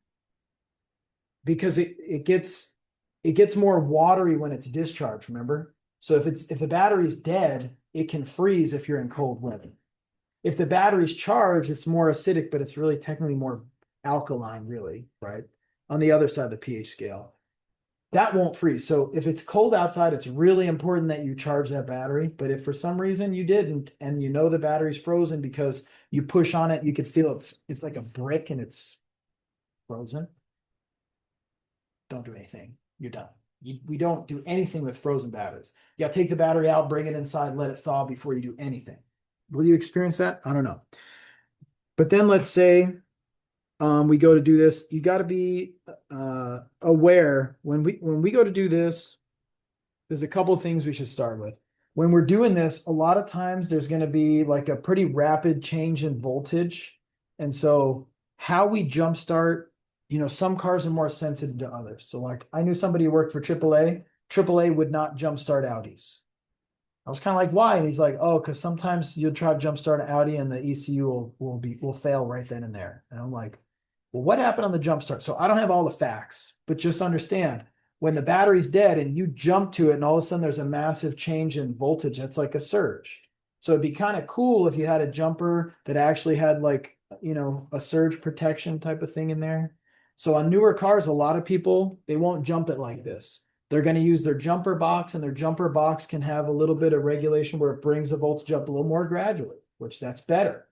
because it gets more watery when it's discharged, remember? So if the battery's dead, it can freeze if you're in cold weather. If the battery's charged, it's more acidic, but it's really technically more alkaline, really, right? On the other side of the pH scale. That won't freeze. So if it's cold outside, it's really important that you charge that battery. But if for some reason you didn't, and the battery's frozen because you push on it, you could feel it's like a brick and it's frozen. Don't do anything. You're done. We don't do anything with frozen batteries. You gotta take the battery out, bring it inside, let it thaw before you do anything. Will you experience that? I don't know. But then let's say we go to do this. You got to be aware when we go to do this. There's a couple of things we should start with. When we're doing this, a lot of times there's going to be like a pretty rapid change in voltage, and so how we jumpstart. Some cars are more sensitive to others. So like I knew somebody who worked for AAA. AAA would not jumpstart Audis. I was kind of like, why? And he's like, oh, because sometimes you'll try to jumpstart an Audi and the ECU will fail right then and there. And I'm like, well, what happened on the jumpstart? So I don't have all the facts, but just understand when the battery's dead and you jump to it and all of a sudden there's a massive change in voltage, that's like a surge. So it'd be kind of cool if you had a jumper that actually had like, a surge protection type of thing in there. So on newer cars, a lot of people, they won't jump it like this. They're going to use their jumper box, and their jumper box can have a little bit of regulation where it brings the voltage up a little more gradually, which that's better.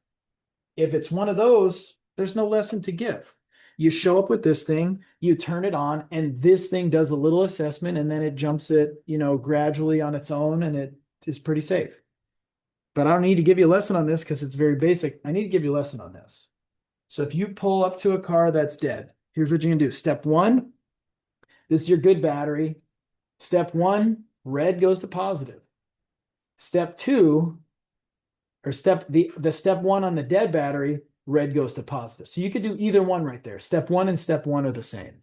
If it's one of those, there's no lesson to give. You show up with this thing, you turn it on, and this thing does a little assessment, and then it jumps it, gradually on its own, and it is pretty safe. But I don't need to give you a lesson on this because it's very basic. I need to give you a lesson on this. So if you pull up to a car that's dead, here's what you can do. Step one, this is your good battery. Step one, red goes to positive. Step two, or the step one on the dead battery, red goes to positive. So you could do either one right there. Step one and step one are the same.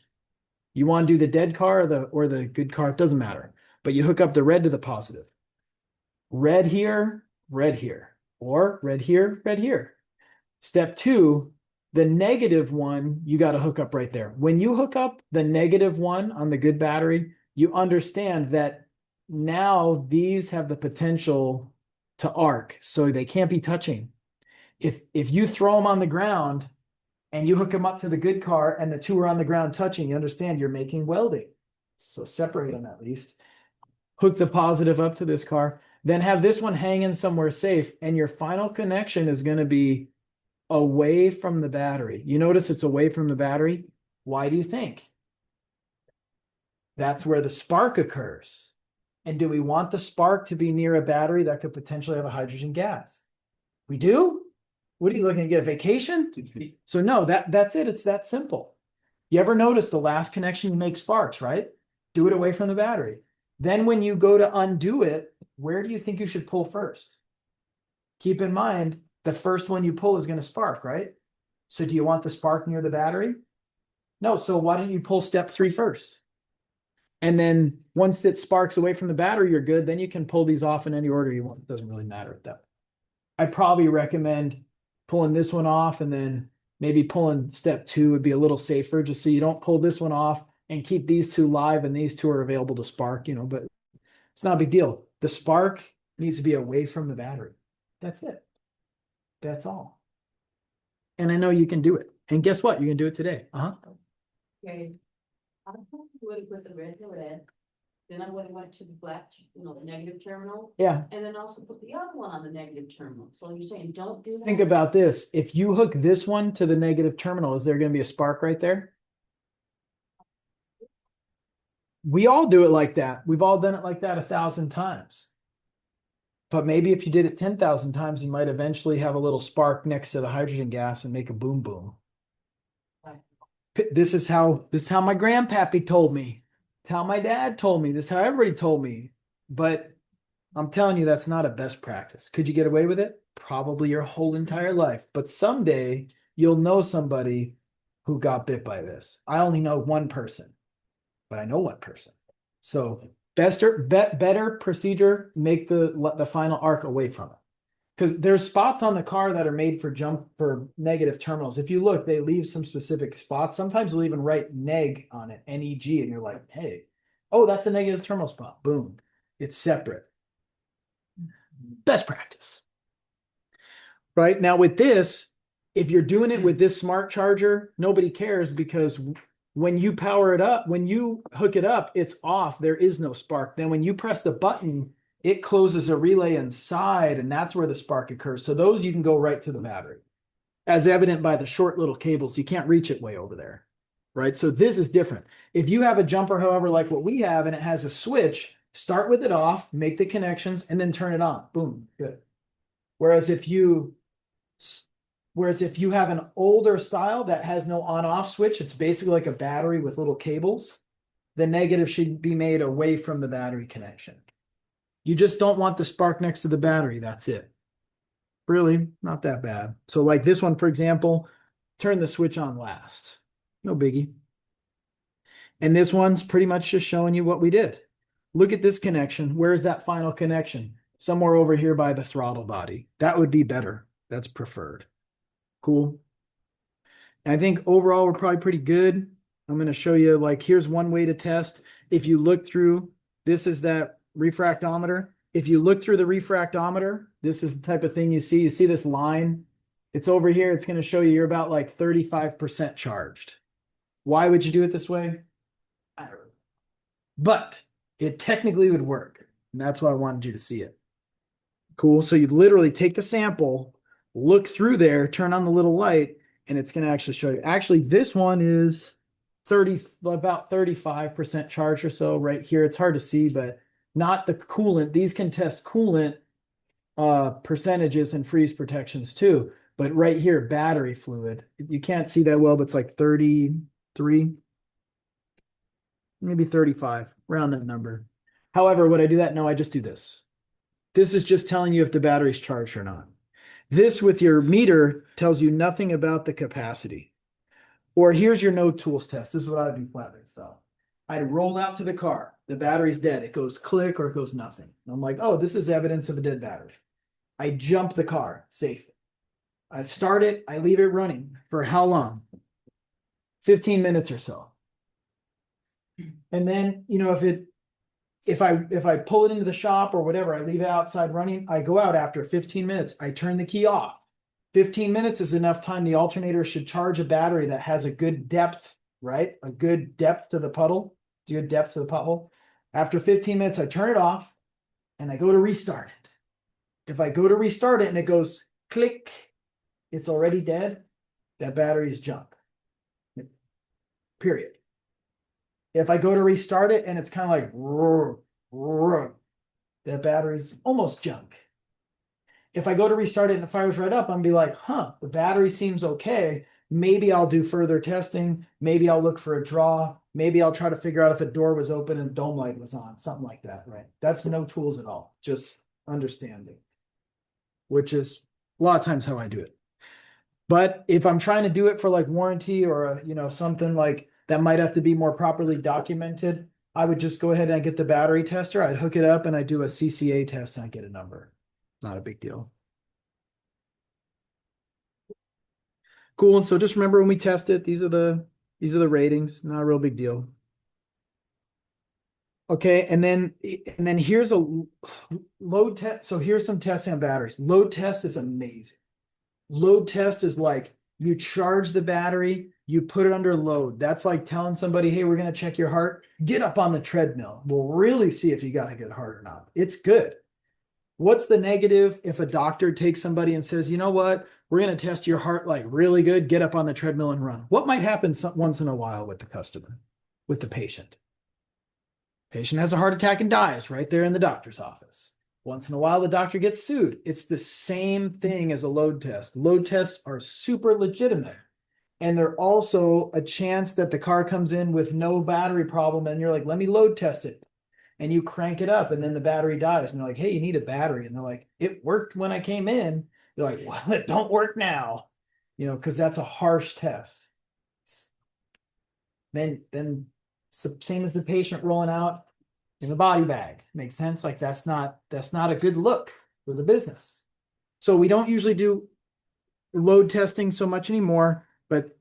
You want to do the dead car or the good car, it doesn't matter. But you hook up the red to the positive. Red here, or red here, red here. Step two, the negative one, you got to hook up right there. When you hook up the negative one on the good battery, you understand that now these have the potential to arc, so they can't be touching. If you throw them on the ground and you hook them up to the good car and the two are on the ground touching, you understand you're making welding. So separate them at least. hook the positive up to this car, then have this one hanging somewhere safe, and your final connection is going to be away from the battery. You notice it's away from the battery. Why do you think? That's where the spark occurs. And do we want the spark to be near a battery that could potentially have a hydrogen gas? We do? What are you looking to get, a vacation? So no, that's it. It's that simple. You ever notice the last connection you make sparks, right? Do it away from the battery. Then when you go to undo it, where do you think you should pull first? Keep in mind, the first one you pull is going to spark, right? So do you want the spark near the battery? No, so why don't you pull step 3 first? And then once it sparks away from the battery, you're good. Then you can pull these off in any order you want. It doesn't really matter at that point. I probably recommend pulling this one off, and then maybe pulling step 2 would be a little safer, just so you don't pull this one off and keep these 2 live and these 2 are available to spark, but it's not a big deal. The spark needs to be away from the battery. That's it. That's all. And I know you can do it. And guess what? You can do it today. Okay. I would have put the red to red. Then I would have went to the black, the negative terminal, Yeah. and then also put the other one on the negative terminal. So you're saying don't do that? Think about this. If you hook this one to the negative terminal, is there going to be a spark right there? We all do it like that. We've all done it like that 1,000 times. But maybe if you did it 10,000 times, you might eventually have a little spark next to the hydrogen gas and make a boom boom. Right. This is how my grandpappy told me. It's how my dad told me. This is how everybody told me. But I'm telling you, that's not a best practice. Could you get away with it? Probably your whole entire life. But someday you'll know somebody who got bit by this. I only know one person, but I know one person. So better procedure, make the final arc away from it. Because there's spots on the car that are made for negative terminals. If you look, they leave some specific spots. Sometimes they'll even write neg on it, NEG, and you're like, hey, oh, that's a negative terminal spot. Boom. It's separate. Best practice. Right? Now with this, if you're doing it with this smart charger, nobody cares, because when you power it up, when you hook it up, it's off. There is no spark. Then when you press the button, it closes a relay inside, and that's where the spark occurs. So those you can go right to the battery, as evident by the short little cables. You can't reach it way over there, right? So this is different. If you have a jumper, however, like what we have, and it has a switch, start with it off, make the connections, and then turn it on. Boom, good. Whereas if you have an older style that has no on-off switch, it's basically like a battery with little cables, the negative should be made away from the battery connection. You just don't want the spark next to the battery. That's it. Really, not that bad. So like this one, for example, turn the switch on last. No biggie. And this one's pretty much just showing you what we did. Look at this connection. Where's that final connection? Somewhere over here by the throttle body. That would be better. That's preferred. Cool. And I think overall we're probably pretty good. I'm going to show you, like, here's one way to test. If you look through, this is that refractometer. If you look through the refractometer, this is the type of thing you see. You see this line? It's over here. It's going to show you you're about like 35% charged. Why would you do it this way? I don't know. But it technically would work. And that's why I wanted you to see it. Cool. So you literally take the sample, look through there, turn on the little light, and it's going to actually show you. Actually, this one is about 35% charged or so right here. It's hard to see, but not the coolant. These can test coolant percentages and freeze protections too. But right here, battery fluid. You can't see that well, but it's like 33, maybe 35, around that number. However, would I do that? No, I just do this. This is just telling you if the battery's charged or not. This with your meter tells you nothing about the capacity. Or here's your no tools test. This is what I would do flatbed style. I'd roll out to the car. The battery's dead. It goes click or it goes nothing. And I'm like, oh, this is evidence of a dead battery. I jump the car safely. I start it. I leave it running for how long? 15 minutes or so. And then, if I pull it into the shop or whatever, I leave it outside running. I go out after 15 minutes. I turn the key off. 15 minutes is enough time. The alternator should charge a battery that has a good depth, right? A good depth to the puddle. Good depth to the pothole. After 15 minutes, I turn it off and I go to restart it. If I go to restart it and it goes click, it's already dead. That battery is junk. Period. If I go to restart it and it's kind of like, roar, roar, that battery's almost junk. If I go to restart it and it fires right up, I'm be like, huh, the battery seems okay. Maybe I'll do further testing. Maybe I'll look for a draw. Maybe I'll try to figure out if a door was open and dome light was on, something like that, right? That's no tools at all, just understanding, which is a lot of times how I do it. But if I'm trying to do it for like warranty or, something like that might have to be more properly documented, I would just go ahead and get the battery tester. I'd hook it up and I do a CCA test and I get a number. Not a big deal. Cool. And so just remember when we test it, these are the ratings. Not a real big deal. Okay, and then here's a load test. So here's some testing on batteries. Load test is amazing. Load test is like you charge the battery, you put it under load. That's like telling somebody, hey, we're going to check your heart. Get up on the treadmill. We'll really see if you got a good heart or not. It's good. What's the negative if a doctor takes somebody and says, you know what, we're going to test your heart like really good, get up on the treadmill and run? What might happen once in a while with the customer, with the patient? Patient has a heart attack and dies right there in the doctor's office. Once in a while, the doctor gets sued. It's the same thing as a load test. Load tests are super legitimate. And they're also a chance that the car comes in with no battery problem and you're like, let me load test it. And you crank it up and then the battery dies. And they're like, hey, you need a battery. And they're like, it worked when I came in. You're like, well, it don't work now, because that's a harsh test. Then it's the same as the patient rolling out in the body bag. Makes sense? Like that's not a good look for the business. So we don't usually do load testing so much anymore, but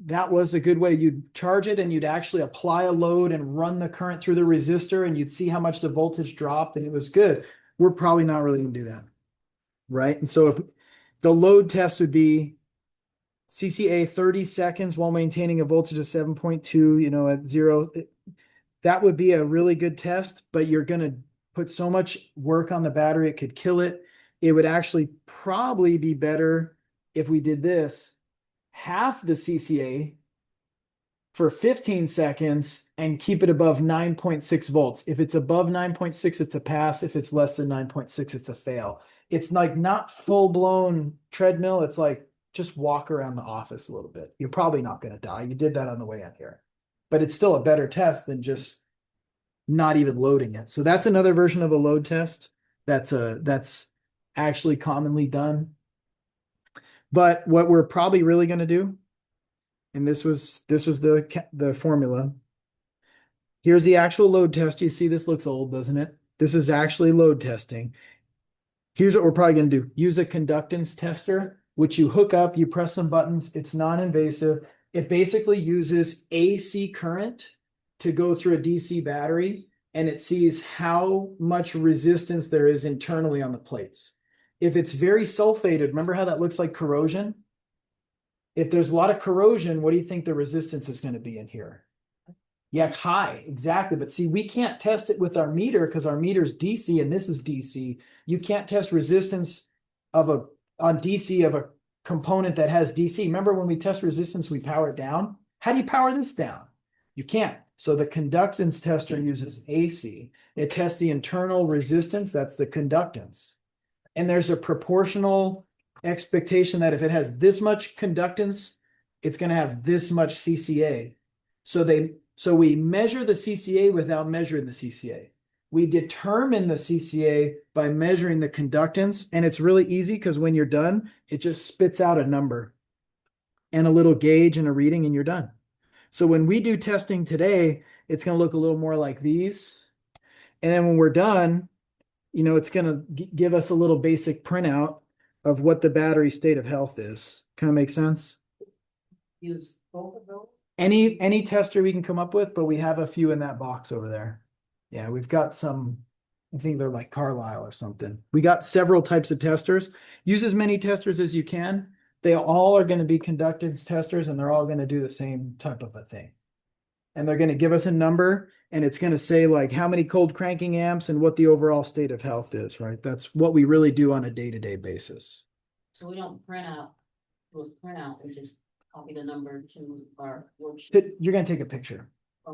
that was a good way. You'd charge it and you'd actually apply a load and run the current through the resistor and you'd see how much the voltage dropped and it was good. We're probably not really going to do that. Right. And so if the load test would be CCA 30 seconds while maintaining a voltage of 7.2, at zero, that would be a really good test, but you're going to put so much work on the battery, it could kill it. It would actually probably be better if we did this. Half the CCA for 15 seconds and keep it above 9.6 volts. If it's above 9.6, it's a pass. If it's less than 9.6, it's a fail. It's like not full blown treadmill. It's like just walk around the office a little bit. You're probably not going to die. You did that on the way in here, but it's still a better test than just not even loading it. So that's another version of a load test. That's actually commonly done. But what we're probably really going to do, and this was the formula. Here's the actual load test. You see this looks old, doesn't it? This is actually load testing. Here's what we're probably going to do. Use a conductance tester, which you hook up, you press some buttons. It's non-invasive. It basically uses AC current to go through a DC battery, and it sees how much resistance there is internally on the plates. If it's very sulfated, remember how that looks like corrosion? If there's a lot of corrosion, what do you think the resistance is going to be in here? Yeah, high, exactly. But see, we can't test it with our meter because our meter is DC and this is DC. You can't test resistance on DC of a component that has DC. Remember when we test resistance, we power it down? How do you power this down? You can't. So the conductance tester uses AC. It tests the internal resistance, that's the conductance. And there's a proportional expectation that if it has this much conductance, it's going to have this much CCA. So we measure the CCA without measuring the CCA. We determine the CCA by measuring the conductance, and it's really easy because when you're done, it just spits out a number and a little gauge and a reading, and you're done. So when we do testing today, it's going to look a little more like these. And then when we're done, it's going to give us a little basic printout of what the battery state of health is. Kind of make sense? Use both of those? Any tester we can come up with, but we have a few in that box over there. Yeah, we've got some, I think they're like Carlisle or something. We got several types of testers. Use as many testers as you can. They all are going to be conductance testers and they're all going to do the same type of a thing. and they're going to give us a number, and it's going to say like how many cold cranking amps and what the overall state of health is, right? That's what we really do on a day-to-day basis. So we don't print out, we just copy the number to our worksheet. You're going to take a picture.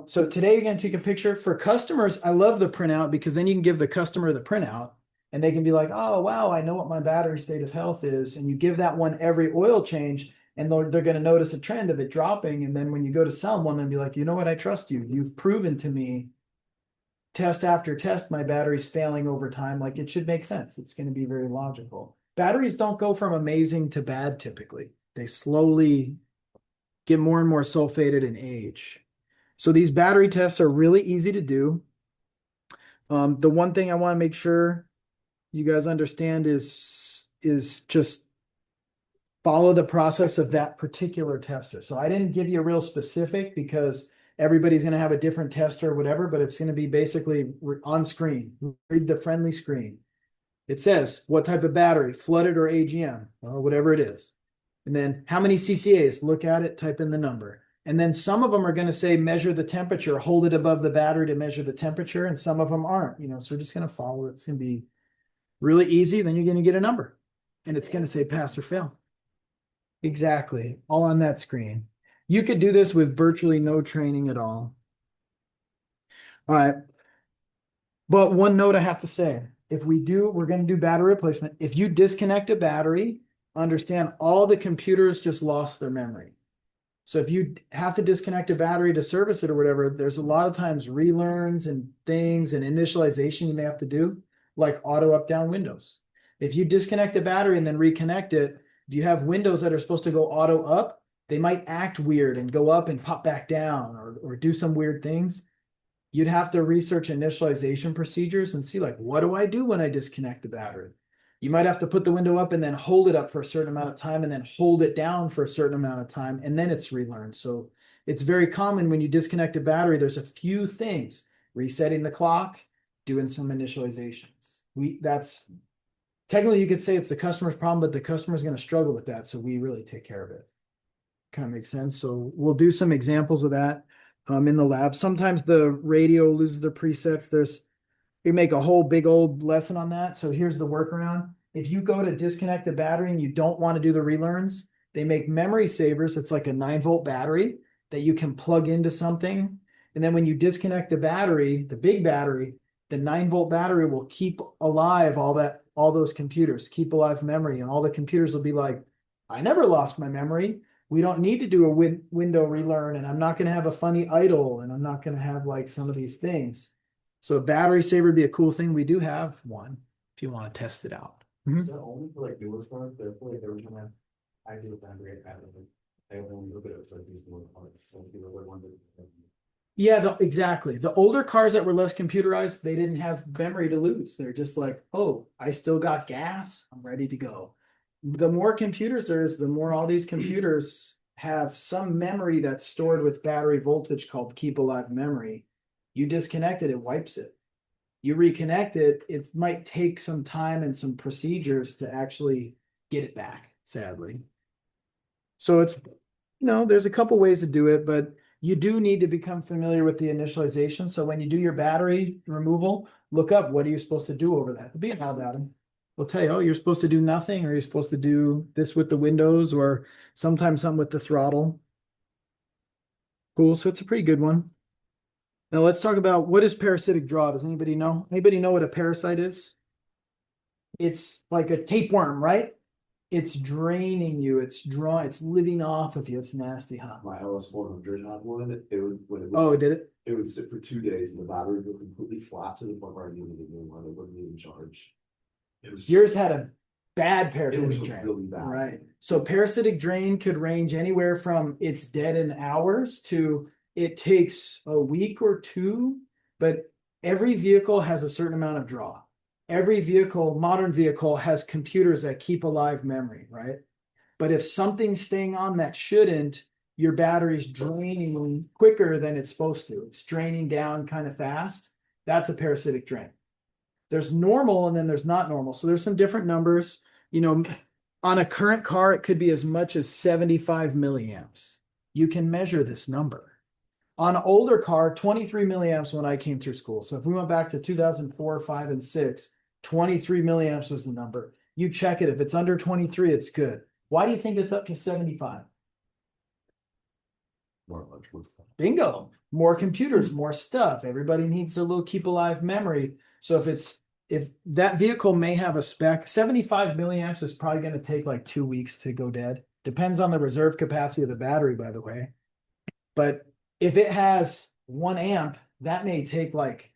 So today you're going to take a picture. For customers, I love the printout because then you can give the customer the printout and they can be like, oh, wow, I know what my battery state of health is. And you give that one every oil change and they're going to notice a trend of it dropping. And then when you go to sell one, they'll be like, you know what? I trust you. You've proven to me test after test, my battery's failing over time. Like it should make sense. It's going to be very logical. Batteries don't go from amazing to bad typically. They slowly get more and more sulfated in age. So these battery tests are really easy to do. The one thing I want to make sure you guys understand is just follow the process of that particular tester. So I didn't give you a real specific because everybody's going to have a different tester or whatever, but it's going to be basically on screen. Read the friendly screen. It says what type of battery, flooded or AGM, or whatever it is. And then how many CCAs, look at it, type in the number. And then some of them are going to say measure the temperature, hold it above the battery to measure the temperature. And some of them aren't, so we're just going to follow it. It's going to be really easy. Then you're going to get a number and it's going to say pass or fail. Exactly. All on that screen. You could do this with virtually no training at all. All right. But one note I have to say, we're going to do battery replacement. If you disconnect a battery, understand all the computers just lost their memory. So if you have to disconnect a battery to service it or whatever, there's a lot of times relearns and things and initialization you may have to do, like auto up down windows. If you disconnect a battery and then reconnect it, if you have windows that are supposed to go auto up, they might act weird and go up and pop back down or do some weird things. You'd have to research initialization procedures and see like, what do I do when I disconnect the battery? You might have to put the window up and then hold it up for a certain amount of time and then hold it down for a certain amount of time. And then it's relearned. So it's very common when you disconnect a battery, there's a few things, resetting the clock, doing some initializations. That's technically you could say it's the customer's problem, but the customer's going to struggle with that. So we really take care of it. Kind of makes sense. So we'll do some examples of that in the lab. Sometimes the radio loses their presets. We make a whole big old lesson on that. So here's the workaround. If you go to disconnect the battery and you don't want to do the relearns, they make memory savers. It's like a 9-volt battery that you can plug into something. And then when you disconnect the battery, the big battery, the 9-volt battery will keep alive all those computers, keep alive memory. And all the computers will be like, I never lost my memory. We don't need to do a window relearn, and I'm not going to have a funny idle, and I'm not going to have like some of these things. So a battery saver would be a cool thing. We do have one if you want to test it out. Is that only for like newer cars? Therefore, like every time I do a battery, I only look at it, so I use the one part. So if you look at one that- Yeah, exactly. The older cars that were less computerized, they didn't have memory to lose. They're just like, oh, I still got gas. I'm ready to go. The more computers there is, the more all these computers have some memory that's stored with battery voltage called keep alive memory. You disconnect it, it wipes it. You reconnect it, it might take some time and some procedures to actually get it back, sadly. So it's, there's a couple ways to do it, but you do need to become familiar with the initialization. So when you do your battery removal, look up what are you supposed to do over that. Be about it. We'll tell you, oh, you're supposed to do nothing, or you're supposed to do this with the windows, or sometimes something with the throttle. Cool, so it's a pretty good one. Now let's talk about what is parasitic draw. Does anybody know? Anybody know what a parasite is? It's like a tapeworm, right? It's draining you. It's living off of you. It's nasty, huh? My LS400 had one. Did it? It would sit for 2 days and the battery would completely flat to the point where I needed a new one. It wouldn't even charge. Yours had a bad It parasitic was drain. really bad. Right. So parasitic drain could range anywhere from it's dead in hours to it takes a week or two, but every vehicle has a certain amount of draw. Every vehicle, modern vehicle, has computers that keep alive memory, right? But if something's staying on that shouldn't, your battery's draining quicker than it's supposed to. It's draining down kind of fast. That's a parasitic drain. There's normal and then there's not normal. So there's some different numbers. On a current car, it could be as much as 75 milliamps. You can measure this number. On an older car, 23 milliamps when I came through school. So if we went back to 2004, 5, and 6, 23 milliamps was the number. You check it. If it's under 23, it's good. Why do you think it's up to 75? More electrical. Bingo. More computers, more stuff. Everybody needs a little keep alive memory. So if that vehicle may have a spec, 75 milliamps is probably going to take like 2 weeks to go dead. Depends on the reserve capacity of the battery, by the way. But if it has 1 amp, that may take like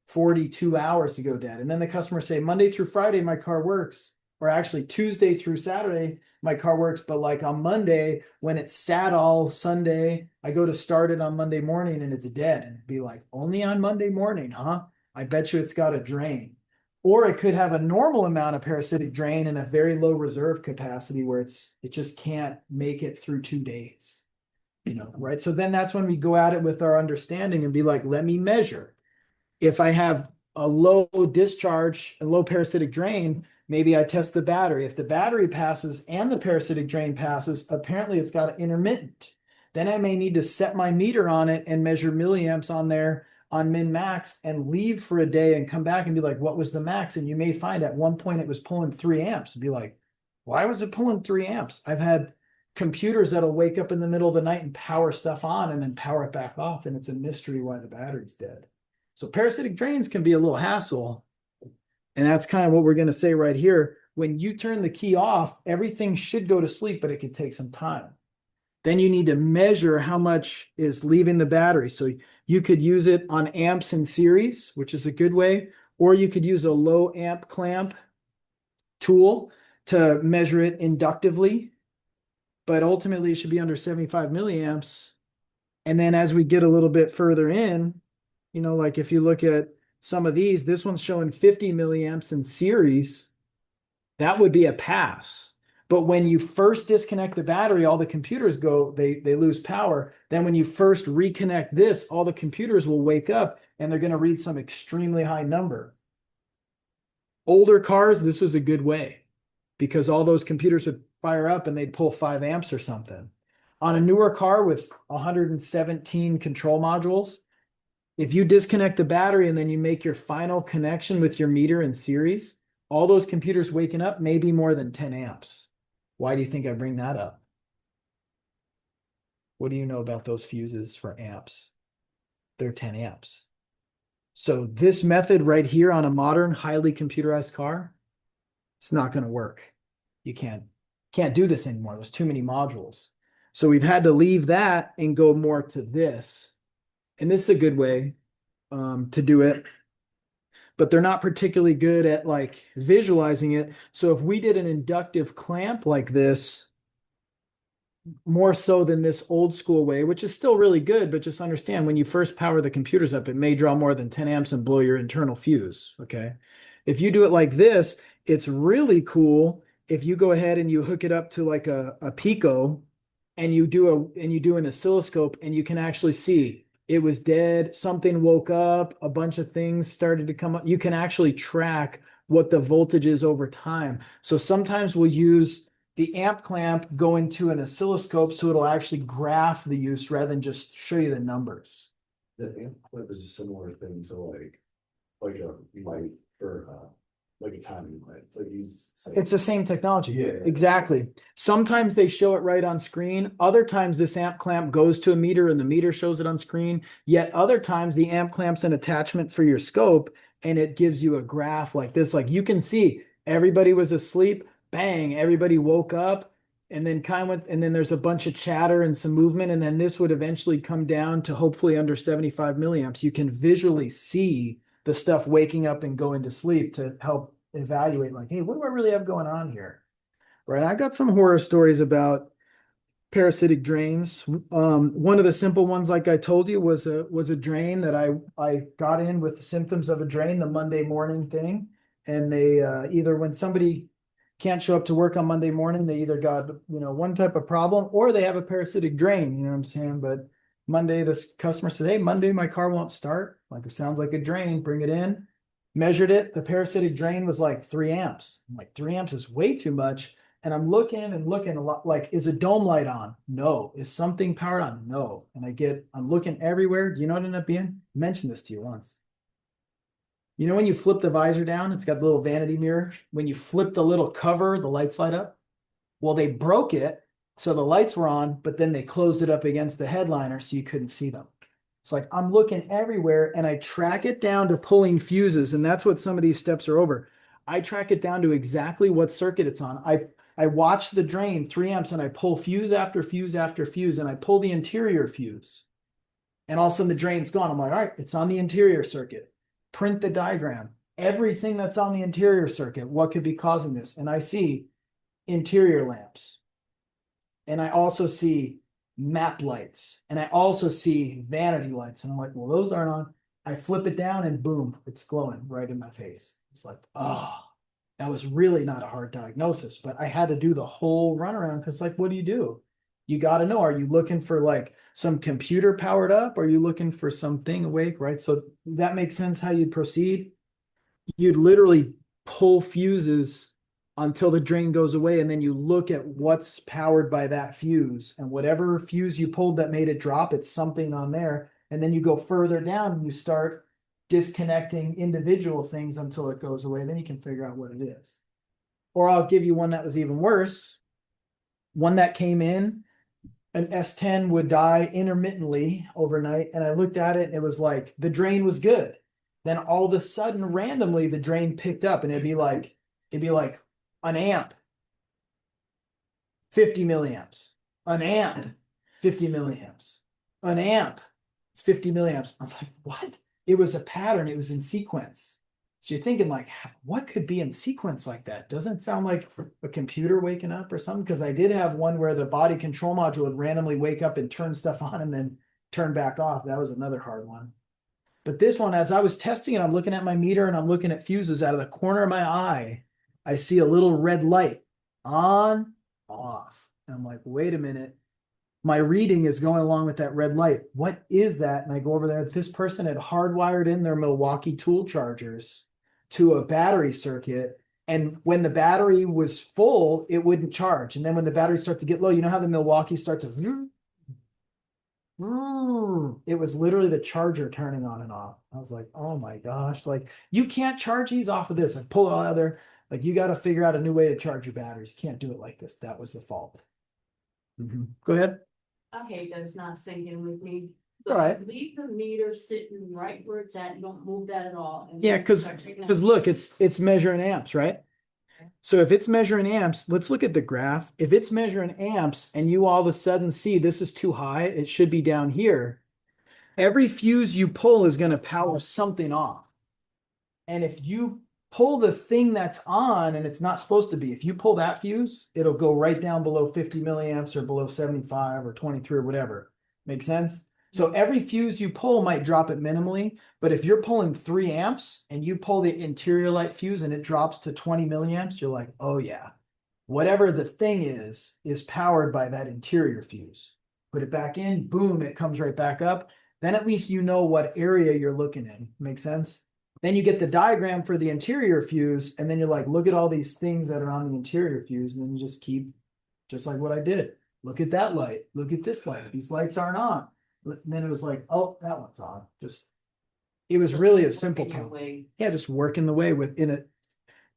42 hours to go dead. And then the customer say, Monday through Friday, my car works. Or actually Tuesday through Saturday, my car works. But like on Monday, when it's sat all Sunday, I go to start it on Monday morning and it's dead. And it'd be like, only on Monday morning, huh? I bet you it's got a drain. Or it could have a normal amount of parasitic drain and a very low reserve capacity where it just can't make it through 2 days. Right? So then that's when we go at it with our understanding and be like, let me measure. If I have a low discharge, a low parasitic drain, maybe I test the battery. If the battery passes and the parasitic drain passes, apparently it's got an intermittent. Then I may need to set my meter on it and measure milliamps on there on min max and leave for a day and come back and be like, what was the max? And you may find at one point it was pulling 3 amps and be like, why was it pulling 3 amps? I've had computers that'll wake up in the middle of the night and power stuff on and then power it back off. And it's a mystery why the battery's dead. So parasitic drains can be a little hassle. And that's kind of what we're going to say right here. When you turn the key off, everything should go to sleep, but it could take some time. Then you need to measure how much is leaving the battery. So you could use it on amps in series, which is a good way, or you could use a low amp clamp tool to measure it inductively. But ultimately it should be under 75 milliamps. And then as we get a little bit further in, like if you look at some of these, this one's showing 50 milliamps in series. That would be a pass. But when you first disconnect the battery, all the computers they lose power. Then when you first reconnect this, all the computers will wake up and they're going to read some extremely high number. Older cars, this was a good way because all those computers would fire up and they'd pull 5 amps or something. On a newer car with 117 control modules, if you disconnect the battery and then you make your final connection with your meter in series, all those computers waking up may be more than 10 amps. Why do you think I bring that up? What do you know about those fuses for amps? They're 10 amps. So this method right here on a modern, highly computerized car, it's not going to work. You can't do this anymore. There's too many modules. So we've had to leave that and go more to this. And this is a good way to do it. But they're not particularly good at like visualizing it. So if we did an inductive clamp like this, more so than this old school way, which is still really good, but just understand when you first power the computers up, it may draw more than 10 amps and blow your internal fuse. Okay. If you do it like this, it's really cool. If you go ahead and you hook it up to like a Pico and you do an oscilloscope and you can actually see it was dead, something woke up, a bunch of things started to come up. You can actually track what the voltage is over time. So sometimes we'll use the amp clamp go into an oscilloscope so it'll actually graph the use rather than just show you the numbers. The amp clip is a similar thing to like a light or like a timing light. It's the same technology. Yeah. Exactly. Sometimes they show it right on screen. Other times this amp clamp goes to a meter and the meter shows it on screen. Yet other times the amp clamp's an attachment for your scope and it gives you a graph like this. Like you can see everybody was asleep, bang, everybody woke up and then and then there's a bunch of chatter and some movement. And then this would eventually come down to hopefully under 75 milliamps. You can visually see the stuff waking up and going to sleep to help evaluate like, hey, what do I really have going on here? Right. I got some horror stories about parasitic drains. One of the simple ones, like I told you, was a drain that I got in with the symptoms of a drain, the Monday morning thing. And they either when somebody can't show up to work on Monday morning, they either got, one type of problem or they have a parasitic drain, you know what I'm saying? But Monday, this customer said, hey, Monday, my car won't start. Like, it sounds like a drain, bring it in. Measured it. The parasitic drain was like 3 amps. I'm like, 3 amps is way too much. And I'm looking and looking a lot, like, is a dome light on? No. Is something powered on? No. And I'm looking everywhere. Do you know what it ended up being? I mentioned this to you once. You know, when you flip the visor down, it's got the little vanity mirror. When you flip the little cover, the lights light up. Well, they broke it, so the lights were on, but then they closed it up against the headliner so you couldn't see them. It's like I'm looking everywhere and I track it down to pulling fuses, and that's what some of these steps are over. I track it down to exactly what circuit it's on. I watch the drain 3 amps and I pull fuse after fuse after fuse, and I pull the interior fuse. And all of a sudden the drain's gone. I'm like, all right, it's on the interior circuit. Print the diagram. Everything that's on the interior circuit, what could be causing this? And I see interior lamps. And I also see map lights. And I also see vanity lights. And I'm like, well, those aren't on. I flip it down and boom, it's glowing right in my face. It's like, oh, that was really not a hard diagnosis, but I had to do the whole runaround because, like, what do? You got to know, are you looking for like some computer powered up? Are you looking for something awake, right? So that makes sense how you'd proceed. You'd literally pull fuses until the drain goes away, and then you look at what's powered by that fuse, and whatever fuse you pulled that made it drop, it's something on there. And then you go further down and you start disconnecting individual things until it goes away. Then you can figure out what it is. Or I'll give you one that was even worse. One that came in, an S10 would die intermittently overnight. And I looked at it and it was like the drain was good. Then all of a sudden, randomly, the drain picked up, and it'd be like an amp, 50 milliamps, an amp, 50 milliamps, an amp, 50 milliamps. I was like, what? It was a pattern. It was in sequence. So you're thinking like, what could be in sequence like that? Doesn't sound like a computer waking up or something. Because I did have one where the body control module would randomly wake up and turn stuff on and then turn back off. That was another hard one. But this one, as I was testing it, I'm looking at my meter and I'm looking at fuses. Out of the corner of my eye, I see a little red light on, off. And I'm like, wait a minute. My reading is going along with that red light. What is that? And I go over there. This person had hardwired in their Milwaukee tool chargers to a battery circuit. And when the battery was full, it wouldn't charge. And then when the battery started to get low, you know how the Milwaukee starts to, it was literally the charger turning on and off. I was like, oh my gosh, like you can't charge these off of this. I pull it all out of there. Like you got to figure out a new way to charge your batteries. You can't do it like this. That was the fault. Go ahead. Okay, that's not sinking with me. All right. Leave the meter sitting right where it's at. You don't move that at all. And Yeah, then start taking out look, pieces. it's measuring amps, right? So if it's measuring amps, let's look at the graph. If it's measuring amps and you all of a sudden see this is too high, it should be down here. Every fuse you pull is going to power something off. And if you pull the thing that's on and it's not supposed to be, if you pull that fuse, it'll go right down below 50 milliamps or below 75 or 23 or whatever. Make sense? So every fuse you pull might drop it minimally, but if you're pulling 3 amps and you pull the interior light fuse and it drops to 20 milliamps, you're like, oh yeah, whatever the thing is powered by that interior fuse. Put it back in, boom, it comes right back up. Then at least you know what area you're looking in. Make sense? Then you get the diagram for the interior fuse, and then you're like, look at all these things that are on the interior fuse, and then you just keep, just like what I did. Look at that light. Look at this light. These lights aren't on. And then it was like, oh, that one's on. It was really a simple problem. Yeah, just working the way within it.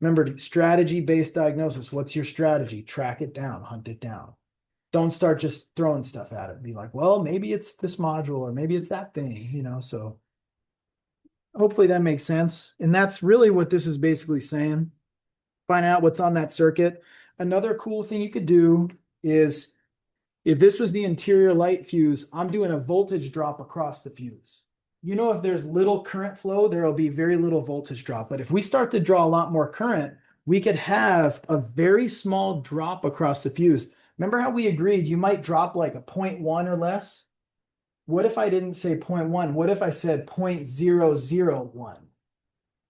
Remember, strategy-based diagnosis. What's your strategy? Track it down, hunt it down. Don't start just throwing stuff at it. Be like, well, maybe it's this module or maybe it's that thing, so hopefully that makes sense. And that's really what this is basically saying. Find out what's on that circuit. Another cool thing you could do is if this was the interior light fuse, I'm doing a voltage drop across the fuse. If there's little current flow, there'll be very little voltage drop. But if we start to draw a lot more current, we could have a very small drop across the fuse. Remember how we agreed you might drop like a 0.1 or less? What if I didn't say 0.1? What if I said 0.001?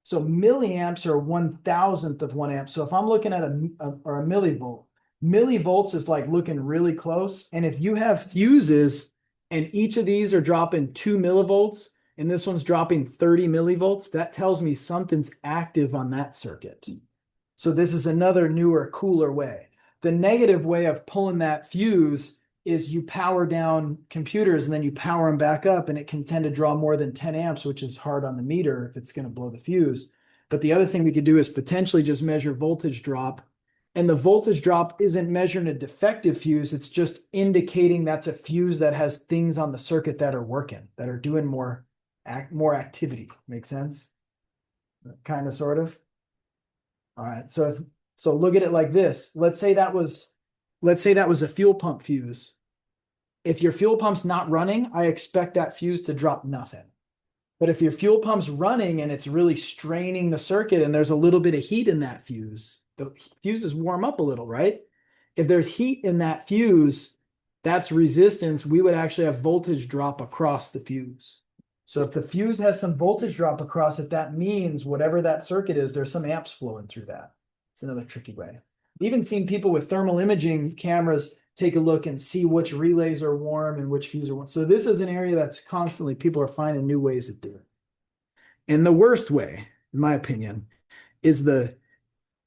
So milliamps are 1,000th of 1 amp. So if I'm looking at a millivolt, millivolts is like looking really close. And if you have fuses and each of these are dropping 2 millivolts and this one's dropping 30 millivolts, that tells me something's active on that circuit. So this is another newer, cooler way. the negative way of pulling that fuse is you power down computers and then you power them back up, and it can tend to draw more than 10 amps, which is hard on the meter if it's going to blow the fuse. But the other thing we could do is potentially just measure voltage drop. And the voltage drop isn't measuring a defective fuse. It's just indicating that's a fuse that has things on the circuit that are working, that are doing more activity. Make sense? Kind of, sort of. All right. So look at it like this. Let's say that was a fuel pump fuse. If your fuel pump's not running, I expect that fuse to drop nothing. But if your fuel pump's running and it's really straining the circuit and there's a little bit of heat in that fuse, the fuses warm up a little, right? If there's heat in that fuse, that's resistance. We would actually have voltage drop across the fuse. So if the fuse has some voltage drop across it, that means whatever that circuit is, there's some amps flowing through that. It's another tricky way. I've even seen people with thermal imaging cameras take a look and see which relays are warm and which fuse are warm. So this is an area that's constantly, people are finding new ways to do it. And the worst way, in my opinion, is the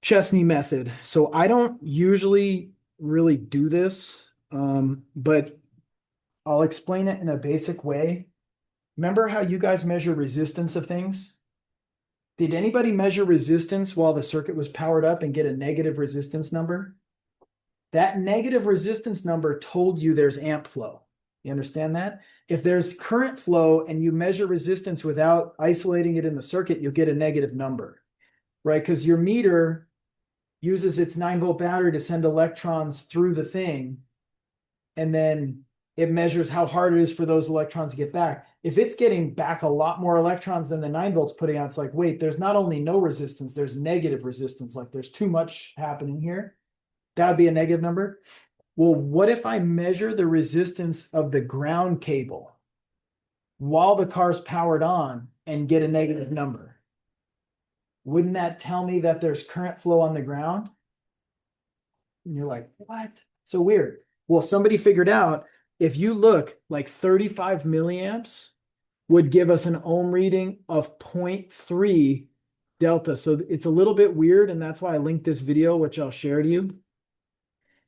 Chesney method. So I don't usually really do this, but I'll explain it in a basic way. Remember how you guys measure resistance of things? Did anybody measure resistance while the circuit was powered up and get a negative resistance number? That negative resistance number told you there's amp flow. You understand that? If there's current flow and you measure resistance without isolating it in the circuit, you'll get a negative number, right? Because your meter uses its 9-volt battery to send electrons through the thing, and then it measures how hard it is for those electrons to get back. If it's getting back a lot more electrons than the 9 volts putting out, it's like, wait, there's not only no resistance, there's negative resistance. Like there's too much happening here. That would be a negative number. Well, what if I measure the resistance of the ground cable while the car's powered on and get a negative number? Wouldn't that tell me that there's current flow on the ground? And you're like, what? So weird. Well, somebody figured out if you look, like 35 milliamps would give us an ohm reading of 0.3 delta. So it's a little bit weird, and that's why I linked this video, which I'll share to you.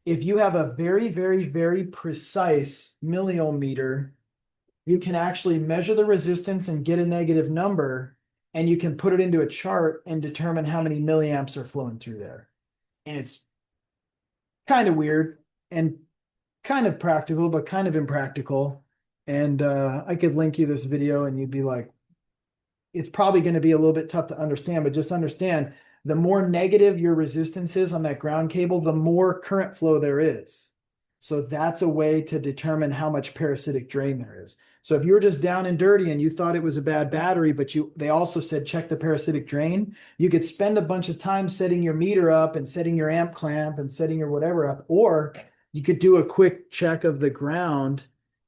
If you have a very, very, very precise milliohm meter, you can actually measure the resistance and get a negative number, and you can put it into a chart and determine how many milliamps are flowing through there. And it's kind of weird and kind of practical, but kind of impractical. And I could link you this video and you'd be like, it's probably going to be a little bit tough to understand, but just understand the more negative your resistance is on that ground cable, the more current flow there is. So that's a way to determine how much parasitic drain there is. So if you were just down and dirty and you thought it was a bad battery, but they also said check the parasitic drain, you could spend a bunch of time setting your meter up and setting your amp clamp and setting your whatever up, or you could do a quick check of the ground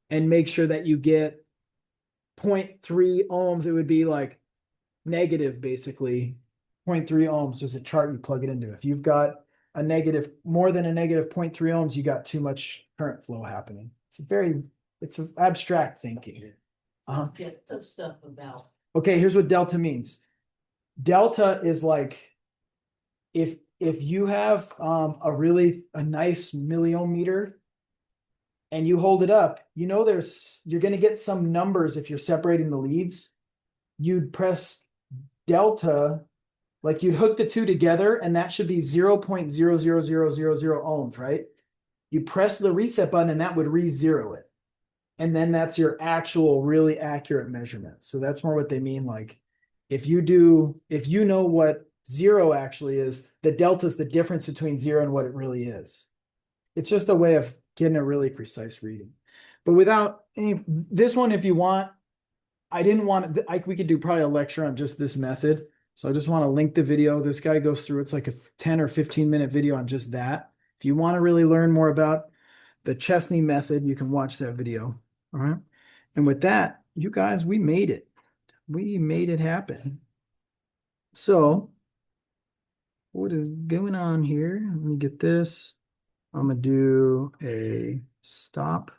and make sure that you get 0.3 ohms. It would be like negative, basically 0.3 ohms. There's a chart you plug it into. If you've got a negative, more than a negative 0.3 ohms, you got too much current flow happening. It's an abstract thinking. Get the stuff about. Okay, here's what delta means. Delta is like if you have a nice milliohm meter and you hold it up, you know you're going to get some numbers if you're separating the leads. You'd press delta, like you'd hook the two together, and that should be 0.00000 ohms, right? You press the reset button and that would re-zero it. And then that's your actual really accurate measurement. So that's more what they mean. Like if you know what zero actually is, the delta is the difference between zero and what it really is. It's just a way of getting a really precise reading. But without this one, if you want, we could do probably a lecture on just this method. So I just want to link the video. This guy goes through, it's like a 10 or 15-minute video on just that. If you want to really learn more about the Chesney method, you can watch that video. All right. And with that, you guys, we made it. We made it happen. So what is going on here? Let me get this. I'm going to do a stop